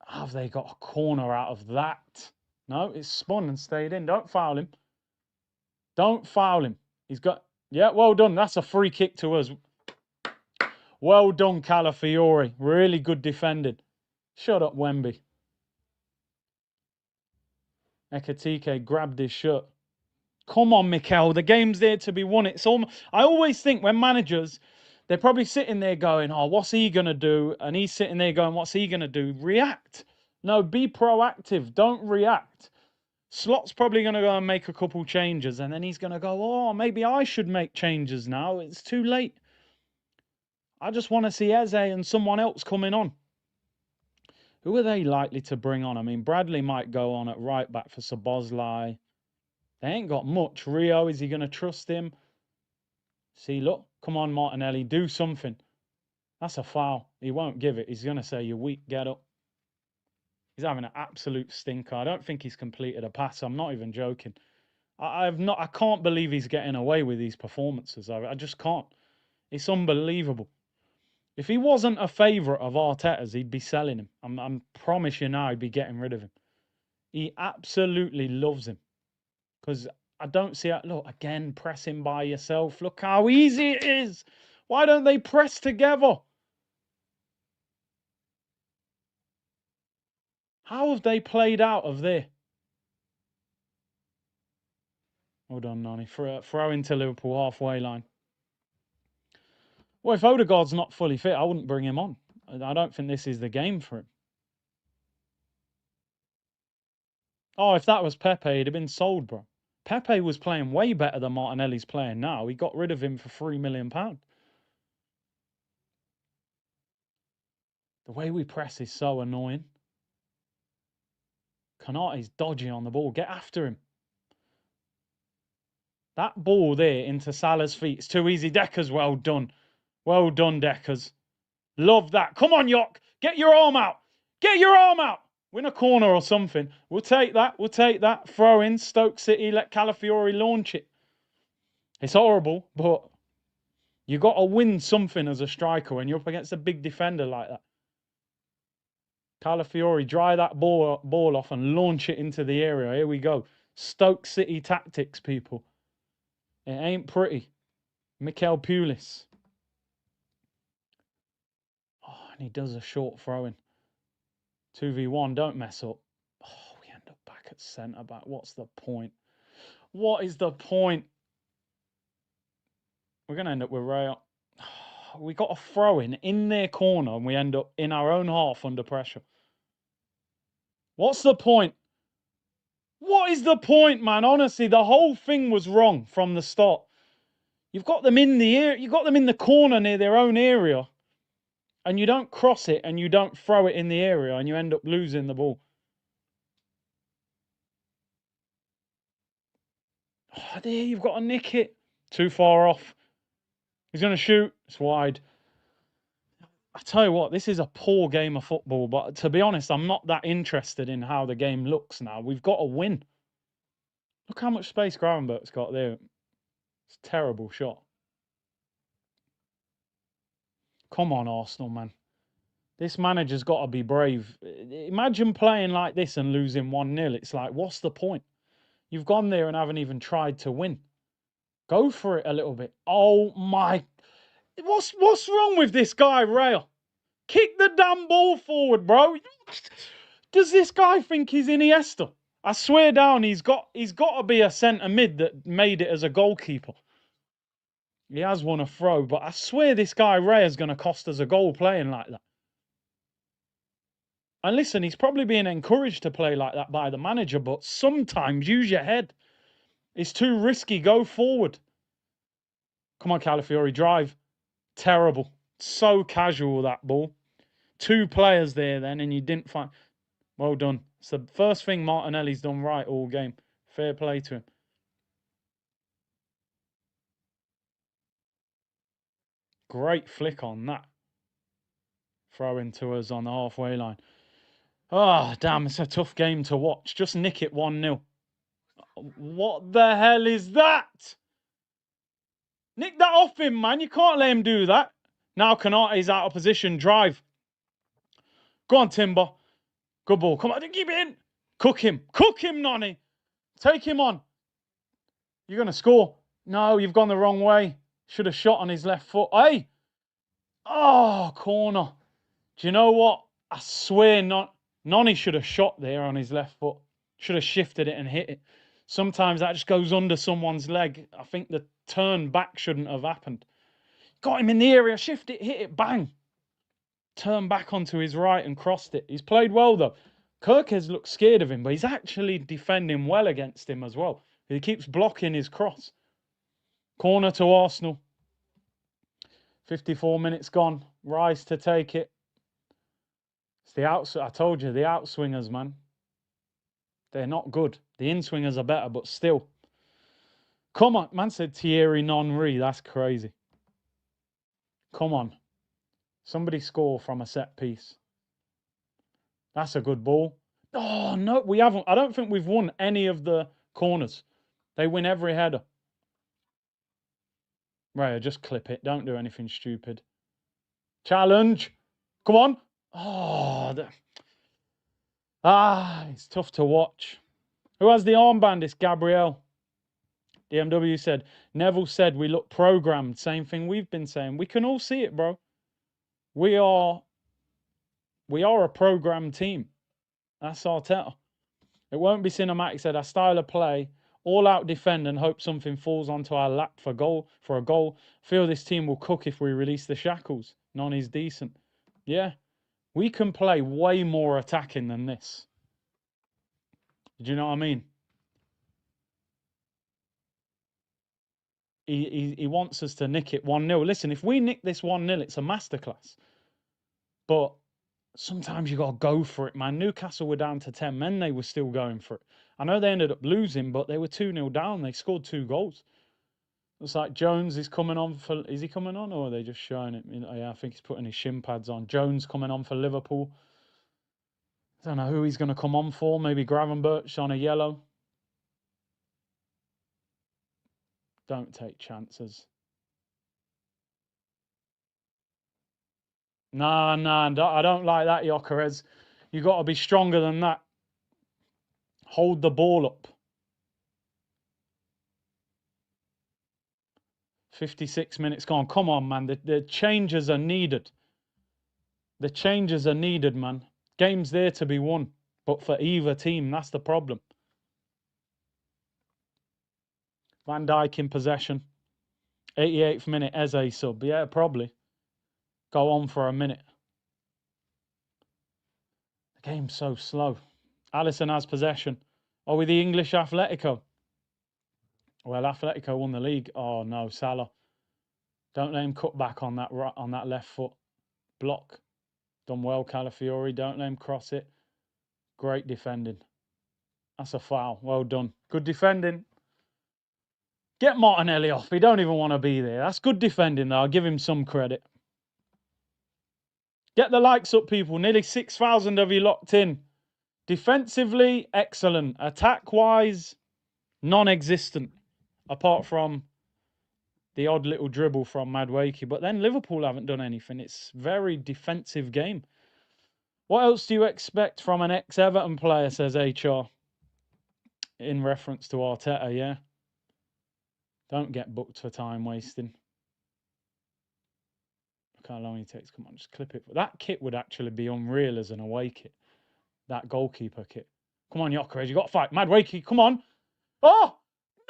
Have they got a corner out of that? No, it's spun and stayed in. Don't foul him. Don't foul him. He's got... Yeah, well done. That's a free kick to us. Well done, Calafiori. Really good defending. Shut up, Wemby. Ekatike grabbed his shirt. Come on, Mikel. The game's there to be won. I always think when managers, they're probably sitting there going, oh, what's he going to do? And he's sitting there going, what's he going to do? React. No, be proactive. Don't react. Slot's probably going to go and make a couple changes. And then he's going to go, oh, maybe I should make changes now. It's too late. I just want to see Eze and someone else coming on. Who are they likely to bring on? I mean, Bradley might go on at right back for Szoboszlai. They ain't got much. Rio, is he going to trust him? See, look. Come on, Martinelli. Do something. That's a foul. He won't give it. He's going to say, you're weak. Get up. He's having an absolute stinker. I don't think he's completed a pass. I'm not even joking. I can't believe he's getting away with these performances. I just can't. It's unbelievable. If he wasn't a favourite of Arteta's, he'd be selling him. I'm promise you now, he'd be getting rid of him. He absolutely loves him. Because I don't see it. Look, again, pressing by yourself. Look how easy it is. Why don't they press together? How have they played out of there? Hold on, Nani. Throw into Liverpool halfway line. Well, if Odegaard's not fully fit, I wouldn't bring him on. I don't think this is the game for him. Oh, if that was Pepe, he'd have been sold, bro. Pepe was playing way better than Martinelli's playing now. He got rid of him for £3 million. The way we press is so annoying. Konate's dodgy on the ball. Get after him. That ball there into Salah's feet. It's too easy. Deckers, well done. Well done, Deckers. Love that. Come on, York. Get your arm out. Get your arm out. Win a corner or something. We'll take that. We'll take that. Throw in. Stoke City. Let Calafiori launch it. It's horrible, but you got to win something as a striker when you're up against a big defender like that. Calafiori, dry that ball off and launch it into the area. Here we go. Stoke City tactics, people. It ain't pretty. Mikel Pulis. Oh, and he does a short throw-in. 2v1, don't mess up. Oh, we end up back at centre-back. What's the point? What is the point? We're going to end up with Rail. We got a throw-in in their corner and we end up in our own half under pressure. What's the point? What is the point, man? Honestly, the whole thing was wrong from the start. You've got them in the air. You've got them in the corner near their own area, and you don't cross it and you don't throw it in the area, and you end up losing the ball. Oh, there, you've got to nick it. Too far off. He's going to shoot. It's wide. I tell you what, this is a poor game of football, but to be honest, I'm not that interested in how the game looks now. We've got to win. Look how much space Gravenberg's got there. It's a terrible shot. Come on, Arsenal, man. This manager's got to be brave. Imagine playing like this and losing 1-0. It's like, what's the point? You've gone there and haven't even tried to win. Go for it a little bit. Oh, my. What's wrong with this guy, Rail? Kick the damn ball forward, bro. Does this guy think he's Iniesta? I swear down, he's got to be a centre mid that made it as a goalkeeper. He has won a throw, but I swear this guy Ray is going to cost us a goal playing like that. And listen, he's probably being encouraged to play like that by the manager, but sometimes use your head. It's too risky. Go forward. Come on, Calafiori, drive. Terrible. So casual, that ball. 2 players there then, and you didn't find... Well done. It's the first thing Martinelli's done right all game. Fair play to him. Great flick on that. Throw into us on the halfway line. Oh, damn, it's a tough game to watch. Just nick it 1-0. What the hell is that? Nick that off him, man. You can't let him do that. Now Konate's out of position. Drive. Go on, Timber. Good ball. Come on, keep it in. Cook him. Cook him, Nonny. Take him on. You're going to score. No, you've gone the wrong way. Should have shot on his left foot. Hey. Oh, corner. Do you know what? I swear Nonny should have shot there on his left foot. Should have shifted it and hit it. Sometimes that just goes under someone's leg. I think the turn back shouldn't have happened. Got him in the area. Shift it, hit it, bang. Turn back onto his right and crossed it. He's played well, though. Kirkes looks scared of him, but he's actually defending well against him as well. He keeps blocking his cross. Corner to Arsenal. 54 minutes gone. Rice to take it. It's the I told you, the outswingers, man. They're not good. The in-swingers are better, but still. Come on. Man said Thierry Henry. That's crazy. Come on. Somebody score from a set piece. That's a good ball. Oh, no, we haven't. I don't think we've won any of the corners. They win every header. Right, just clip it. Don't do anything stupid. Challenge. Come on. It's tough to watch. Who has the armband? It's Gabriel. DMW said, Neville said we look programmed. Same thing we've been saying. We can all see it, bro. We are a programmed team. That's Arteta. It won't be cinematic, said. Our style of play, all out defend and hope something falls onto our lap for a goal. Feel this team will cook if we release the shackles. Nonny's decent. Yeah. We can play way more attacking than this. Do you know what I mean? He wants us to nick it 1-0. Listen, if we nick this 1-0, it's a masterclass. But sometimes you got to go for it, man. Newcastle were down to 10 men. They were still going for it. I know they ended up losing, but they were 2-0 down. They scored 2 goals. It's like Jones is coming on for... Is he coming on or are they just showing it? Yeah, I think he's putting his shin pads on. Jones coming on for Liverpool. I don't know who he's going to come on for. Maybe Gravenberch on a yellow. Don't take chances. Nah, I don't like that, Gyökeres. You got to be stronger than that. Hold the ball up. 56 minutes gone. Come on, man. The changes are needed. The changes are needed, man. Game's there to be won. But for either team, that's the problem. Van Dijk in possession. 88th minute, Eze sub. Yeah, probably. Go on for a minute. The game's so slow. Alisson has possession. Are we the English Atletico? Well, Atletico won the league. Oh, no, Salah. Don't let him cut back on that left foot. Block. Done well, Calafiori. Don't let him cross it. Great defending. That's a foul. Well done. Good defending. Get Martinelli off. He don't even want to be there. That's good defending, though. I'll give him some credit. Get the likes up, people. Nearly 6,000 of you locked in. Defensively, excellent. Attack-wise, non-existent. Apart from the odd little dribble from Madueke. But then Liverpool haven't done anything. It's a very defensive game. What else do you expect from an ex-Everton player, says HR. In reference to Arteta, yeah. Don't get booked for time wasting. Look how long he takes. Come on, just clip it. That kit would actually be unreal as an away kit. That goalkeeper kit. Come on, Gyökeres, you got to fight. Madueke, come on. Oh,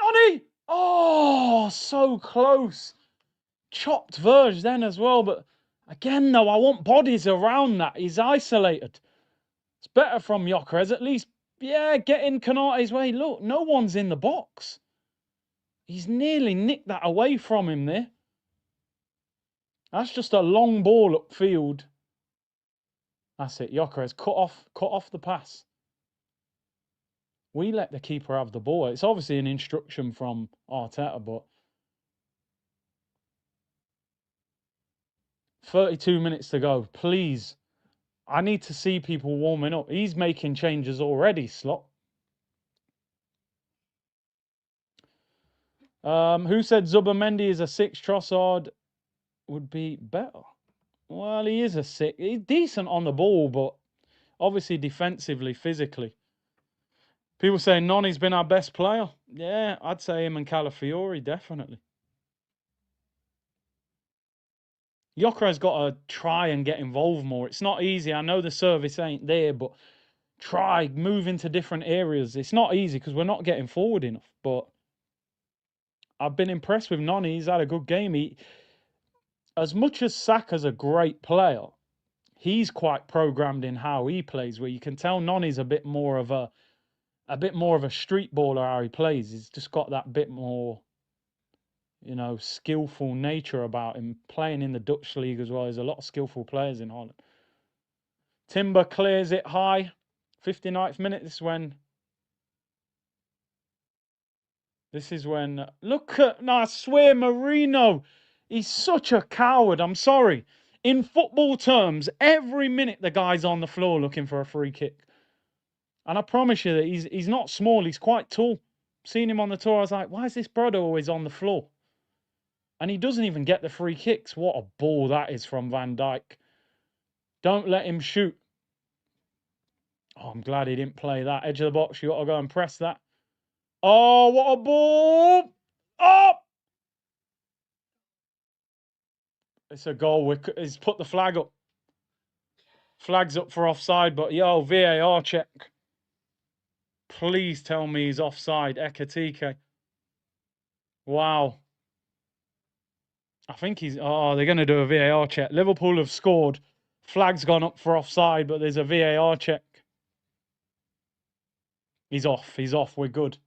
Nonny! Oh, so close. Chopped Verge then as well. But again, though, I want bodies around that. He's isolated. It's better from Gyökeres. At least, yeah, get in Konate's way. Look, no one's in the box. He's nearly nicked that away from him there. That's just a long ball upfield. That's it. Gyökeres, cut off the pass. We let the keeper have the ball. It's obviously an instruction from Arteta, but 32 minutes to go. Please. I need to see people warming up. He's making changes already, Slot. Who said Zubimendi is a 6? Trossard would be better. Well, he is a 6. He's decent on the ball, but obviously defensively, physically. People saying Nonny's been our best player. Yeah, I'd say him and Calafiori, definitely. Gyökeres got to try and get involved more. It's not easy. I know the service ain't there, but try, move into different areas. It's not easy because we're not getting forward enough. But I've been impressed with Nonny. He's had a good game. As much as Saka's a great player, he's quite programmed in how he plays, where you can tell Nonny's a bit more of a street baller how he plays. He's just got that bit more, skillful nature about him. Playing in the Dutch league as well. There's a lot of skillful players in Holland. Timber clears it high. 59th minute. This is when look at, no, I swear, Marino. He's such a coward. I'm sorry. In football terms, every minute the guy's on the floor looking for a free kick. And I promise you that he's not small. He's quite tall. Seen him on the tour. I was like, why is this brother always on the floor? And he doesn't even get the free kicks. What a ball that is from Van Dijk. Don't let him shoot. Oh, I'm glad he didn't play that. Edge of the box, you got to go and press that. Oh, what a ball. Oh! It's a goal. He's put the flag up. Flag's up for offside, but yo, VAR check. Please tell me he's offside. Ekatike. Wow. I think he's... Oh, they're going to do a VAR check. Liverpool have scored. Flag's gone up for offside, but there's a VAR check. He's off. He's off. We're good.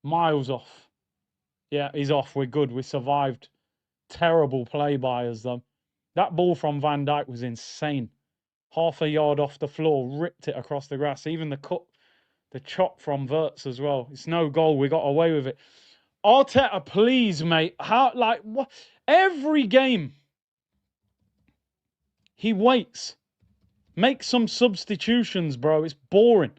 Miles off. Yeah, he's off. We're good. We survived. Terrible play by us, though. That ball from Van Dijk was insane. Half a yard off the floor, ripped it across the grass. Even the cut, the chop from Wirtz as well. It's no goal. We got away with it. Arteta, please, mate. How, like, what? Every game, he waits. Make some substitutions, bro. It's boring.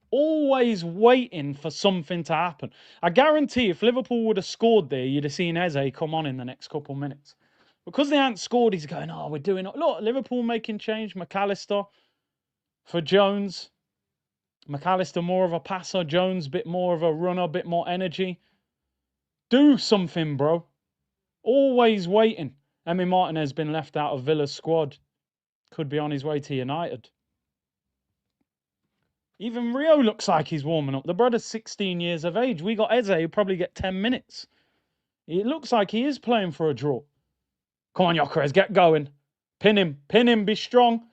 Always waiting for something to happen. I guarantee if Liverpool would have scored there, you'd have seen Eze come on in the next couple of minutes. Because they hadn't scored, he's going, oh, we're doing it. Look, Liverpool making change. McAllister for Jones. McAllister more of a passer. Jones a bit more of a runner, a bit more energy. Do something, bro. Always waiting. Emi Martinez has been left out of Villa's squad. Could be on his way to United. Even Rio looks like he's warming up. The brother's 16 years of age. We got Eze, who'll probably get 10 minutes. It looks like he is playing for a draw. Come on, Gyökeres, get going. Pin him, be strong.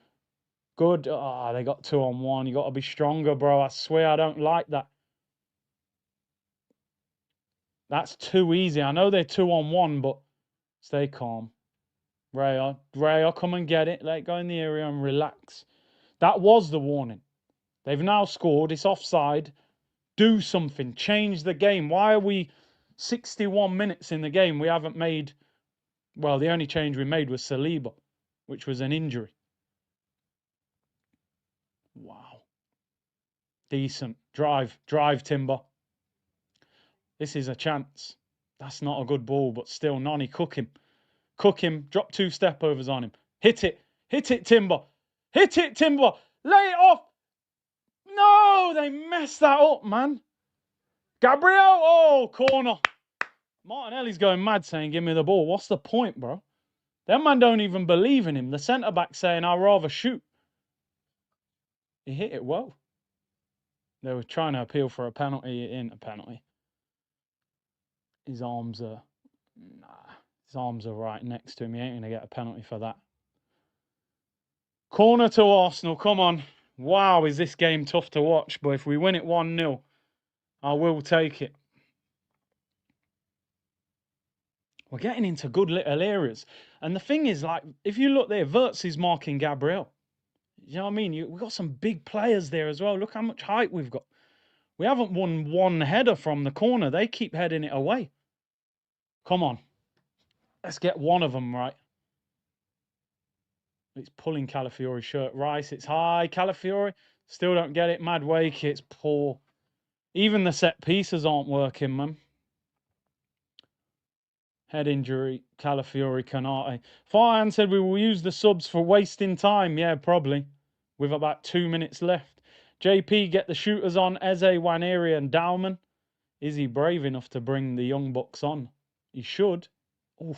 Good. Ah, they got 2-on-1. You got to be stronger, bro. I swear I don't like that. That's too easy. I know they're 2-on-1, but stay calm. Raya, come and get it. Let it go in the area and relax. That was the warning. They've now scored. It's offside. Do something. Change the game. Why are we 61 minutes in the game? We haven't made... Well, the only change we made was Saliba, which was an injury. Wow. Decent. Drive, Timber. This is a chance. That's not a good ball, but still, Nani, cook him. Cook him. Drop 2 step-overs on him. Hit it. Hit it, Timber. Hit it, Timber. Lay it off. No, they messed that up, man. Gabriel, oh, corner. Martinelli's going mad saying, give me the ball. What's the point, bro? Them man don't even believe in him. The centre-back saying, I'd rather shoot. He hit it well. They were trying to appeal for a penalty. It ain't a penalty. His arms are... Nah. His arms are right next to him. He ain't going to get a penalty for that. Corner to Arsenal. Come on. Wow, is this game tough to watch. But if we win it 1-0, I will take it. We're getting into good little areas. And the thing is, like, if you look there, Wirtz is marking Gabriel. You know what I mean? We've got some big players there as well. Look how much height we've got. We haven't won one header from the corner. They keep heading it away. Come on. Let's get one of them right. It's pulling Calafiori's shirt. Rice, it's high. Calafiori, still don't get it. Madueke, it's poor. Even the set pieces aren't working, man. Head injury, Calafiori, Canate. Farhan said we will use the subs for wasting time. Yeah, probably. With about 2 minutes left. JP, get the shooters on. Eze, Waneri and Dowman. Is he brave enough to bring the young bucks on? He should. Oof.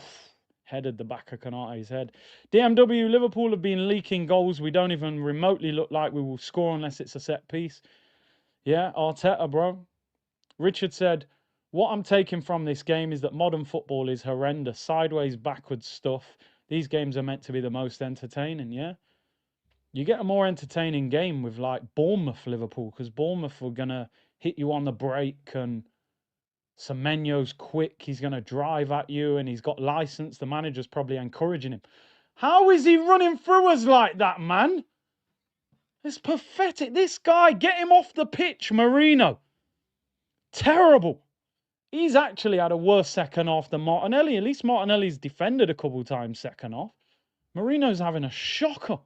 Headed the back of Kanate's head. DMW, Liverpool have been leaking goals. We don't even remotely look like we will score unless it's a set piece. Yeah, Arteta, bro. Richard said, what I'm taking from this game is that modern football is horrendous. Sideways, backwards stuff. These games are meant to be the most entertaining, yeah? You get a more entertaining game with, like, Bournemouth, Liverpool, because Bournemouth were going to hit you on the break, and Semenyo's quick. He's going to drive at you, and he's got license. The manager's probably encouraging him. How is he running through us like that, man? It's pathetic. This guy, get him off the pitch, Marino. Terrible. He's actually had a worse second half than Martinelli. At least Martinelli's defended a couple of times second half. Marino's having a shocker.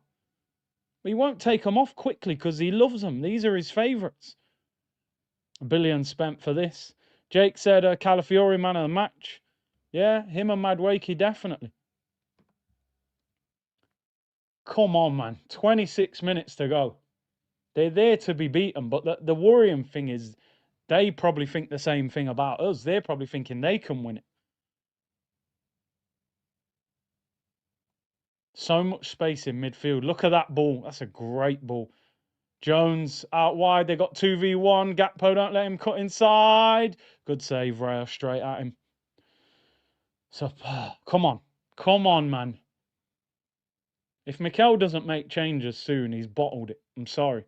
But he won't take them off quickly because he loves them. These are his favourites. $1 billion spent for this. Jake said, Calafiori, man of the match. Yeah, him and Madueke, definitely. Come on, man. 26 minutes to go. They're there to be beaten, but the worrying thing is they probably think the same thing about us. They're probably thinking they can win it. So much space in midfield. Look at that ball. That's a great ball. Jones out wide. They got 2v1. Gakpo, don't let him cut inside. Good save, Rail, straight at him. So, come on. Come on, man. If Mikel doesn't make changes soon, he's bottled it. I'm sorry.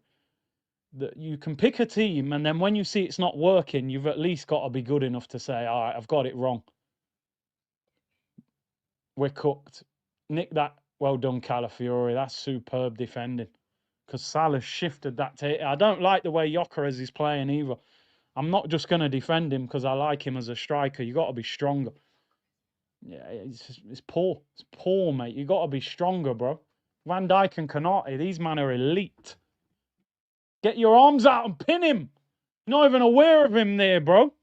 You can pick a team, and then when you see it's not working, you've at least got to be good enough to say, all right, I've got it wrong. We're cooked. Nick that. Well done, Calafiori. That's superb defending. Because Salah shifted that. I don't like the way Gyökeres is playing either. I'm not just going to defend him because I like him as a striker. You got to be stronger. Yeah, it's poor. It's poor, mate. You got to be stronger, bro. Van Dijk and Konate, these men are elite. Get your arms out and pin him. You're not even aware of him there, bro.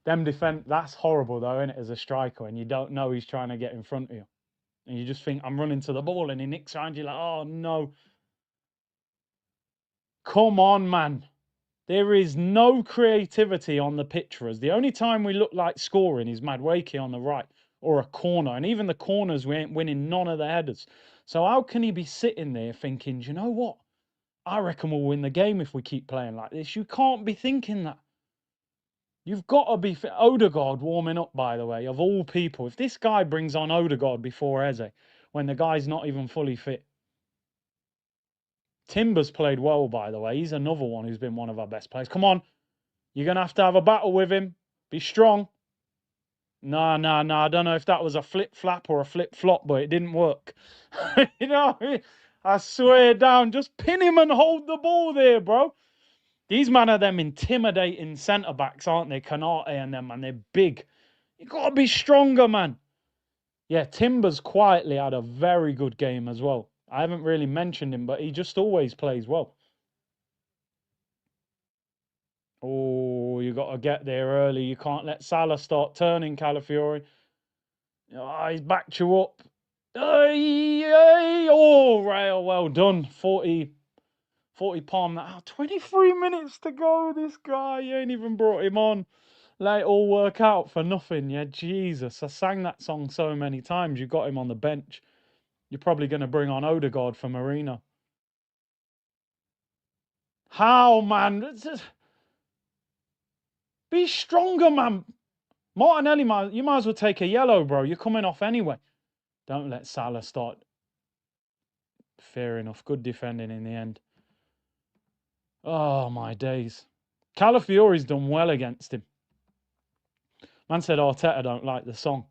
Them defend. That's horrible, though, isn't it, as a striker, and you don't know he's trying to get in front of you. And you just think, I'm running to the ball, and he nicks around you like, oh, no. Come on, man. There is no creativity on the pitch for us. The only time we look like scoring is Madueke on the right or a corner. And even the corners, we ain't winning none of the headers. So how can he be sitting there thinking, do you know what? I reckon we'll win the game if we keep playing like this. You can't be thinking that. You've got to be fit. Odegaard warming up, by the way, of all people. If this guy brings on Odegaard before Eze, when the guy's not even fully fit. Timber's played well, by the way. He's another one who's been one of our best players. Come on. You're going to have a battle with him. Be strong. No. I don't know if that was a flip-flap or a flip-flop, but it didn't work. You know, I swear down. Just pin him and hold the ball there, bro. These men are them intimidating centre-backs, aren't they? Konate and them, man. They're big. You got to be stronger, man. Yeah, Timbers quietly had a very good game as well. I haven't really mentioned him, but he just always plays well. Oh, you got to get there early. You can't let Salah start turning, Calafiori. Oh, he's backed you up. Oh, Rail, well done. 40 palm. 23 minutes to go. This guy, you ain't even brought him on. Let it all work out for nothing. Yeah, Jesus. I sang that song so many times. You got him on the bench. You're probably going to bring on Odegaard for Marino. How, man? Be stronger, man. Martinelli, you might as well take a yellow, bro. You're coming off anyway. Don't let Salah start. Fair enough. Good defending in the end. Oh, my days. Calafiori's done well against him. Man said Arteta don't like the song.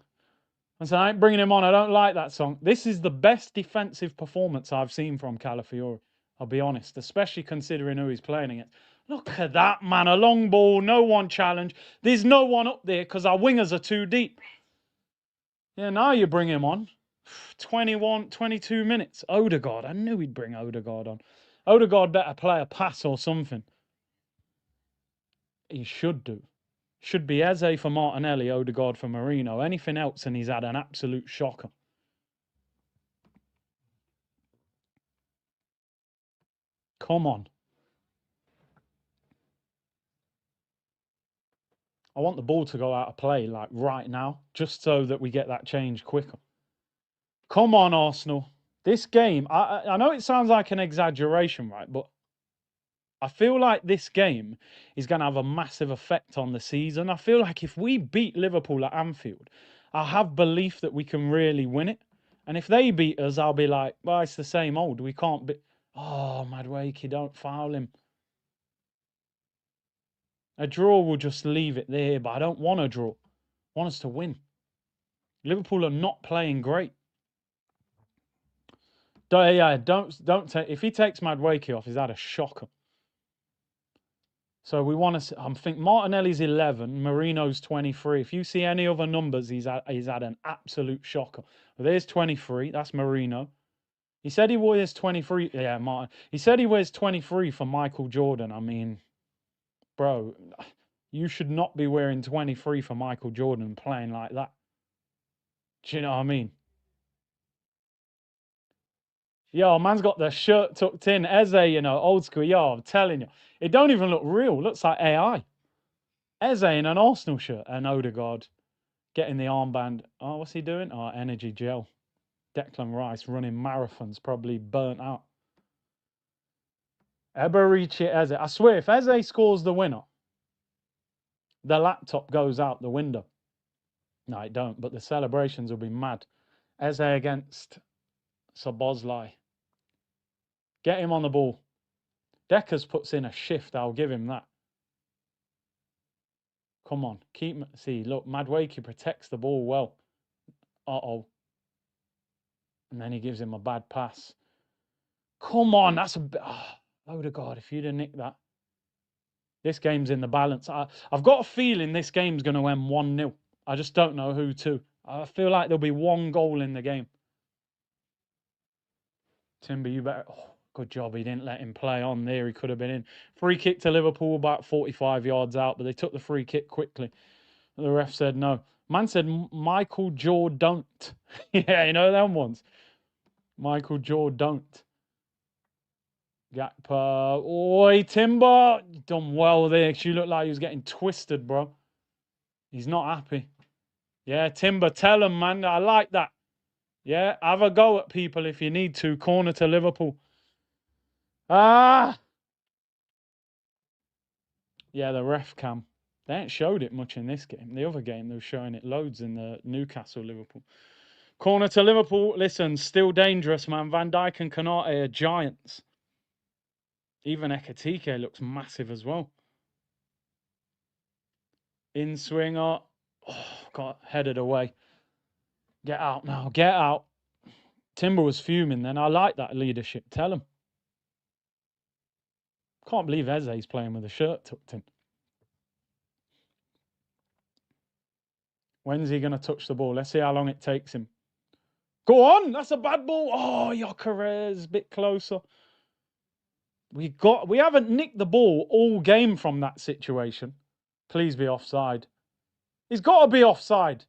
Man said, I ain't bringing him on. I don't like that song. This is the best defensive performance I've seen from Calafiori. I'll be honest, especially considering who he's playing against. Look at that, man. A long ball, no one challenge. There's no one up there because our wingers are too deep. Yeah, now you bring him on. 21, 22 minutes. Odegaard. I knew he'd bring Odegaard on. Odegaard better play a pass or something. He should do. Should be Eze for Martinelli, Odegaard for Marino. Anything else, and he's had an absolute shocker. Come on. I want the ball to go out of play, like right now, just so that we get that change quicker. Come on, Arsenal. This game, I know it sounds like an exaggeration, right? But I feel like this game is going to have a massive effect on the season. I feel like if we beat Liverpool at Anfield, I have belief that we can really win it. And if they beat us, I'll be like, well, it's the same old. We can't be. Oh, Madueke, don't foul him. A draw will just leave it there, but I don't want a draw. I want us to win. Liverpool are not playing great. Don't take. If he takes Madueke off, he's had a shocker. So we want to. I think Martinelli's 11, Marino's 23. If you see any other numbers, he's had an absolute shocker. Well, there's 23. That's Marino. He said he wears 23. Yeah, Martin. He said he wears 23 for Michael Jordan. I mean, bro, You should not be wearing 23 for Michael Jordan playing like that. Do you know what I mean? Yo, man's got the shirt tucked in. Eze, you know, old school. Yo, I'm telling you. It don't even look real. It looks like AI. Eze in an Arsenal shirt and Odegaard getting the armband. Oh, what's he doing? Oh, energy gel. Declan Rice running marathons, probably burnt out. Eberici Eze. I swear, if Eze scores the winner, the laptop goes out the window. No, it don't, but the celebrations will be mad. Eze against Szoboszlai. Get him on the ball. Deckers puts in a shift. I'll give him that. Come on. See, look, Madueke protects the ball well. Uh-oh. And then he gives him a bad pass. Come on. That's a bit... Oh, God, if you'd have nicked that. This game's in the balance. I've got a feeling this game's going to end 1-0. I just don't know who to. I feel like there'll be one goal in the game. Timber, you better... Oh, good job he didn't let him play on there. He could have been in. Free kick to Liverpool, about 45 yards out, but they took the free kick quickly. The ref said no. Man said Michael Jaw don't. Yeah, you know them ones. Michael Jaw don't. Gakpo. Oi, Timber. You done well there. You look like he was getting twisted, bro. He's not happy. Yeah, Timber, tell him, man. I like that. Yeah, have a go at people if you need to. Corner to Liverpool. Ah! Yeah, the ref cam. They ain't showed it much in this game. The other game, they were showing it loads in the Newcastle-Liverpool. Corner to Liverpool. Listen, still dangerous, man. Van Dijk and Konate are giants. Even Ekatike looks massive as well. In swinger. Oh, got headed away. Get out now. Get out. Timber was fuming then. I like that leadership. Tell him. Can't believe Eze's playing with a shirt tucked in. When's he going to touch the ball? Let's see how long it takes him. Go on. That's a bad ball. Oh, Gyökeres, a bit closer. We haven't nicked the ball all game from that situation. Please be offside. He's got to be offside.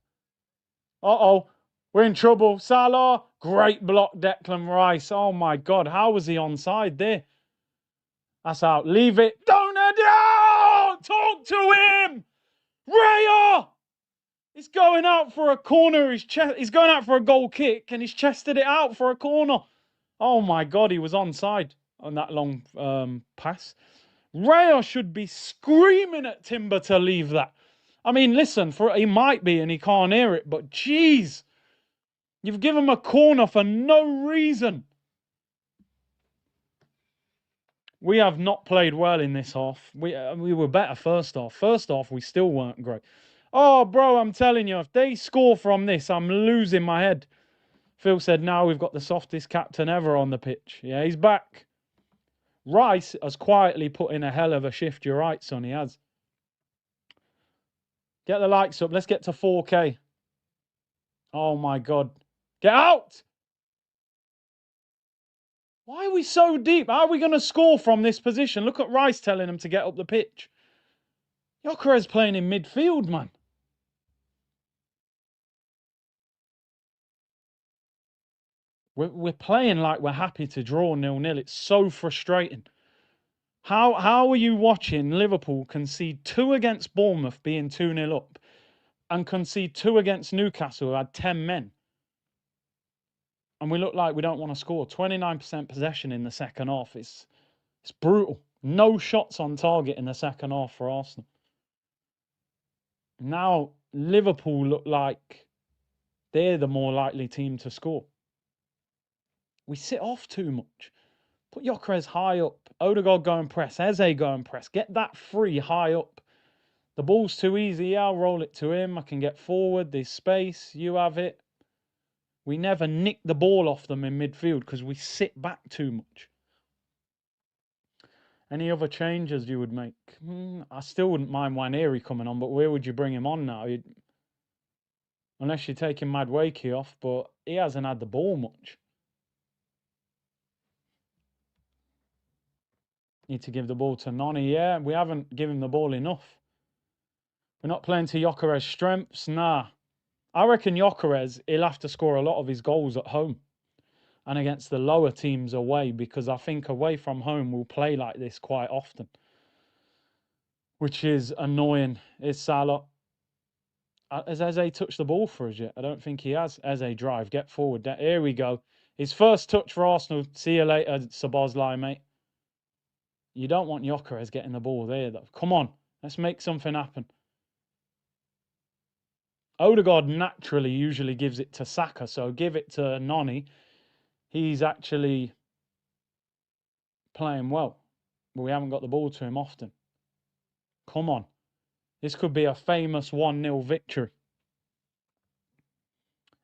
Uh-oh. We're in trouble. Salah. Great block, Declan Rice. Oh, my God. How was he onside there? That's out. Leave it. Don't talk to him. Raya. He's going out for a corner. He's going out for a goal kick, and he's chested it out for a corner. Oh, my God. He was onside on that long pass. Raya should be screaming at Timber to leave that. I mean, listen, he might be and he can't hear it, but geez, you've given him a corner for no reason. We have not played well in this half. We were better first half. First half, we still weren't great. Oh, bro, I'm telling you, if they score from this, I'm losing my head. Phil said, now we've got the softest captain ever on the pitch. Yeah, he's back. Rice has quietly put in a hell of a shift. You're right, son, he has. Get the likes up. Let's get to 4K. Oh, my God. Get out! Why are we so deep? How are we going to score from this position? Look at Rice telling him to get up the pitch. Gyökeres playing in midfield, man. We're playing like we're happy to draw 0-0. It's so frustrating. How are you watching Liverpool concede 2 against Bournemouth being 2-0 up and concede 2 against Newcastle who had 10 men? And we look like we don't want to score. 29% possession in the second half. It's brutal. No shots on target in the second half for Arsenal. Now, Liverpool look like they're the more likely team to score. We sit off too much. Put Gyökeres high up. Odegaard go and press. Eze go and press. Get that free high up. The ball's too easy. Yeah, I'll roll it to him. I can get forward. There's space. You have it. We never nick the ball off them in midfield because we sit back too much. Any other changes you would make? I still wouldn't mind Waneri coming on, but where would you bring him on now? Unless you're taking Madueke off, but he hasn't had the ball much. Need to give the ball to Noni. Yeah, we haven't given the ball enough. We're not playing to Gyökeres' strengths. Nah. I reckon Gyökeres, he'll have to score a lot of his goals at home and against the lower teams away, because I think away from home we'll play like this quite often, which is annoying. Is Salah. Has Eze touched the ball for us yet? I don't think he has. Eze drive, get forward. Here we go. His first touch for Arsenal. See you later, Szoboszlai, mate. You don't want Gyökeres getting the ball there, though. Come on, let's make something happen. Odegaard naturally usually gives it to Saka, so give it to Noni. He's actually playing well, but we haven't got the ball to him often. Come on. This could be a famous 1-0 victory.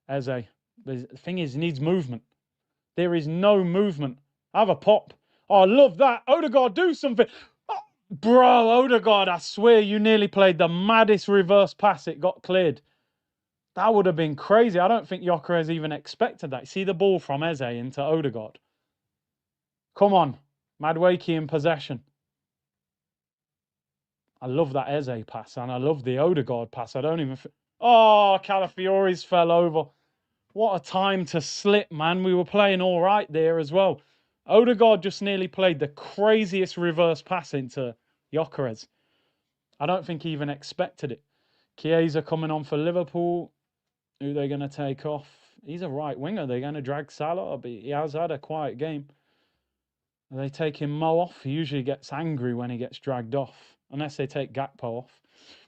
Eze. The thing is, he needs movement. There is no movement. Have a pop. Oh, I love that. Odegaard, do something. Oh, bro, Odegaard, I swear you nearly played the maddest reverse pass. It got cleared. That would have been crazy. I don't think Gyökeres even expected that. See the ball from Eze into Odegaard. Come on. Madueke in possession. I love that Eze pass, and I love the Odegaard pass. I don't even... Oh, Calafiori's fell over. What a time to slip, man. We were playing all right there as well. Odegaard just nearly played the craziest reverse pass into Gyökeres. I don't think he even expected it. Chiesa coming on for Liverpool. Who are they going to take off? He's a right winger. They're going to drag Salah. He has had a quiet game. Are they taking Mo off? He usually gets angry when he gets dragged off. Unless they take Gakpo off.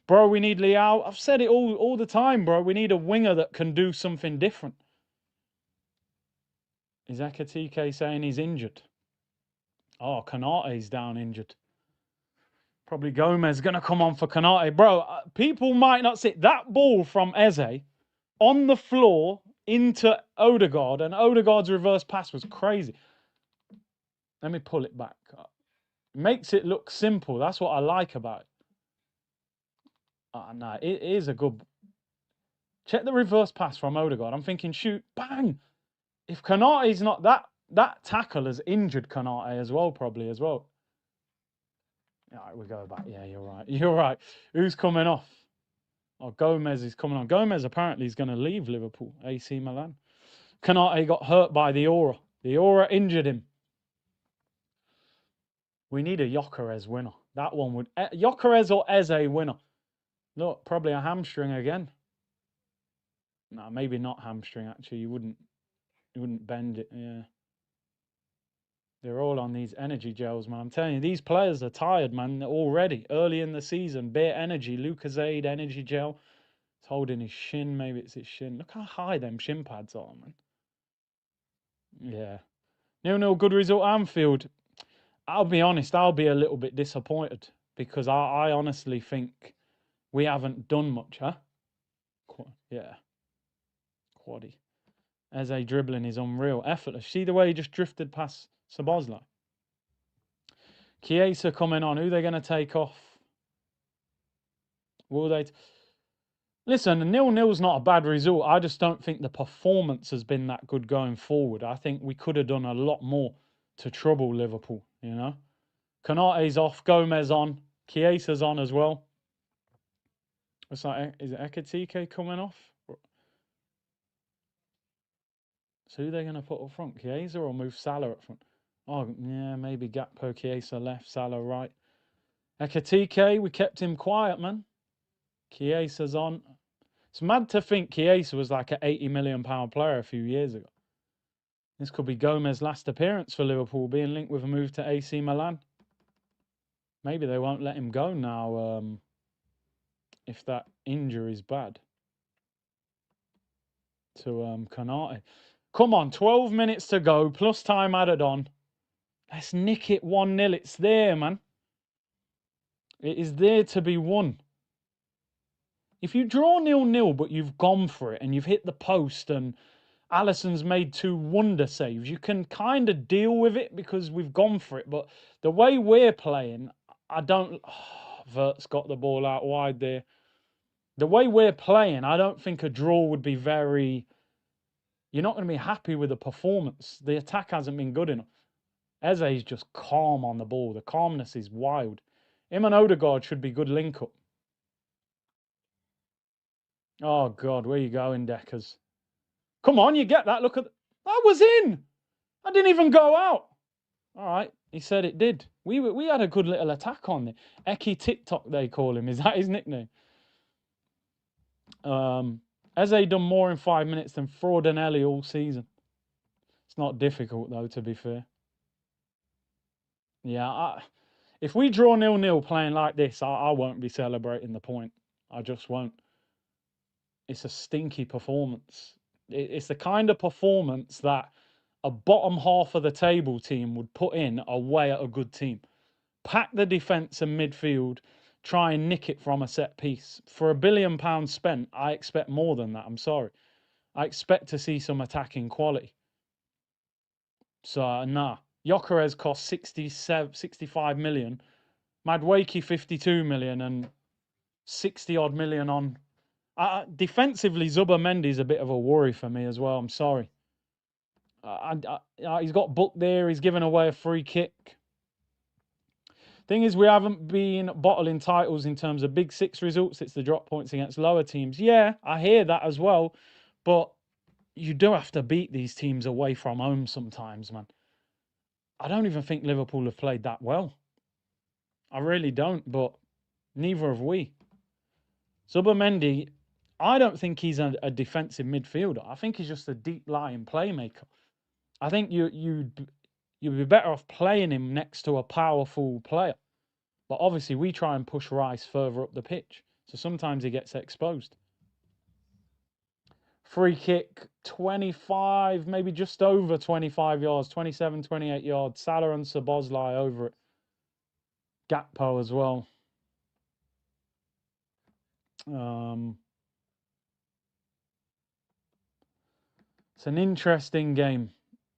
Bro, we need Leao. I've said it all the time, bro. We need a winger that can do something different. Is Ekatike saying he's injured? Oh, Konate's down injured. Probably Gomez going to come on for Konate. Bro, people might not see that ball from Eze on the floor into Odegaard, and Odegaard's reverse pass was crazy. Let me pull it back. Makes it look simple. That's what I like about it. No, it is a good... Check the reverse pass from Odegaard. I'm thinking, shoot, bang! If Konate's not... That tackle has injured Konate as well, probably, as well. All right, we go back. Yeah, you're right. You're right. Who's coming off? Oh, Gomez is coming on. Gomez apparently is going to leave Liverpool, AC Milan. Konate got hurt by the aura. The aura injured him. We need a Gyökeres winner. That one would... Gyökeres or Eze winner. Look, probably a hamstring again. No, maybe not hamstring, actually. You wouldn't bend it, yeah. They're all on these energy gels, man. I'm telling you, these players are tired, man, already. Early in the season, bare energy. Lucozade, energy gel. It's holding his shin. Maybe it's his shin. Look how high them shin pads are, man. Yeah. 0-0, good result, Anfield. I'll be honest, I'll be a little bit disappointed because I honestly think we haven't done much, huh? Yeah. Quaddy. Eze dribbling is unreal. Effortless. See the way he just drifted past Szoboszlai. Chiesa coming on. Who are they going to take off? Will they... Listen, 0-0's not a bad result. I just don't think the performance has been that good going forward. I think we could have done a lot more to trouble Liverpool, you know? Konate's off. Gomez on. Chiesa's on as well. What's that? Is it Ekatike coming off? So who are they going to put up front? Chiesa or move Salah up front? Oh, yeah, maybe Gakpo, Chiesa left, Salah right. Ekatike, we kept him quiet, man. Chiesa's on. It's mad to think Chiesa was like an £80 million player a few years ago. This could be Gomez's last appearance for Liverpool, being linked with a move to AC Milan. Maybe they won't let him go now if that injury is bad. To Konate. Come on, 12 minutes to go, plus time added on. Let's nick it 1-0. It's there, man. It is there to be won. If you draw 0-0, but you've gone for it and you've hit the post and Alisson's made 2 wonder saves, you can kind of deal with it because we've gone for it. But the way we're playing, I don't... Oh, Vert's got the ball out wide there. The way we're playing, I don't think a draw would be very... You're not going to be happy with the performance. The attack hasn't been good enough. Eze's just calm on the ball. The calmness is wild. Him and Odegaard should be good link-up. Oh, God, where you going, Deckers? Come on, you get that. Look at that was in. I didn't even go out. All right, he said it did. We had a good little attack on it. Eki TikTok, they call him. Is that his nickname? Eze done more in 5 minutes than Fraudinelli all season. It's not difficult though, to be fair. Yeah, if we draw 0-0 playing like this, I won't be celebrating the point. I just won't. It's a stinky performance. It's the kind of performance that a bottom half of the table team would put in away at a good team. Pack the defence and midfield, try and nick it from a set piece. For £1 billion spent, I expect more than that. I'm sorry. I expect to see some attacking quality. So, nah. Gyökeres cost 65 million. Madueke 52 million and 60 odd million on. Defensively, Zubimendi's a bit of a worry for me as well. I'm sorry. He's got booked there. He's given away a free kick. Thing is, we haven't been bottling titles in terms of Big Six results. It's the drop points against lower teams. Yeah, I hear that as well. But you do have to beat these teams away from home sometimes, man. I don't even think Liverpool have played that well. I really don't, but neither have we. Zubimendi, I don't think he's a defensive midfielder. I think he's just a deep-lying playmaker. I think you'd be better off playing him next to a powerful player. But obviously, we try and push Rice further up the pitch. So sometimes he gets exposed. Free kick, 25, maybe just over 25 yards, 27, 28 yards. Salah and Szoboszlai over it. Gakpo as well. It's an interesting game,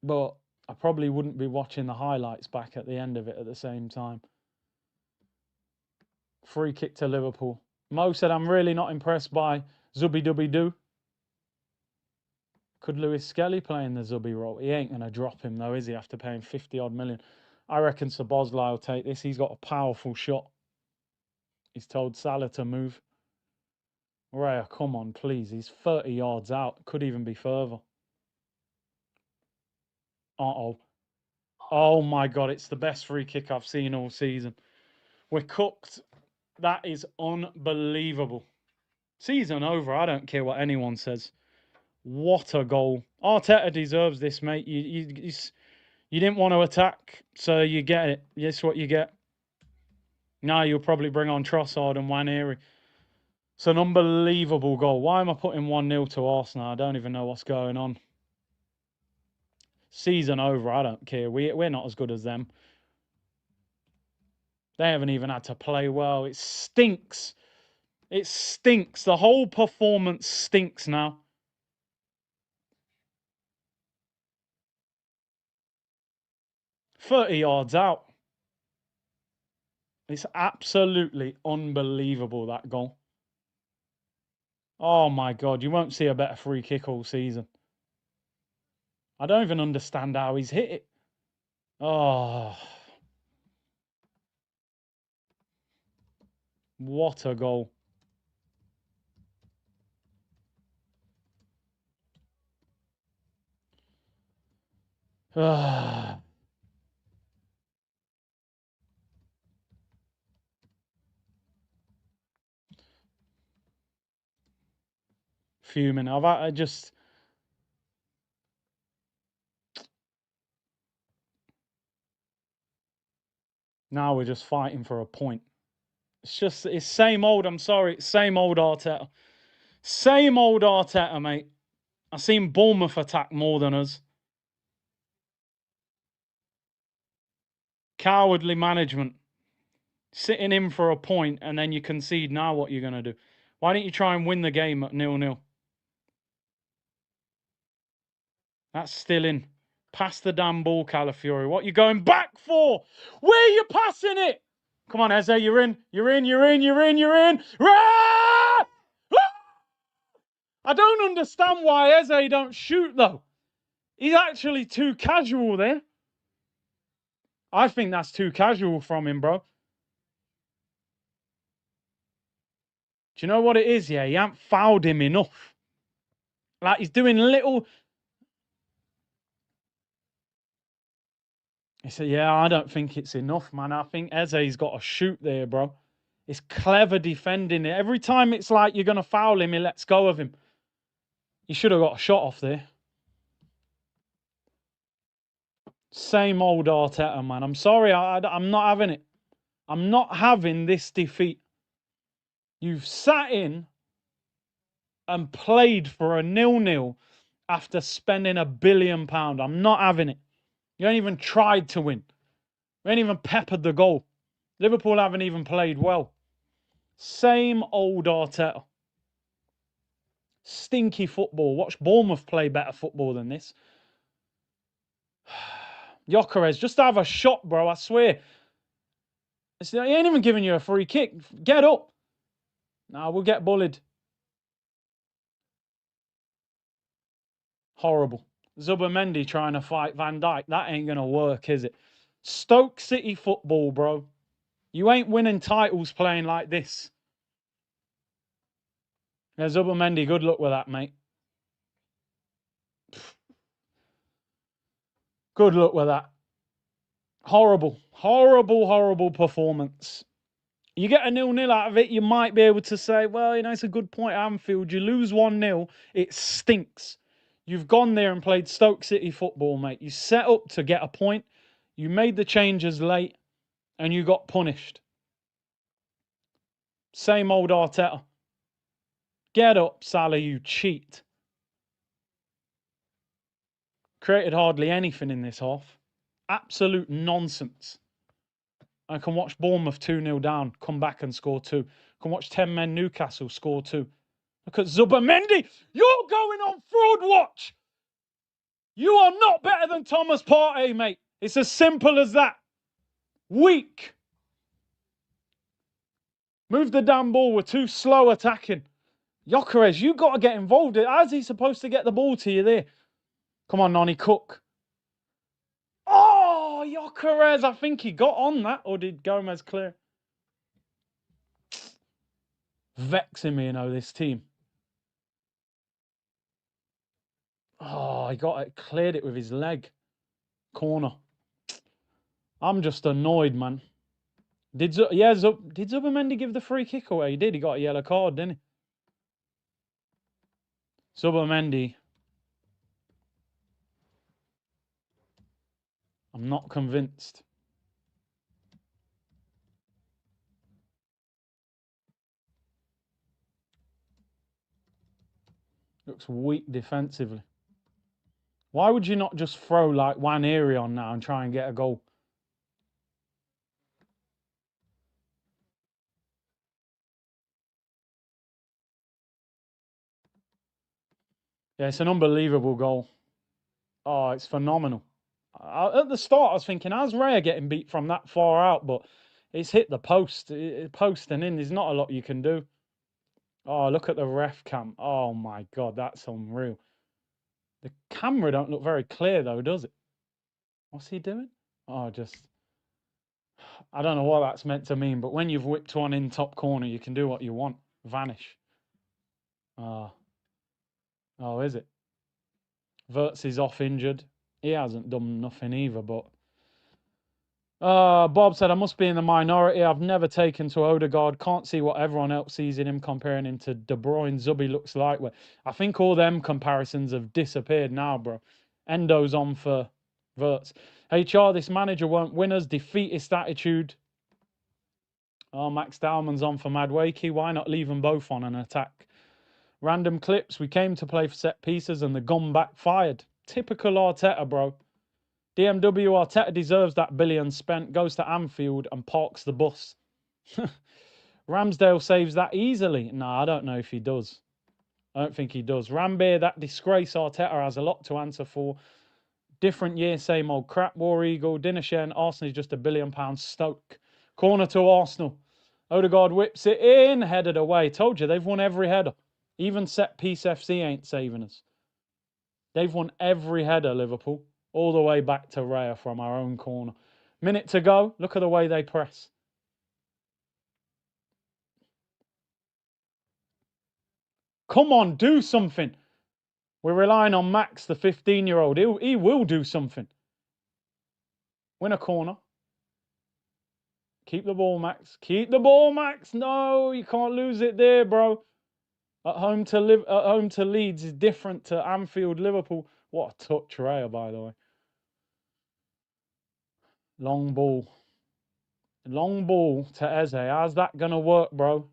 but I probably wouldn't be watching the highlights back at the end of it at the same time. Free kick to Liverpool. Mo said, I'm really not impressed by Zubi-Dubby-Doo. Could Lewis Skelly play in the Zubi role? He ain't going to drop him, though, is he, after paying 50 odd million? I reckon Szoboszlai will take this. He's got a powerful shot. He's told Salah to move. Raya, come on, please. He's 30 yards out. Could even be further. Uh-oh. Oh, my God. It's the best free kick I've seen all season. We're cooked. That is unbelievable. Season over. I don't care what anyone says. What a goal. Arteta deserves this, mate. You didn't want to attack, so you get it. That's what you get. Now you'll probably bring on Trossard and Nwaneri. It's an unbelievable goal. Why am I putting 1-0 to Arsenal? I don't even know what's going on. Season over. I don't care. We're not as good as them. They haven't even had to play well. It stinks. It stinks. The whole performance stinks now. "30 yards out." It's absolutely unbelievable, that goal. Oh my God, you won't see a better free kick all season. I don't even understand how he's hit it. Oh, what a goal. Fuming. I just... Now we're just fighting for a point. It's same old, I'm sorry, same old Arteta. Same old Arteta, mate. I've seen Bournemouth attack more than us. Cowardly management. Sitting in for a point and then you concede. Now what you're going to do? Why don't you try and win the game at 0-0? That's still in. Pass the damn ball, Calafiori. What are you going back for? Where are you passing it? Come on, Eze, you're in. You're in, you're in, you're in, you're in. Ah! I don't understand why Eze don't shoot, though. He's actually too casual there. I think that's too casual from him, bro. Do you know what it is? Yeah, he ain't fouled him enough. Like, he's doing little. He said, yeah, I don't think it's enough, man. I think Eze's got to shoot there, bro. It's clever defending it. Every time it's like you're going to foul him, he lets go of him. He should have got a shot off there. Same old Arteta, man. I'm sorry, I'm not having it. I'm not having this defeat. You've sat in and played for a 0-0 after spending £1 billion. I'm not having it. You ain't even tried to win. You ain't even peppered the goal. Liverpool haven't even played well. Same old Arteta. Stinky football. Watch Bournemouth play better football than this. Gyökeres, just have a shot, bro. I swear. He ain't even giving you a free kick. Get up. Nah, we'll get bullied. Horrible. Zubimendi trying to fight Van Dijk. That ain't going to work, is it? Stoke City football, bro. You ain't winning titles playing like this. Yeah, Zubimendi, good luck with that, mate. Good luck with that. Horrible, horrible, horrible performance. You get a 0-0 out of it, you might be able to say, well, you know, it's a good point at Anfield. You lose 1-0, it stinks. You've gone there and played Stoke City football, mate. You set up to get a point. You made the changes late, and you got punished. Same old Arteta. Get up, Salah, you cheat. Created hardly anything in this half. Absolute nonsense. I can watch Bournemouth 2-0 down, come back and score 2. I can watch 10 men Newcastle score 2. Look at Zubimendi. You're going on fraud watch. You are not better than Thomas Partey, mate. It's as simple as that. Weak. Move the damn ball. We're too slow attacking. Gyökeres, you got to get involved. How's he supposed to get the ball to you there? Come on, Nonny Cook. Oh, Gyökeres. I think he got on that. Or did Gomez clear? Vexing me, you know, this team. Oh, he got it, cleared it with his leg. Corner. I'm just annoyed, man. Did Zubimendi give the free kick away? He did. He got a yellow card, didn't he? Zubimendi. I'm not convinced. Looks weak defensively. Why would you not just throw like Waneri on now and try and get a goal? Yeah, it's an unbelievable goal. Oh, it's phenomenal. At the start, I was thinking, how's Raya getting beat from that far out? But it's hit the post. Post and in. There's not a lot you can do. Oh, look at the ref cam. Oh, my God, that's unreal. The camera don't look very clear, though, does it? What's he doing? Oh, just... I don't know what that's meant to mean, but when you've whipped one in top corner, you can do what you want. Vanish. Oh, is it? Wirtz is off injured. He hasn't done nothing either, but... Bob said, I must be in the minority. I've never taken to Odegaard. Can't see what everyone else sees in him, comparing him to De Bruyne. Zubby looks lightweight. I think all them comparisons have disappeared now, bro. Endo's on for Wirtz. HR, this manager won't win us. Defeatist attitude. Oh, Max Dowman's on for Madwakey. Why not leave them both on an attack? Random clips. We came to play for set pieces and the gun backfired. Typical Arteta, bro. DMW Arteta deserves that billion spent, goes to Anfield and parks the bus. Ramsdale saves that easily. No, I don't know if he does. I don't think he does. Rambeer, that disgrace Arteta has a lot to answer for. Different year, same old crap. War Eagle, dinner share, and Arsenal is just £1 billion Stoke. Corner to Arsenal. Odegaard whips it in, headed away. Told you, they've won every header. Even set piece FC ain't saving us. They've won every header, Liverpool. All the way back to Raya from our own corner. Minute to go. Look at the way they press. Come on, do something. We're relying on Max, the 15-year-old. He will do something. Win a corner. Keep the ball, Max. Keep the ball, Max. No, you can't lose it there, bro. At home to Leeds is different to Anfield, Liverpool. What a touch, Raya, by the way. Long ball. Long ball to Eze. How's that going to work, bro?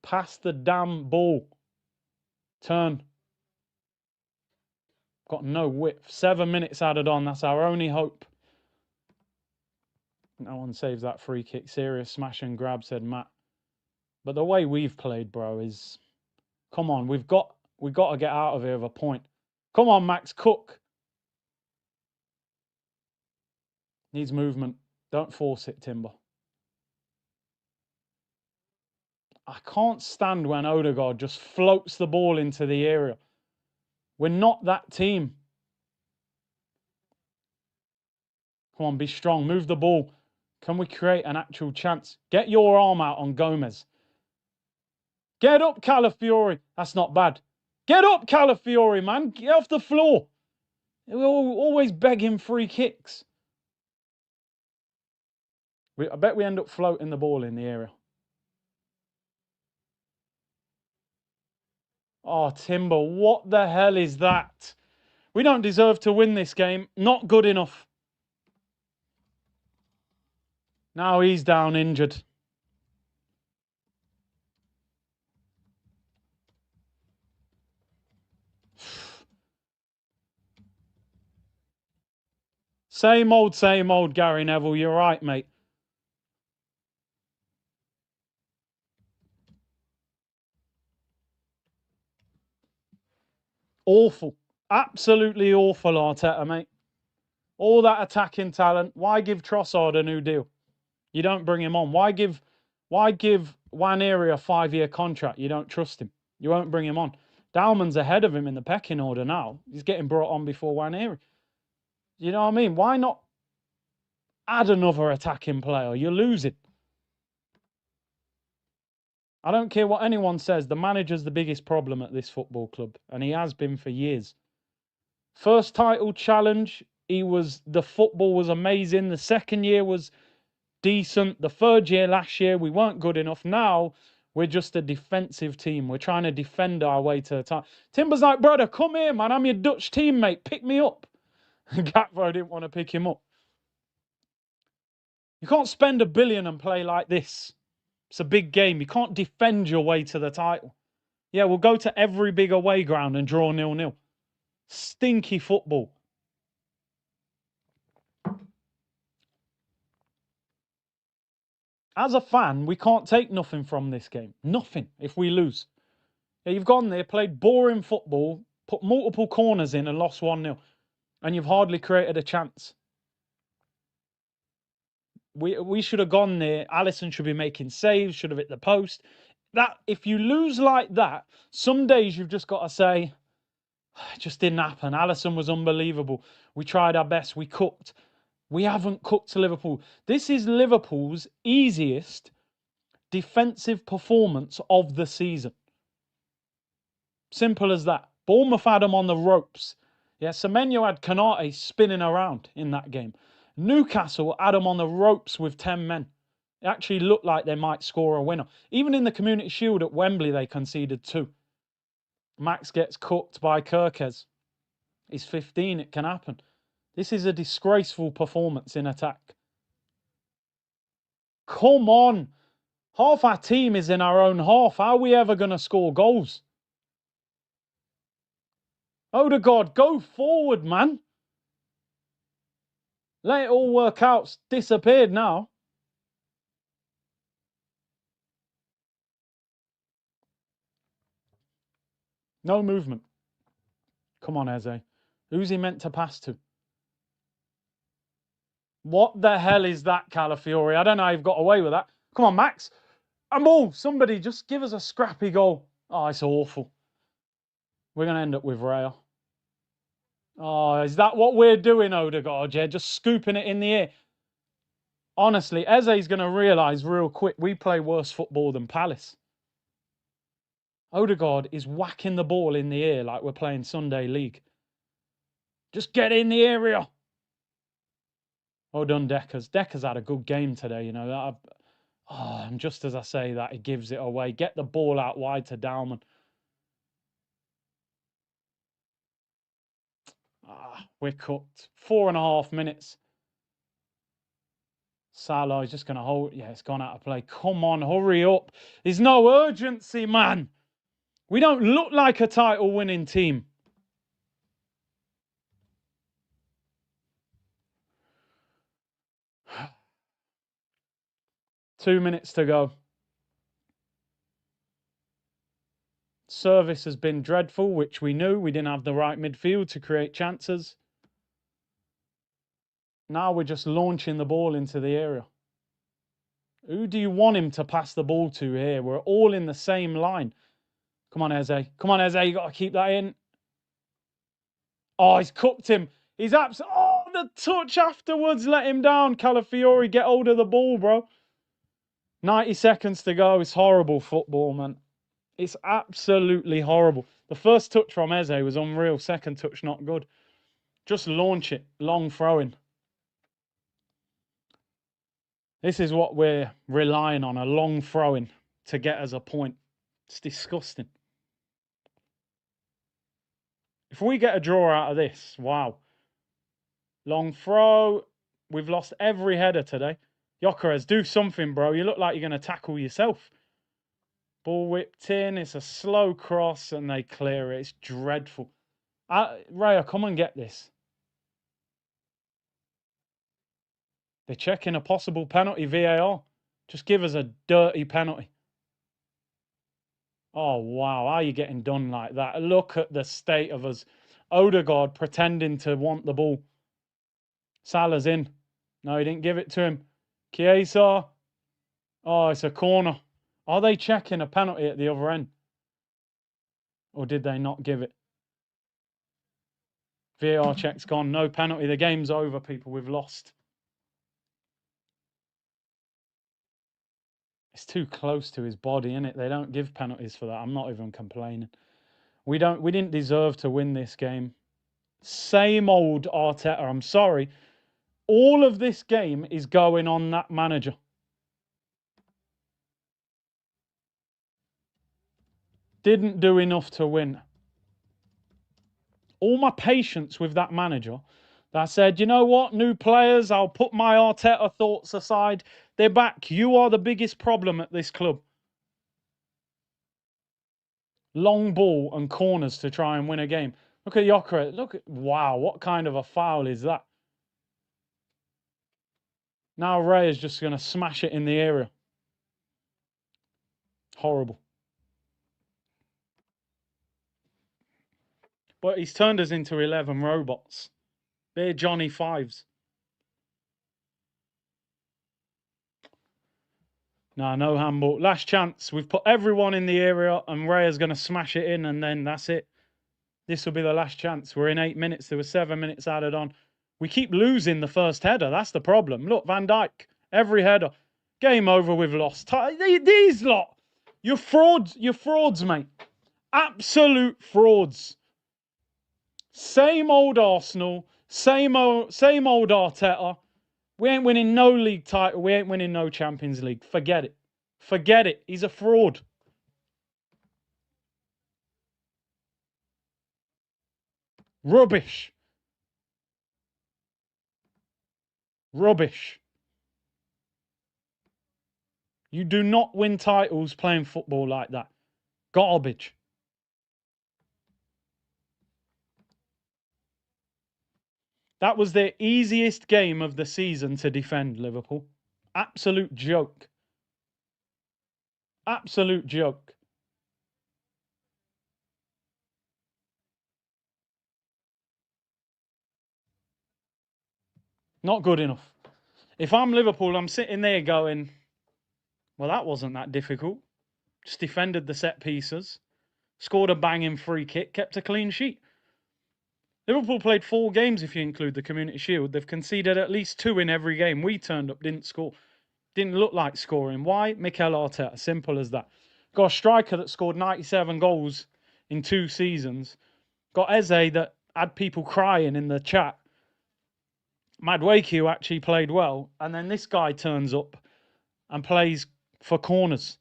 Pass the damn ball. Turn. Got no width. 7 minutes added on. That's our only hope. No one saves that free kick. Serious smash and grab, said Matt. But the way we've played, bro, is... Come on, we've got to get out of here with a point. Come on, Max, cook. Needs movement. Don't force it, Timber. I can't stand when Odegaard just floats the ball into the area. We're not that team. Come on, be strong. Move the ball. Can we create an actual chance? Get your arm out on Gomez. Get up, Calafiori. That's not bad. Get up, Calafiori, man. Get off the floor. We're always begging free kicks. I bet we end up floating the ball in the area. Oh, Timber, what the hell is that? We don't deserve to win this game. Not good enough. Now he's down injured. Same old, Gary Neville. You're right, mate. Awful. Absolutely awful, Arteta, mate. All that attacking talent. Why give Trossard a new deal? You don't bring him on. Why give Nwaneri a 5-year contract? You don't trust him. You won't bring him on. Dalman's ahead of him in the pecking order now. He's getting brought on before Nwaneri. You know what I mean? Why not add another attacking player? You're losing. I don't care what anyone says. The manager's the biggest problem at this football club, and he has been for years. First title challenge, the football was amazing. The second year was decent. The third year last year, we weren't good enough. Now, we're just a defensive team. We're trying to defend our way to the title. Timber's like, brother, come here, man. I'm your Dutch teammate. Pick me up. Gatvo didn't want to pick him up. You can't spend $1 billion and play like this. It's a big game. You can't defend your way to the title. Yeah, we'll go to every big away ground and draw 0-0. Stinky football. As a fan, we can't take nothing from this game. Nothing if we lose. Yeah, you've gone there, played boring football, put multiple corners in and lost 1-0. And you've hardly created a chance. We should have gone there. Alisson should be making saves, should have hit the post. That if you lose like that, some days you've just got to say, it just didn't happen. Alisson was unbelievable. We tried our best. We cooked. We haven't cooked to Liverpool. This is Liverpool's easiest defensive performance of the season. Simple as that. Bournemouth had them on the ropes. Yeah, Semenyo had Kanate spinning around in that game. Newcastle had them on the ropes with 10 men. It actually looked like they might score a winner. Even in the Community Shield at Wembley, they conceded 2. Max gets cooked by Kirkes. He's 15, it can happen. This is a disgraceful performance in attack. Come on. Half our team is in our own half. How are we ever going to score goals? Odegaard, go forward, man. Let it all work out. It's disappeared now. No movement. Come on, Eze. Who's he meant to pass to? What the hell is that, Calafiori? I don't know how you've got away with that. Come on, Max. And ball. Somebody just give us a scrappy goal. Oh, it's awful. We're going to end up with Raya. Oh, is that what we're doing, Odegaard? Yeah, just scooping it in the air. Honestly, Eze's going to realise real quick we play worse football than Palace. Odegaard is whacking the ball in the air like we're playing Sunday League. Just get in the area. Well done, Deckers. Deckers had a good game today, you know. And just as I say that, he gives it away. Get the ball out wide to Dalman. We're cooked. 4.5 minutes. Salah is just going to hold. Yeah, it's gone out of play. Come on, hurry up. There's no urgency, man. We don't look like a title-winning team. Two minutes to go. Service has been dreadful, which we knew. We didn't have the right midfield to create chances. Now we're just launching the ball into the area. Who do you want him to pass the ball to here? We're all in the same line. Come on, Eze. Come on, Eze. You got to keep that in. Oh, he's cooked him. He's absolutely... Oh, the touch afterwards let him down. Calafiori, get hold of the ball, bro. 90 seconds to go. It's horrible football, man. It's absolutely horrible. The first touch from Eze was unreal. Second touch, not good. Just launch it. Long throwing. This is what we're relying on, a long throwing to get us a point. It's disgusting. If we get a draw out of this, wow. Long throw. We've lost every header today. Gyökeres, do something, bro. You look like you're going to tackle yourself. Ball whipped in. It's a slow cross and they clear it. It's dreadful. Raya, come and get this. They're checking a possible penalty, VAR. Just give us a dirty penalty. Oh, wow. How are you getting done like that? Look at the state of us. Odegaard pretending to want the ball. Salah's in. No, he didn't give it to him. Chiesa. Oh, it's a corner. Are they checking a penalty at the other end? Or did they not give it? VAR check's gone. No penalty. The game's over, people. We've lost. It's too close to his body, innit? They don't give penalties for that. I'm not even complaining. We didn't deserve to win this game. Same old Arteta. I'm sorry. All of this game is going on that manager. Didn't do enough to win. All my patience with that manager, that said, you know what, new players, I'll put my Arteta thoughts aside. They're back. You are the biggest problem at this club. Long ball and corners to try and win a game. Look at Gyökeres. Look at, wow, what kind of a foul is that? Now Ray is just going to smash it in the area. Horrible. But he's turned us into 11 robots. They're Johnny Fives. No handball. Last chance. We've put everyone in the area and Raya's going to smash it in and then that's it. This will be the last chance. We're in 8 minutes. There were 7 minutes added on. We keep losing the first header. That's the problem. Look, Van Dijk. Every header. Game over. We've lost. These lot. You're frauds. You're frauds, mate. Absolute frauds. Same old Arsenal. Same old Arteta. We ain't winning no league title. We ain't winning no Champions League. Forget it. Forget it. He's a fraud. Rubbish. Rubbish. You do not win titles playing football like that. Garbage. That was their easiest game of the season to defend, Liverpool. Absolute joke. Absolute joke. Not good enough. If I'm Liverpool, I'm sitting there going, well, that wasn't that difficult. Just defended the set pieces, scored a banging free kick, kept a clean sheet. Liverpool played 4 games if you include the Community Shield. They've conceded at least 2 in every game. We turned up, didn't score. Didn't look like scoring. Why? Mikel Arteta. Simple as that. Got a striker that scored 97 goals in 2 seasons. Got Eze that had people crying in the chat. Madueke, who actually played well. And then this guy turns up and plays for corners.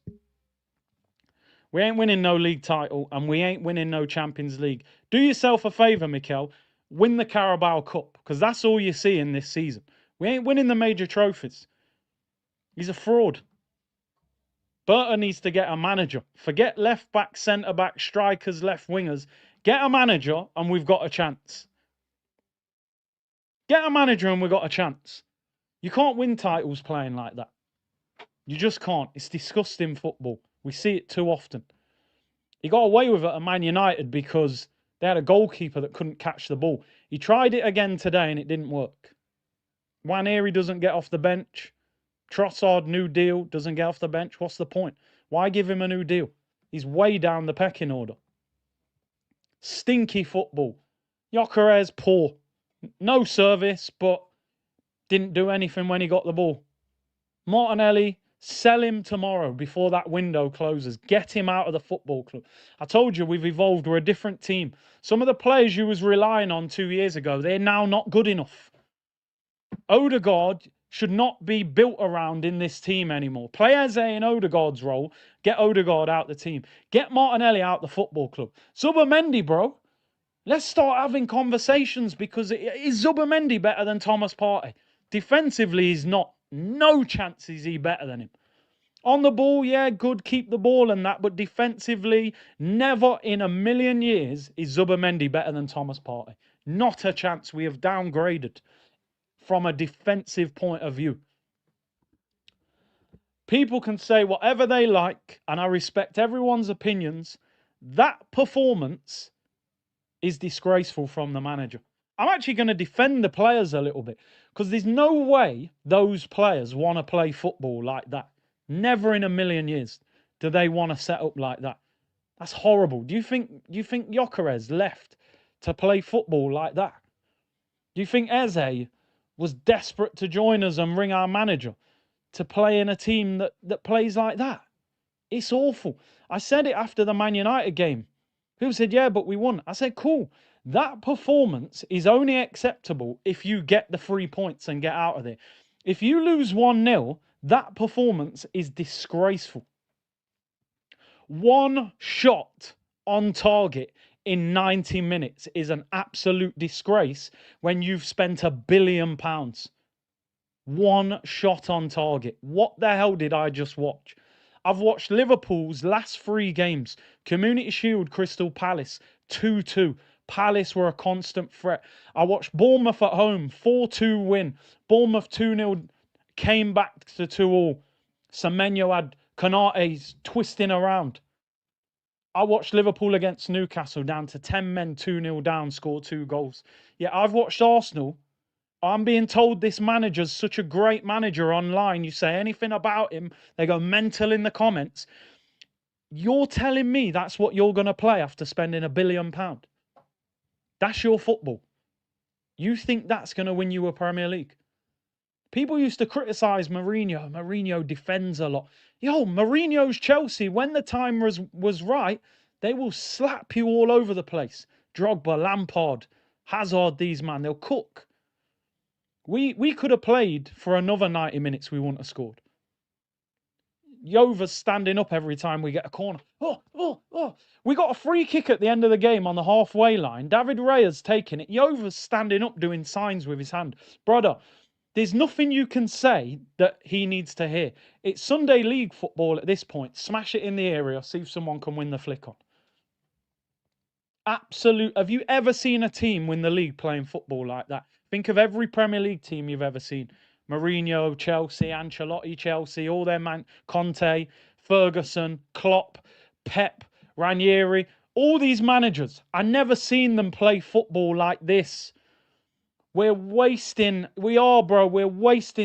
We ain't winning no league title and we ain't winning no Champions League. Do yourself a favour, Mikel. Win the Carabao Cup, because that's all you see in this season. We ain't winning the major trophies. He's a fraud. Burton needs to get a manager. Forget left back, centre back, strikers, left wingers. Get a manager and we've got a chance. Get a manager and we've got a chance. You can't win titles playing like that. You just can't. It's disgusting football. We see it too often. He got away with it at Man United because they had a goalkeeper that couldn't catch the ball. He tried it again today and it didn't work. Nwaneri doesn't get off the bench. Trossard, new deal, doesn't get off the bench. What's the point? Why give him a new deal? He's way down the pecking order. Stinky football. Gyökeres, poor. No service, but didn't do anything when he got the ball. Martinelli, sell him tomorrow before that window closes. Get him out of the football club. I told you we've evolved. We're a different team. Some of the players you was relying on 2 years ago, they're now not good enough. Odegaard should not be built around in this team anymore. Play Eze in Odegaard's role. Get Odegaard out the team. Get Martinelli out the football club. Zubimendi, bro. Let's start having conversations, because is Zubimendi better than Thomas Partey? Defensively, he's not. No chance is he better than him. On the ball, yeah, good, keep the ball and that, but defensively, never in a million years is Zubimendi better than Thomas Partey. Not a chance. We have downgraded from a defensive point of view. People can say whatever they like, and I respect everyone's opinions. That performance is disgraceful from the manager. I'm actually going to defend the players a little bit, because there's no way those players want to play football like that. Never in a million years do they want to set up like that. That's horrible. Do you think Gyökeres left to play football like that? Do you think Eze was desperate to join us and ring our manager to play in a team that plays like that? It's awful. I said it after the Man United game. People said, yeah, but we won. I said, cool. That performance is only acceptable if you get the 3 points and get out of there. If you lose 1-0, that performance is disgraceful. 1 shot on target in 90 minutes is an absolute disgrace when you've spent £1 billion. 1 shot on target. What the hell did I just watch? I've watched Liverpool's last 3 games. Community Shield, Crystal Palace, 2-2. Palace were a constant threat. I watched Bournemouth at home, 4-2 win. Bournemouth 2-0, came back to 2-2. Semenyo had Konaté twisting around. I watched Liverpool against Newcastle, down to 10 men, 2-0 down, scored 2 goals. Yeah, I've watched Arsenal. I'm being told this manager's such a great manager online. You say anything about him, they go mental in the comments. You're telling me that's what you're going to play after spending £1 billion? That's your football. You think that's going to win you a Premier League? People used to criticise Mourinho. Mourinho defends a lot. Yo, Mourinho's Chelsea, when the time was right, they will slap you all over the place. Drogba, Lampard, Hazard, these man, they'll cook. We could have played for another 90 minutes, we wouldn't have scored. Yova's standing up every time we get a corner. Oh. We got a free kick at the end of the game on the halfway line. David Raya's taking it. Yova's standing up doing signs with his hand. Brother, there's nothing you can say that he needs to hear. It's Sunday League football at this point. Smash it in the area, see if someone can win the flick on. Absolute. Have you ever seen a team win the league playing football like that? Think of every Premier League team you've ever seen. Mourinho, Chelsea, Ancelotti, Chelsea, all their man, Conte, Ferguson, Klopp, Pep, Ranieri, all these managers. I never seen them play football like this. We're wasting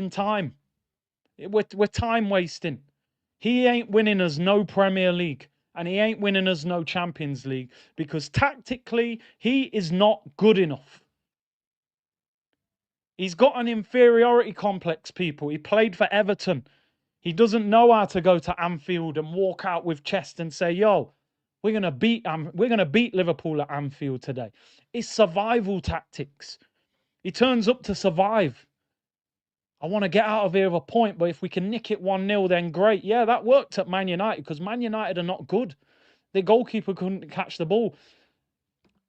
time. We're time wasting. He ain't winning us no Premier League. And he ain't winning us no Champions League, because tactically, he is not good enough. He's got an inferiority complex, people. He played for Everton. He doesn't know how to go to Anfield and walk out with chest and say, yo, we're gonna beat Liverpool at Anfield today. It's survival tactics. He turns up to survive. I want to get out of here with a point, but if we can nick it 1-0, then great. Yeah, that worked at Man United because Man United are not good. Their goalkeeper couldn't catch the ball.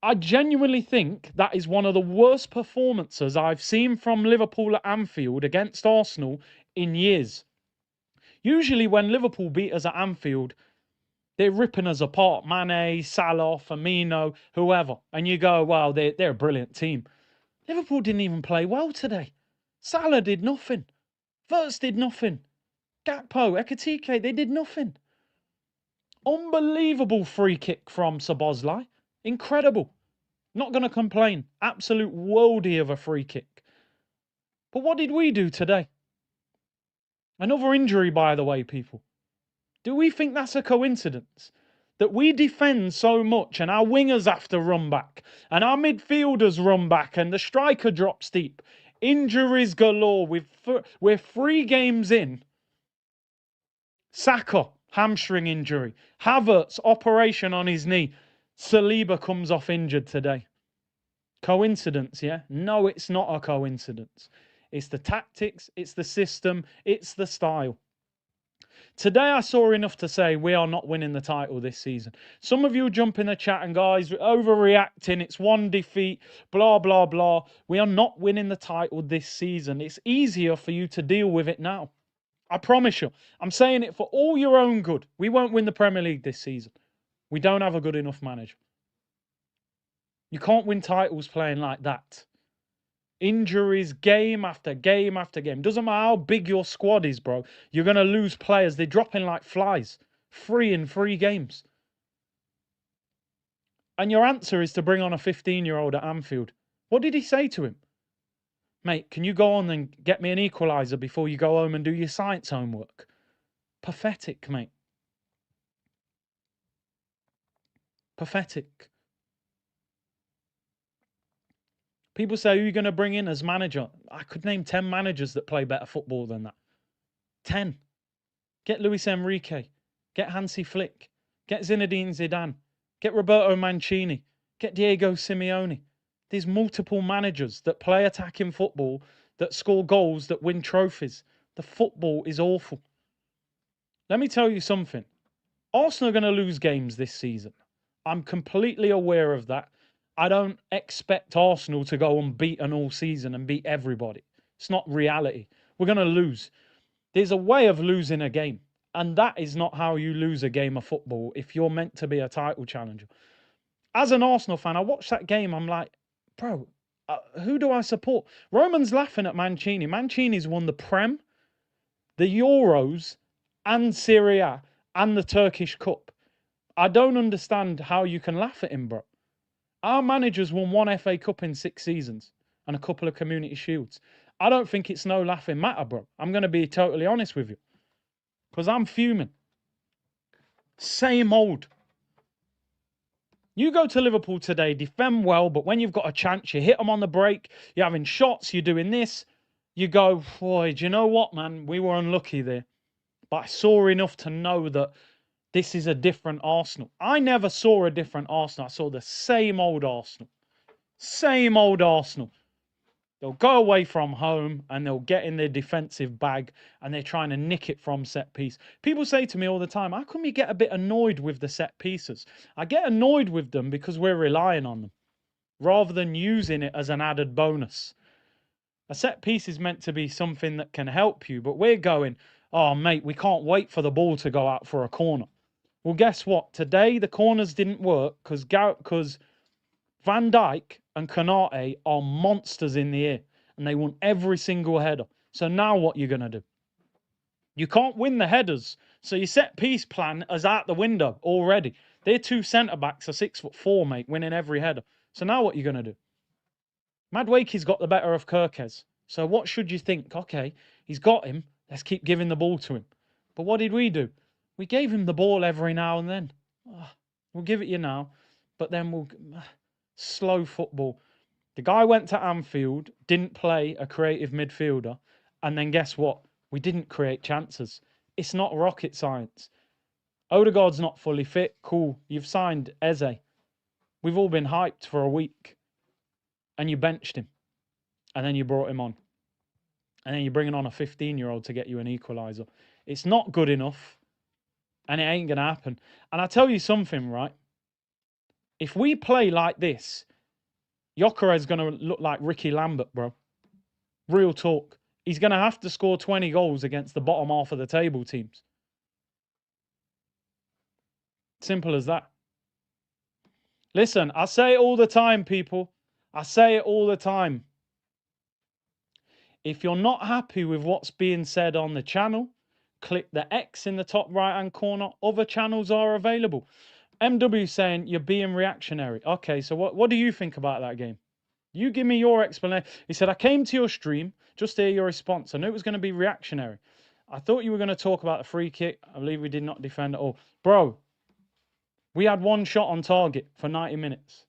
I genuinely think that is one of the worst performances I've seen from Liverpool at Anfield against Arsenal in years. Usually when Liverpool beat us at Anfield, they're ripping us apart. Mane, Salah, Firmino, whoever. And you go, wow, they're a brilliant team. Liverpool didn't even play well today. Salah did nothing. Verts did nothing. Gakpo, Ekitike, they did nothing. Unbelievable free kick from Szoboszlai. Incredible. Not going to complain. Absolute worldie of a free kick. But what did we do today? Another injury, by the way, people. Do we think that's a coincidence? That we defend so much and our wingers have to run back and our midfielders run back and the striker drops deep. Injuries galore. We're 3 games in. Saka, hamstring injury. Havertz, operation on his knee. Saliba comes off injured today. Coincidence, yeah? No, it's not a coincidence. It's the tactics, it's the system, it's the style. Today I saw enough to say we are not winning the title this season. Some of you jump in the chat and guys, overreacting, it's 1 defeat, blah, blah, blah. We are not winning the title this season. It's easier for you to deal with it now. I promise you. I'm saying it for all your own good. We won't win the Premier League this season. We don't have a good enough manager. You can't win titles playing like that. Injuries, game after game after game. Doesn't matter how big your squad is, bro. You're going to lose players. They're dropping like flies. 3 in 3 games. And your answer is to bring on a 15-year-old at Anfield. What did he say to him? Mate, can you go on and get me an equaliser before you go home and do your science homework? Pathetic, mate. Pathetic. People say, who are you going to bring in as manager? I could name 10 managers that play better football than that. 10. Get Luis Enrique. Get Hansi Flick. Get Zinedine Zidane. Get Roberto Mancini. Get Diego Simeone. There's multiple managers that play attacking football, that score goals, that win trophies. The football is awful. Let me tell you something. Arsenal are going to lose games this season. I'm completely aware of that. I don't expect Arsenal to go unbeaten all season and beat everybody. It's not reality. We're going to lose. There's a way of losing a game. And that is not how you lose a game of football if you're meant to be a title challenger. As an Arsenal fan, I watched that game. I'm like, bro, who do I support? Roman's laughing at Mancini. Mancini's won the Prem, the Euros, and Serie A, and the Turkish Cup. I don't understand how you can laugh at him, bro. Our managers won 1 FA Cup in 6 seasons and a couple of Community Shields. I don't think it's no laughing matter, bro. I'm going to be totally honest with you. Because I'm fuming. Same old. You go to Liverpool today, defend well, but when you've got a chance, you hit them on the break, you're having shots, you're doing this, you go, boy, do you know what, man? We were unlucky there. But I saw enough to know that this is a different Arsenal. I never saw a different Arsenal. I saw the same old Arsenal. Same old Arsenal. They'll go away from home and they'll get in their defensive bag and they're trying to nick it from set piece. People say to me all the time, how come you get a bit annoyed with the set pieces? I get annoyed with them because we're relying on them rather than using it as an added bonus. A set piece is meant to be something that can help you, but we're going, oh, mate, we can't wait for the ball to go out for a corner. Well, guess what? Today, the corners didn't work because Van Dijk and Konate are monsters in the air, and they won every single header. So now what you're going to do? You can't win the headers, so your set-piece plan is out the window already. Their 2 centre-backs are 6'4", mate, winning every header. So now what you're going to do? Madueke's got the better of Kirkez. So what should you think? Okay, he's got him. Let's keep giving the ball to him. But what did we do? We gave him the ball every now and then. Oh, we'll give it you now, but then we'll... Slow football. The guy went to Anfield, didn't play a creative midfielder, and then guess what? We didn't create chances. It's not rocket science. Odegaard's not fully fit. Cool. You've signed Eze. We've all been hyped for a week. And you benched him. And then you brought him on. And then you're bringing on a 15-year-old to get you an equaliser. It's not good enough. And it ain't going to happen. And I tell you something, right? If we play like this, Gyökeres is going to look like Ricky Lambert, bro. Real talk. He's going to have to score 20 goals against the bottom half of the table teams. Simple as that. Listen, I say it all the time, people. I say it all the time. If you're not happy with what's being said on the channel, click the X in the top right-hand corner. Other channels are available. MW saying you're being reactionary. Okay, so what do you think about that game? You give me your explanation. He said, I came to your stream just to hear your response. I knew it was going to be reactionary. I thought you were going to talk about the free kick. I believe we did not defend at all. Bro, we had one shot on target for 90 minutes.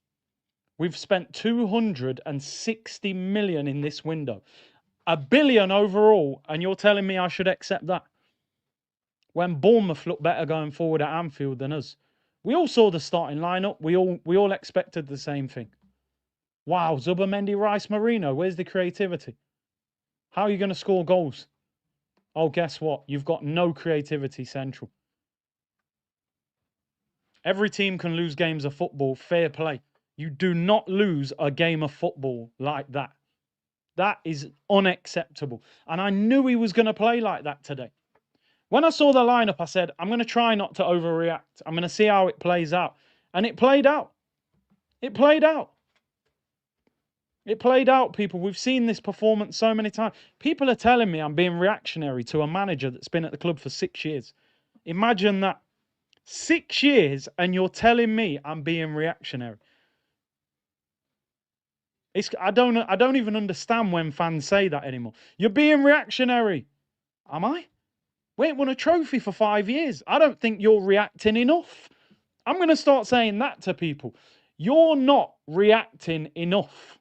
We've spent 260 million in this window. $1 billion overall, and you're telling me I should accept that? When Bournemouth look better going forward at Anfield than us. We all saw the starting lineup. We all expected the same thing. Wow, Zubimendi, Rice, Marino. Where's the creativity? How are you going to score goals? Oh, guess what? You've got no creativity central. Every team can lose games of football. Fair play. You do not lose a game of football like that. That is unacceptable. And I knew he was going to play like that today. When I saw the lineup, I said, I'm going to try not to overreact. I'm going to see how it plays out. And it played out. It played out. It played out, people. We've seen this performance so many times. People are telling me I'm being reactionary to a manager that's been at the club for 6 years. Imagine that. 6 years and you're telling me I'm being reactionary. I don't even understand when fans say that anymore. You're being reactionary. Am I? We ain't won a trophy for 5 years. I don't think you're reacting enough. I'm going to start saying that to people. You're not reacting enough.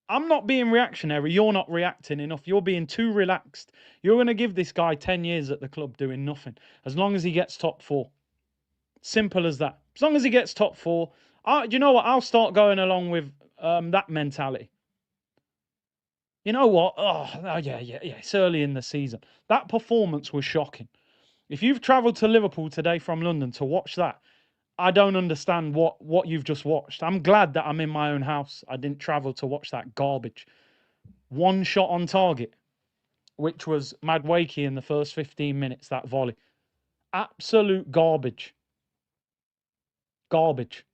I'm not being reactionary. You're not reacting enough. You're being too relaxed. You're going to give this guy 10 years at the club doing nothing. As long as he gets top 4. Simple as that. As long as he gets top 4. You know what? I'll start going along with that mentality. You know what? Oh, yeah. It's early in the season. That performance was shocking. If you've travelled to Liverpool today from London to watch that, I don't understand what you've just watched. I'm glad that I'm in my own house. I didn't travel to watch that garbage. One shot on target, which was Madueke in the first 15 minutes, that volley. Absolute garbage. Garbage.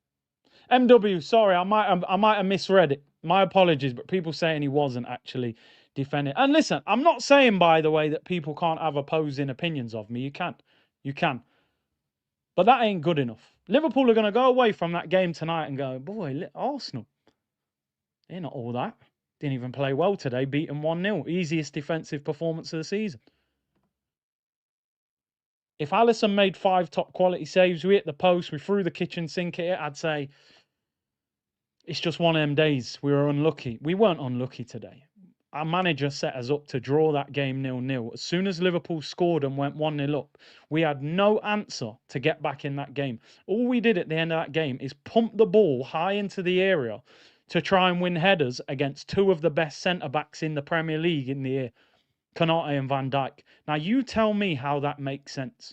MW, sorry, I might have misread it. My apologies, but people saying he wasn't actually defending. And listen, I'm not saying, by the way, that people can't have opposing opinions of me. You can. You can. But that ain't good enough. Liverpool are going to go away from that game tonight and go, boy, Arsenal, they're not all that. Didn't even play well today, beaten 1-0. Easiest defensive performance of the season. If Alisson made 5 top quality saves, we hit the post, we threw the kitchen sink at it, I'd say it's just one of them days. We were unlucky. We weren't unlucky today. Our manager set us up to draw that game 0-0. As soon as Liverpool scored and went 1-0 up, we had no answer to get back in that game. All we did at the end of that game is pump the ball high into the area to try and win headers against 2 of the best centre-backs in the Premier League in the year, Konate and Van Dijk. Now, you tell me how that makes sense.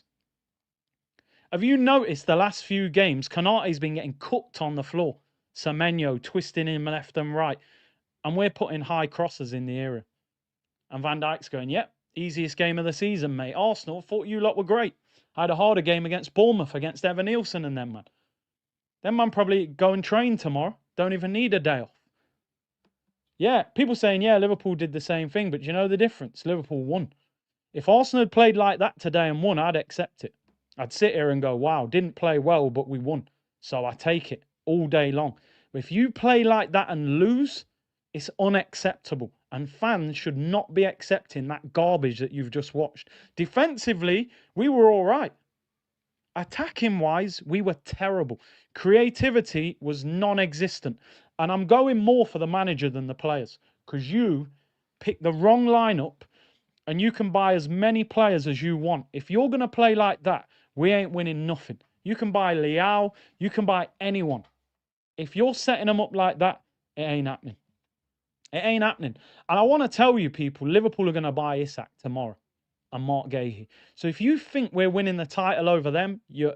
Have you noticed the last few games, Konate's been getting cooked on the floor? Semenyo twisting him left and right. And we're putting high crosses in the area. And Van Dijk's going, yep, easiest game of the season, mate. Arsenal, thought you lot were great. I had a harder game against Bournemouth, against Evan Nielsen and them, man. Them, man, probably go and train tomorrow. Don't even need a day off. Yeah, people saying, yeah, Liverpool did the same thing. But you know the difference? Liverpool won. If Arsenal had played like that today and won, I'd accept it. I'd sit here and go, wow, didn't play well, but we won. So I take it all day long. But if you play like that and lose, it's unacceptable. And fans should not be accepting that garbage that you've just watched. Defensively, we were all right. Attacking-wise, we were terrible. Creativity was non-existent. And I'm going more for the manager than the players. Because you pick the wrong lineup, and you can buy as many players as you want. If you're going to play like that, we ain't winning nothing. You can buy Liao, you can buy anyone. If you're setting them up like that, it ain't happening. It ain't happening. And I want to tell you, people, Liverpool are going to buy Isak tomorrow and Mark Gahey. So if you think we're winning the title over them, you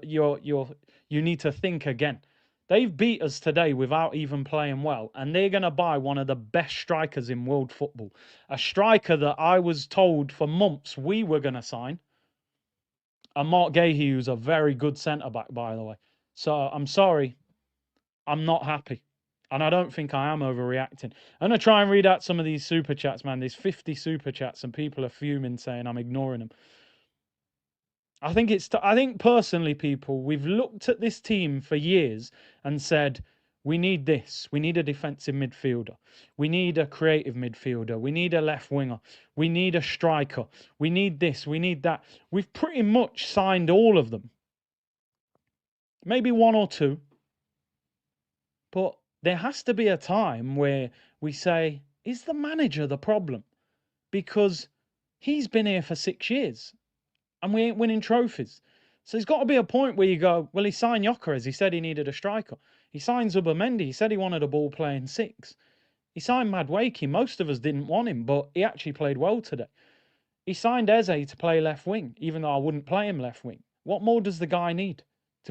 need to think again. They've beat us today without even playing well, and they're going to buy one of the best strikers in world football. A striker that I was told for months we were going to sign. And Mark Gahey, who's a very good centre-back, by the way. So I'm sorry, I'm not happy. And I don't think I am overreacting. I'm going to try and read out some of these super chats, man. There's 50 super chats and people are fuming saying I'm ignoring them. I think personally, people, we've looked at this team for years and said, we need this. We need a defensive midfielder. We need a creative midfielder. We need a left winger. We need a striker. We need this. We need that. We've pretty much signed all of them. Maybe one or two. But there has to be a time where we say, is the manager the problem? Because he's been here for 6 years and we ain't winning trophies. So there's got to be a point where you go, well, he signed Gyökeres. He said he needed a striker. He signed Zubimendi. He said he wanted a ball playing 6. He signed Madueke. Most of us didn't want him, but he actually played well today. He signed Eze to play left wing, even though I wouldn't play him left wing. What more does the guy need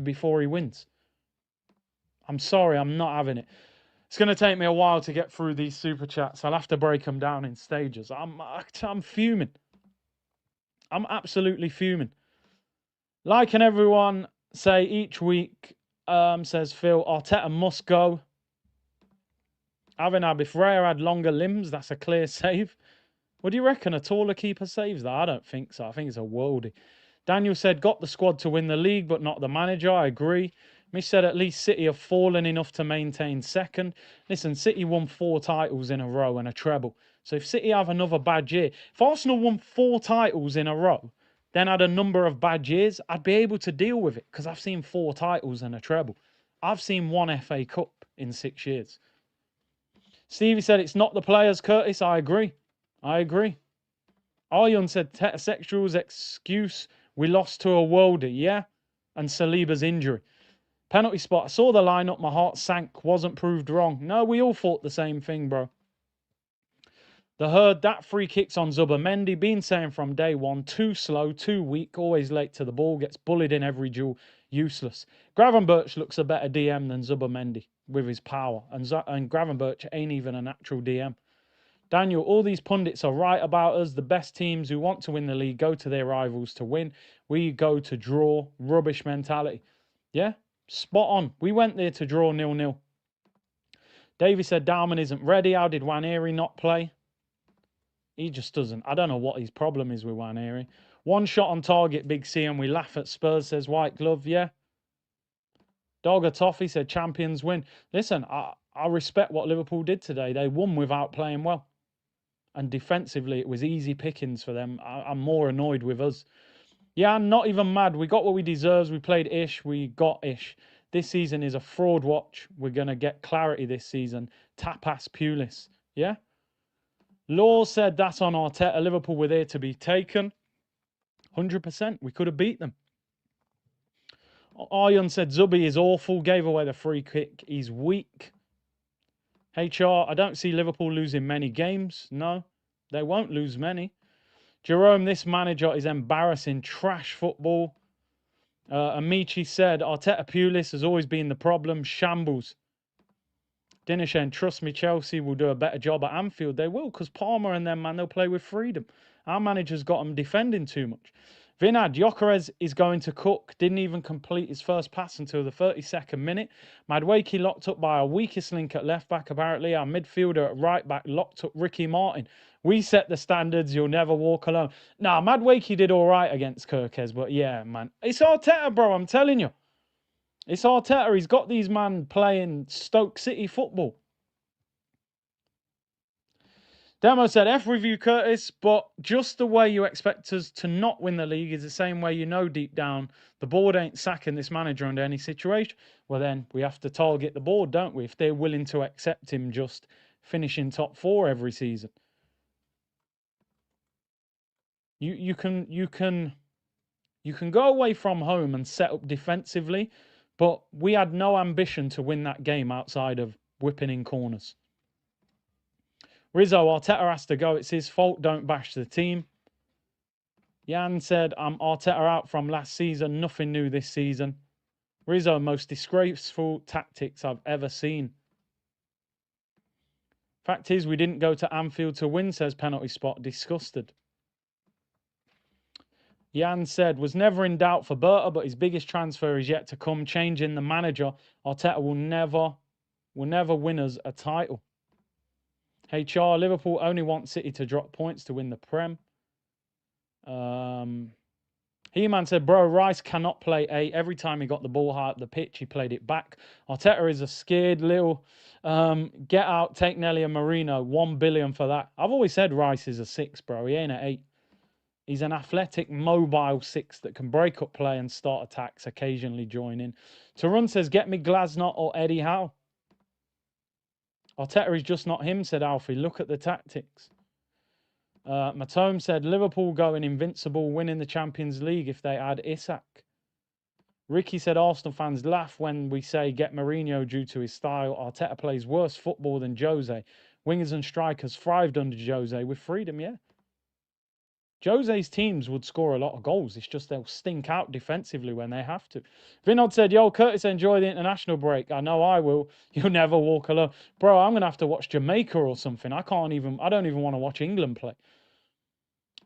before he wins? I'm sorry, I'm not having it. It's going to take me a while to get through these super chats. I'll have to break them down in stages. I'm fuming. I'm absolutely fuming. Like and everyone say each week, says Phil, Arteta must go. Avinabi, if Raya had longer limbs, that's a clear save. What do you reckon? A taller keeper saves that? I don't think so. I think it's a worldie. Daniel said, got the squad to win the league, but not the manager. I agree. Mish said, at least City have fallen enough to maintain second. Listen, City won 4 titles in a row and a treble. So if City have another bad year, if Arsenal won 4 titles in a row, then had a number of bad years, I'd be able to deal with it because I've seen 4 titles and a treble. I've seen 1 FA Cup in 6 years. Stevie said, it's not the players, Curtis. I agree. I agree. Aryon said, Sexual's excuse, we lost to a worldie, yeah? And Saliba's injury. Penalty spot. I saw the lineup, my heart sank, wasn't proved wrong. No, we all thought the same thing, bro. The Herd, that free kicks on Zubimendi, been saying from day one, too slow, too weak, always late to the ball, gets bullied in every duel, useless. Gravenberch looks a better DM than Zubimendi with his power, and Gravenberch ain't even a natural DM. Daniel, all these pundits are right about us. The best teams who want to win the league go to their rivals to win. We go to draw. Rubbish mentality. Yeah, spot on. We went there to draw 0-0. Davey said Dalman isn't ready. How did Waneri not play? He just doesn't. I don't know what his problem is with Waneri. 1 shot on target, Big C, and we laugh at Spurs, says White Glove. Yeah. Dogger Toffee said champions win. Listen, I respect what Liverpool did today. They won without playing well. And defensively, it was easy pickings for them. I'm more annoyed with us. Yeah, I'm not even mad. We got what we deserved. We played ish. We got ish. This season is a fraud watch. We're going to get clarity this season. Tapas Pulis. Yeah? Law said that's on Arteta. Liverpool were there to be taken. 100%. We could have beat them. Aryon said Zubi is awful. Gave away the free kick. He's weak. HR, I don't see Liverpool losing many games. No, they won't lose many. Jerome, this manager is embarrassing. Trash football. Amici said, Arteta Pulis has always been the problem. Shambles. Dinishen, trust me, Chelsea will do a better job at Anfield. They will, because Palmer and them, man, they'll play with freedom. Our manager's got them defending too much. Vinad, Gyökeres is going to cook. Didn't even complete his first pass until the 32nd minute. Madueke locked up by our weakest link at left back, apparently. Our midfielder at right back locked up Ricky Martin. We set the standards. You'll never walk alone. Nah, Madueke did all right against Kirkes, but yeah, man. It's Arteta, bro, I'm telling you. It's Arteta. He's got these man playing Stoke City football. Demo said, F review Curtis, but just the way you expect us to not win the league is the same way you know deep down the board ain't sacking this manager under any situation. Well, then we have to target the board, don't we? If they're willing to accept him just finishing top 4 every season. You can go away from home and set up defensively, but we had no ambition to win that game outside of whipping in corners. Rizzo, Arteta has to go. It's his fault. Don't bash the team. Jan said, I'm Arteta out from last season. Nothing new this season. Rizzo, most disgraceful tactics I've ever seen. Fact is, we didn't go to Anfield to win, says Penalty Spot. Disgusted. Jan said, was never in doubt for Berta, but his biggest transfer is yet to come. Changing the manager, Arteta will never win us a title. HR, Liverpool only want City to drop points to win the Prem. He-Man said, bro, Rice cannot play 8. Every time he got the ball high up the pitch, he played it back. Arteta is a scared little get out, take Nelly and Marino. 1 billion for that. I've always said Rice is a 6, bro. He ain't an 8. He's an athletic, mobile 6 that can break up play and start attacks, occasionally join in. Tarun says, get me Glasnost or Eddie Howe. Arteta is just not him, said Alfie. Look at the tactics. Matome said, Liverpool going invincible, winning the Champions League if they add Isak. Ricky said, Arsenal fans laugh when we say get Mourinho due to his style. Arteta plays worse football than Jose. Wingers and strikers thrived under Jose with freedom, yeah. Jose's teams would score a lot of goals. It's just they'll stink out defensively when they have to. Vinod said, yo, Curtis, enjoy the international break. I know I will. You'll never walk alone. Bro, I'm going to have to watch Jamaica or something. I don't even want to watch England play.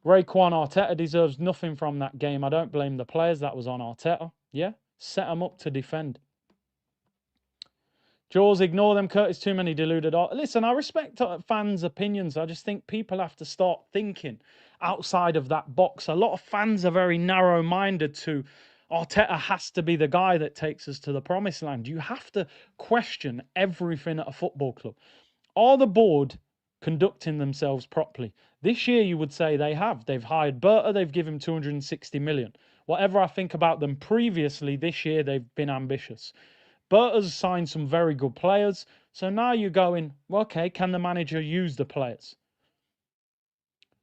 Raekwon, Arteta deserves nothing from that game. I don't blame the players. That was on Arteta. Yeah? Set them up to defend. Jaws, ignore them, Curtis. Too many deluded. Listen, I respect fans' opinions. I just think people have to start thinking outside of that box. A lot of fans are very narrow-minded to Arteta has to be the guy that takes us to the promised land. You have to question everything at a football club. Are the board conducting themselves properly? This year, you would say they have. They've hired Berta. They've given him 260 million. Whatever I think about them previously, this year, they've been ambitious. Berta's signed some very good players. So now you're going, well, okay, can the manager use the players?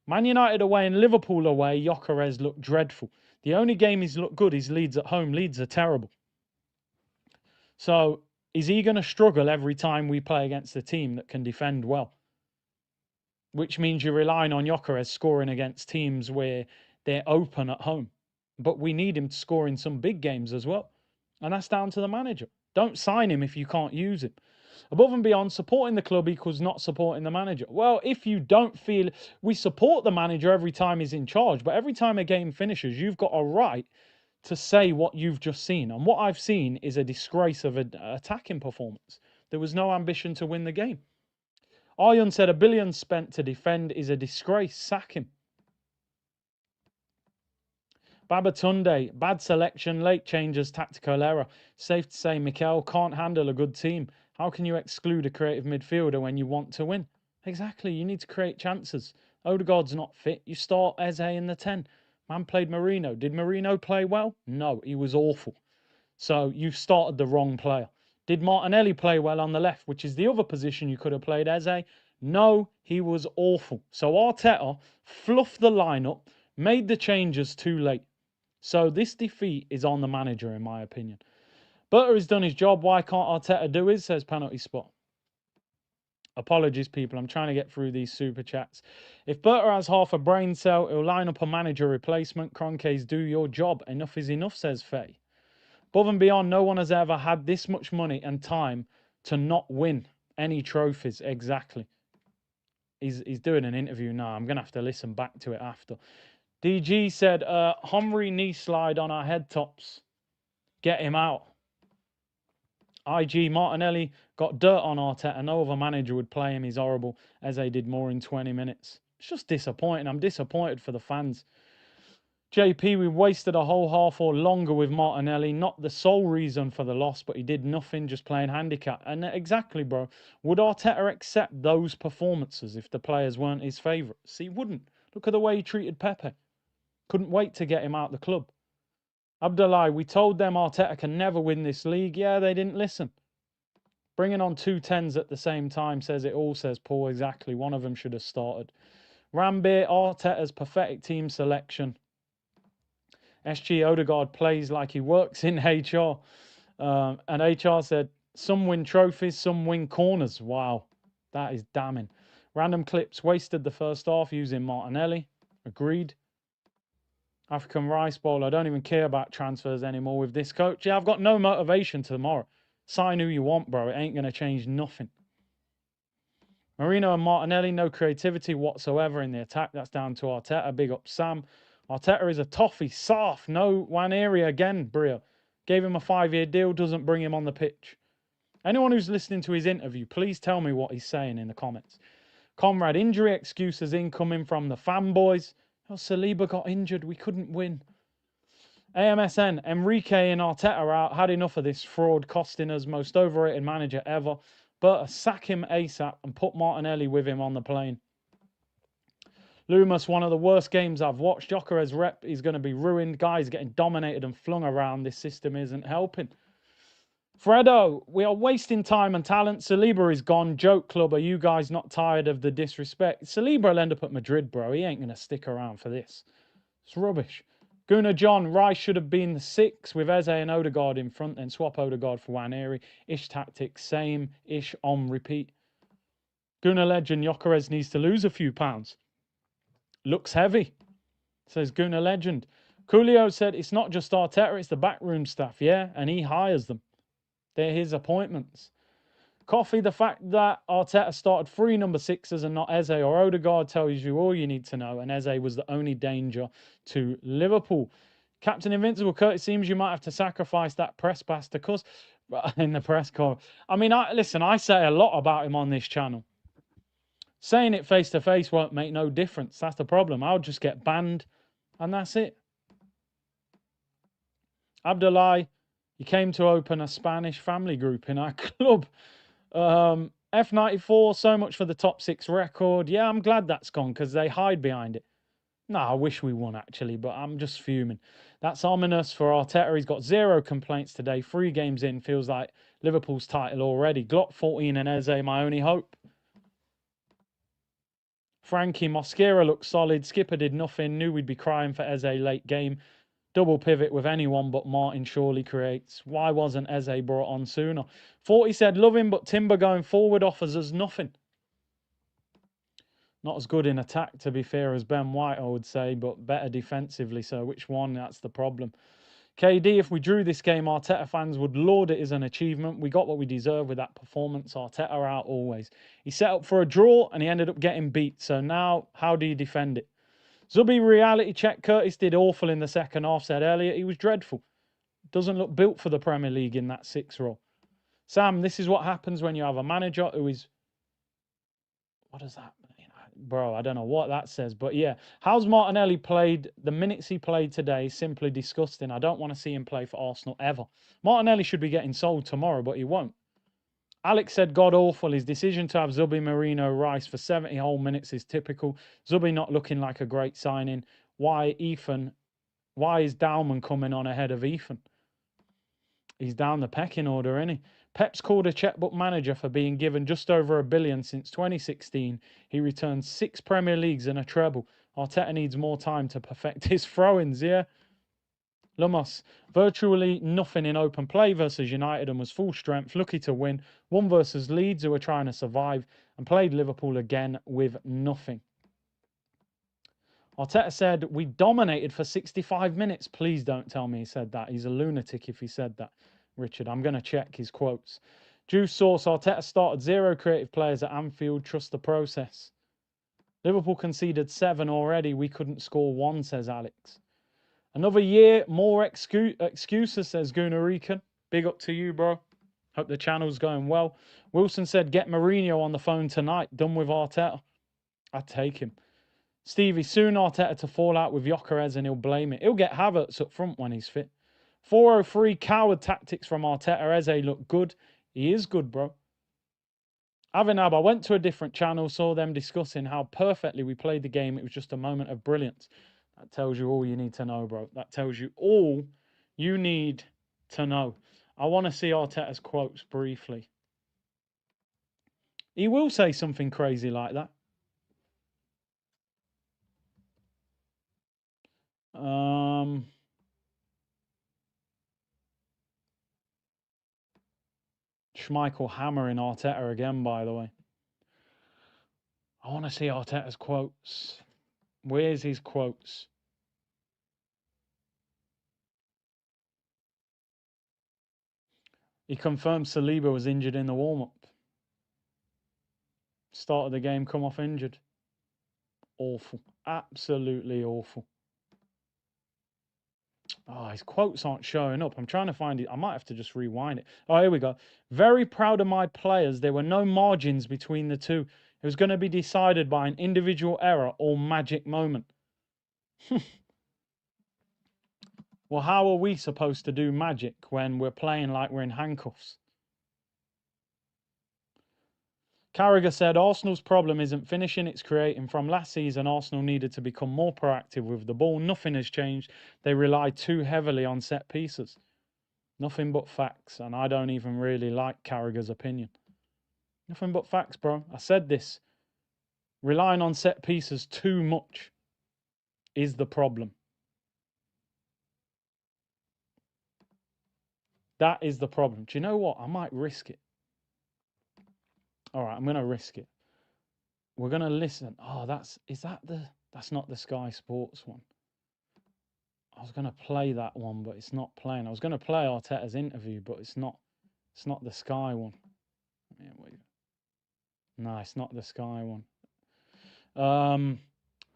Man United away and Liverpool away, Gyökeres looked dreadful. The only game he's looked good is Leeds at home. Leeds are terrible. So is he going to struggle every time we play against a team that can defend well? Which means you're relying on Gyökeres scoring against teams where they're open at home. But we need him to score in some big games as well. And that's down to the manager. Don't sign him if you can't use him. Above and beyond, supporting the club equals not supporting the manager. Well, if you don't feel... We support the manager every time he's in charge, but every time a game finishes, you've got a right to say what you've just seen. And what I've seen is a disgrace of an attacking performance. There was no ambition to win the game. Aryan said, 1 billion spent to defend is a disgrace. Sack him. Babatunde, bad selection, late changes, tactical error. Safe to say Mikel can't handle a good team. How can you exclude a creative midfielder when you want to win? Exactly, you need to create chances. Odegaard's not fit. You start Eze in the 10. Man played Marino. Did Marino play well? No, he was awful. So you started the wrong player. Did Martinelli play well on the left, which is the other position you could have played Eze? No, he was awful. So Arteta fluffed the lineup, made the changes too late. So this defeat is on the manager, in my opinion. Berta has done his job. Why can't Arteta do his, says Penalty Spot. Apologies, people. I'm trying to get through these super chats. If Berta has half a brain cell, he'll line up a manager replacement. Kroenke's do your job. Enough is enough, says Faye. Above and beyond, no one has ever had this much money and time to not win any trophies. Exactly. He's doing an interview now. I'm going to have to listen back to it after. DG said, Humry knee slide on our head tops. Get him out. IG, Martinelli got dirt on Arteta. No other manager would play him. He's horrible. Eze did more in 20 minutes. It's just disappointing. I'm disappointed for the fans. JP, we wasted a whole half or longer with Martinelli. Not the sole reason for the loss, but he did nothing, just playing handicap. And exactly, bro. Would Arteta accept those performances if the players weren't his favourites? He wouldn't. Look at the way he treated Pepe. Couldn't wait to get him out of the club. Abdullah, we told them Arteta can never win this league. Yeah, they didn't listen. Bringing on 2 10s at the same time says it all, says Paul. Exactly. One of them should have started. Rambir, Arteta's pathetic team selection. SG Odegaard plays like he works in HR. And HR said, some win trophies, some win corners. Wow, that is damning. Random clips wasted the first half using Martinelli. Agreed. African Rice Bowl, I don't even care about transfers anymore with this coach. Yeah, I've got no motivation tomorrow. Sign who you want, bro. It ain't going to change nothing. Marino and Martinelli, no creativity whatsoever in the attack. That's down to Arteta. Big up Sam. Arteta is a toffee. Soft. No Waneri again, Brio. Gave him a 5-year deal. Doesn't bring him on the pitch. Anyone who's listening to his interview, please tell me what he's saying in the comments. Comrade, injury excuses incoming from the fanboys. Oh, Saliba got injured. We couldn't win. AMSN, Enrique and Arteta are out. Had enough of this fraud, costing us most overrated manager ever. But sack him ASAP and put Martinelli with him on the plane. Loomis, one of the worst games I've watched. Jokeres rep is going to be ruined. Guys getting dominated and flung around. This system isn't helping. Fredo, we are wasting time and talent. Saliba is gone. Joke club, are you guys not tired of the disrespect? Saliba will end up at Madrid, bro. He ain't going to stick around for this. It's rubbish. Gunnar John, Rice should have been the 6 with Eze and Odegaard in front, then swap Odegaard for Waneri. Ish tactics, same. Ish on repeat. Gunnar Legend, Jokeres needs to lose a few pounds. Looks heavy, says Gunnar Legend. Coolio said it's not just Arteta, it's the backroom staff, yeah, and he hires them. They're his appointments. Coffee, the fact that Arteta started 3 number 6s and not Eze or Odegaard tells you all you need to know, and Eze was the only danger to Liverpool. Captain Invincible, Kurt, it seems you might have to sacrifice that press pass to Cuz in the press conference. I mean, listen, I say a lot about him on this channel. Saying it face to face won't make no difference. That's the problem. I'll just get banned, and that's it. Abdullah, he came to open a Spanish family group in our club. F94, so much for the top 6 record. Yeah, I'm glad that's gone because they hide behind it. No, I wish we won actually, but I'm just fuming. That's ominous for Arteta. He's got 0 complaints today. 3 games in, feels like Liverpool's title already. Glock 14 and Eze, my only hope. Frankie, Mosquera looked solid. Skipper did nothing. Knew we'd be crying for Eze late game. Double pivot with anyone but Martin surely creates. Why wasn't Eze brought on sooner? 40 said, love him, but Timber going forward offers us nothing. Not as good in attack, to be fair, as Ben White, I would say, but better defensively. So which one? That's the problem. KD, if we drew this game, Arteta fans would laud it as an achievement. We got what we deserve with that performance. Arteta out always. He set up for a draw and he ended up getting beat. So now, how do you defend it? Zubi reality check. Curtis did awful in the second half, said earlier. He was dreadful. Doesn't look built for the Premier League in that 6 role. Sam, this is what happens when you have a manager who is... What does that mean? Bro, I don't know what that says. But yeah, how's Martinelli played? The minutes he played today, simply disgusting. I don't want to see him play for Arsenal ever. Martinelli should be getting sold tomorrow, but he won't. Alex said, God awful. His decision to have Zubi, Marino, Rice for 70 whole minutes is typical. Zubi not looking like a great signing. Why is Dowman coming on ahead of Ethan? He's down the pecking order, isn't he? Pep's called a checkbook manager for being given just over $1 billion since 2016. He returned 6 Premier Leagues and a treble. Arteta needs more time to perfect his throw-ins, yeah? Lumos, virtually nothing in open play versus United and was full strength, lucky to win. 1 versus Leeds, who were trying to survive, and played Liverpool again with nothing. Arteta said, we dominated for 65 minutes. Please don't tell me he said that. He's a lunatic if he said that, Richard. I'm going to check his quotes. Juice Source, Arteta started 0 creative players at Anfield. Trust the process. Liverpool conceded 7 already. We couldn't score 1, says Alex. Another year, more excuses, says Gunarican. Big up to you, bro. Hope the channel's going well. Wilson said, get Mourinho on the phone tonight. Done with Arteta. I'd take him. Stevie, soon Arteta to fall out with Jokeres and he'll blame it. He'll get Havertz up front when he's fit. 403, coward tactics from Arteta. Eze looked good. He is good, bro. Avinab, I went to a different channel, saw them discussing how perfectly we played the game. It was just a moment of brilliance. That tells you all you need to know, bro. That tells you all you need to know. I want to see Arteta's quotes briefly. He will say something crazy like that. Schmeichel hammering Arteta again, by the way. I want to see Arteta's quotes. Where's his quotes? He confirmed Saliba was injured in the warm-up. Start of the game, come off injured. Awful. Absolutely awful. Oh, his quotes aren't showing up. I'm trying to find it. I might have to just rewind it. Oh, here we go. Very proud of my players. There were no margins between the two. It was going to be decided by an individual error or magic moment. Well, how are we supposed to do magic when we're playing like we're in handcuffs? Carragher said Arsenal's problem isn't finishing, it's creating. From last season, Arsenal needed to become more proactive with the ball. Nothing has changed. They rely too heavily on set pieces. Nothing but facts, and I don't even really like Carragher's opinion. Nothing but facts, bro. I said this. Relying on set pieces too much is the problem. That is the problem. Do you know what? I might risk it. All right, I'm going to risk it. We're going to listen. Oh, that's not the Sky Sports one. I was going to play that one, but it's not playing. I was going to play Arteta's interview, but it's not the Sky one. Yeah, wait. No, it's not the Sky one.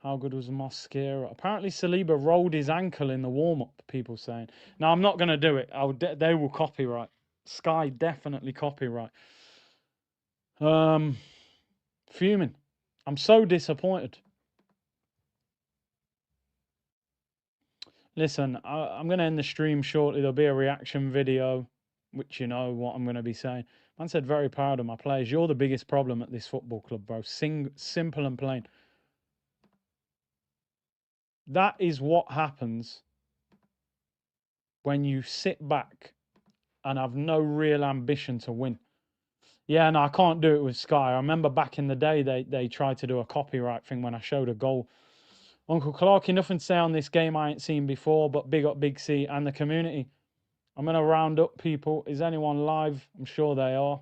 How good was Mosquera? Apparently Saliba rolled his ankle in the warm-up, people saying. No, I'm not going to do it. They will copyright. Sky definitely copyright. Fuming. I'm so disappointed. Listen, I'm going to end the stream shortly. There'll be a reaction video, which you know what I'm going to be saying. Man said, very proud of my players. You're the biggest problem at this football club, bro. Simple and plain. That is what happens when you sit back and have no real ambition to win. Yeah, no, I can't do it with Sky. I remember back in the day, they tried to do a copyright thing when I showed a goal. Uncle Clarky, nothing to say on this game I ain't seen before, but big up Big C and the community. I'm going to round up people. Is anyone live? I'm sure they are.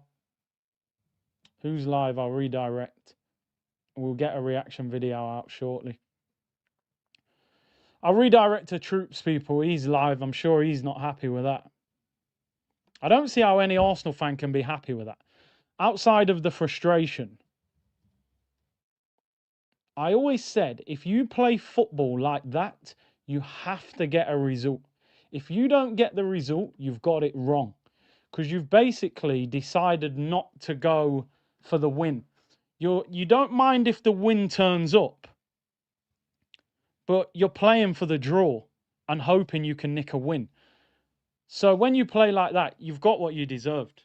Who's live? I'll redirect. We'll get a reaction video out shortly. I'll redirect to Troops, people. He's live. I'm sure he's not happy with that. I don't see how any Arsenal fan can be happy with that. Outside of the frustration, I always said, if you play football like that, you have to get a result. If you don't get the result, you've got it wrong. Because you've basically decided not to go for the win. You don't mind if the win turns up, but you're playing for the draw and hoping you can nick a win. So when you play like that, you've got what you deserved.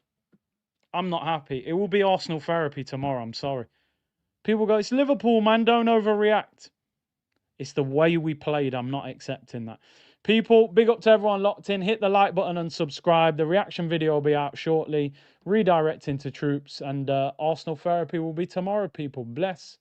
I'm not happy. It will be Arsenal therapy tomorrow. I'm sorry. People go, it's Liverpool, man. Don't overreact. It's the way we played. I'm not accepting that. People, big up to everyone locked in. Hit the like button and subscribe. The reaction video will be out shortly. Redirecting to Troops. And Arsenal therapy will be tomorrow, people. Bless.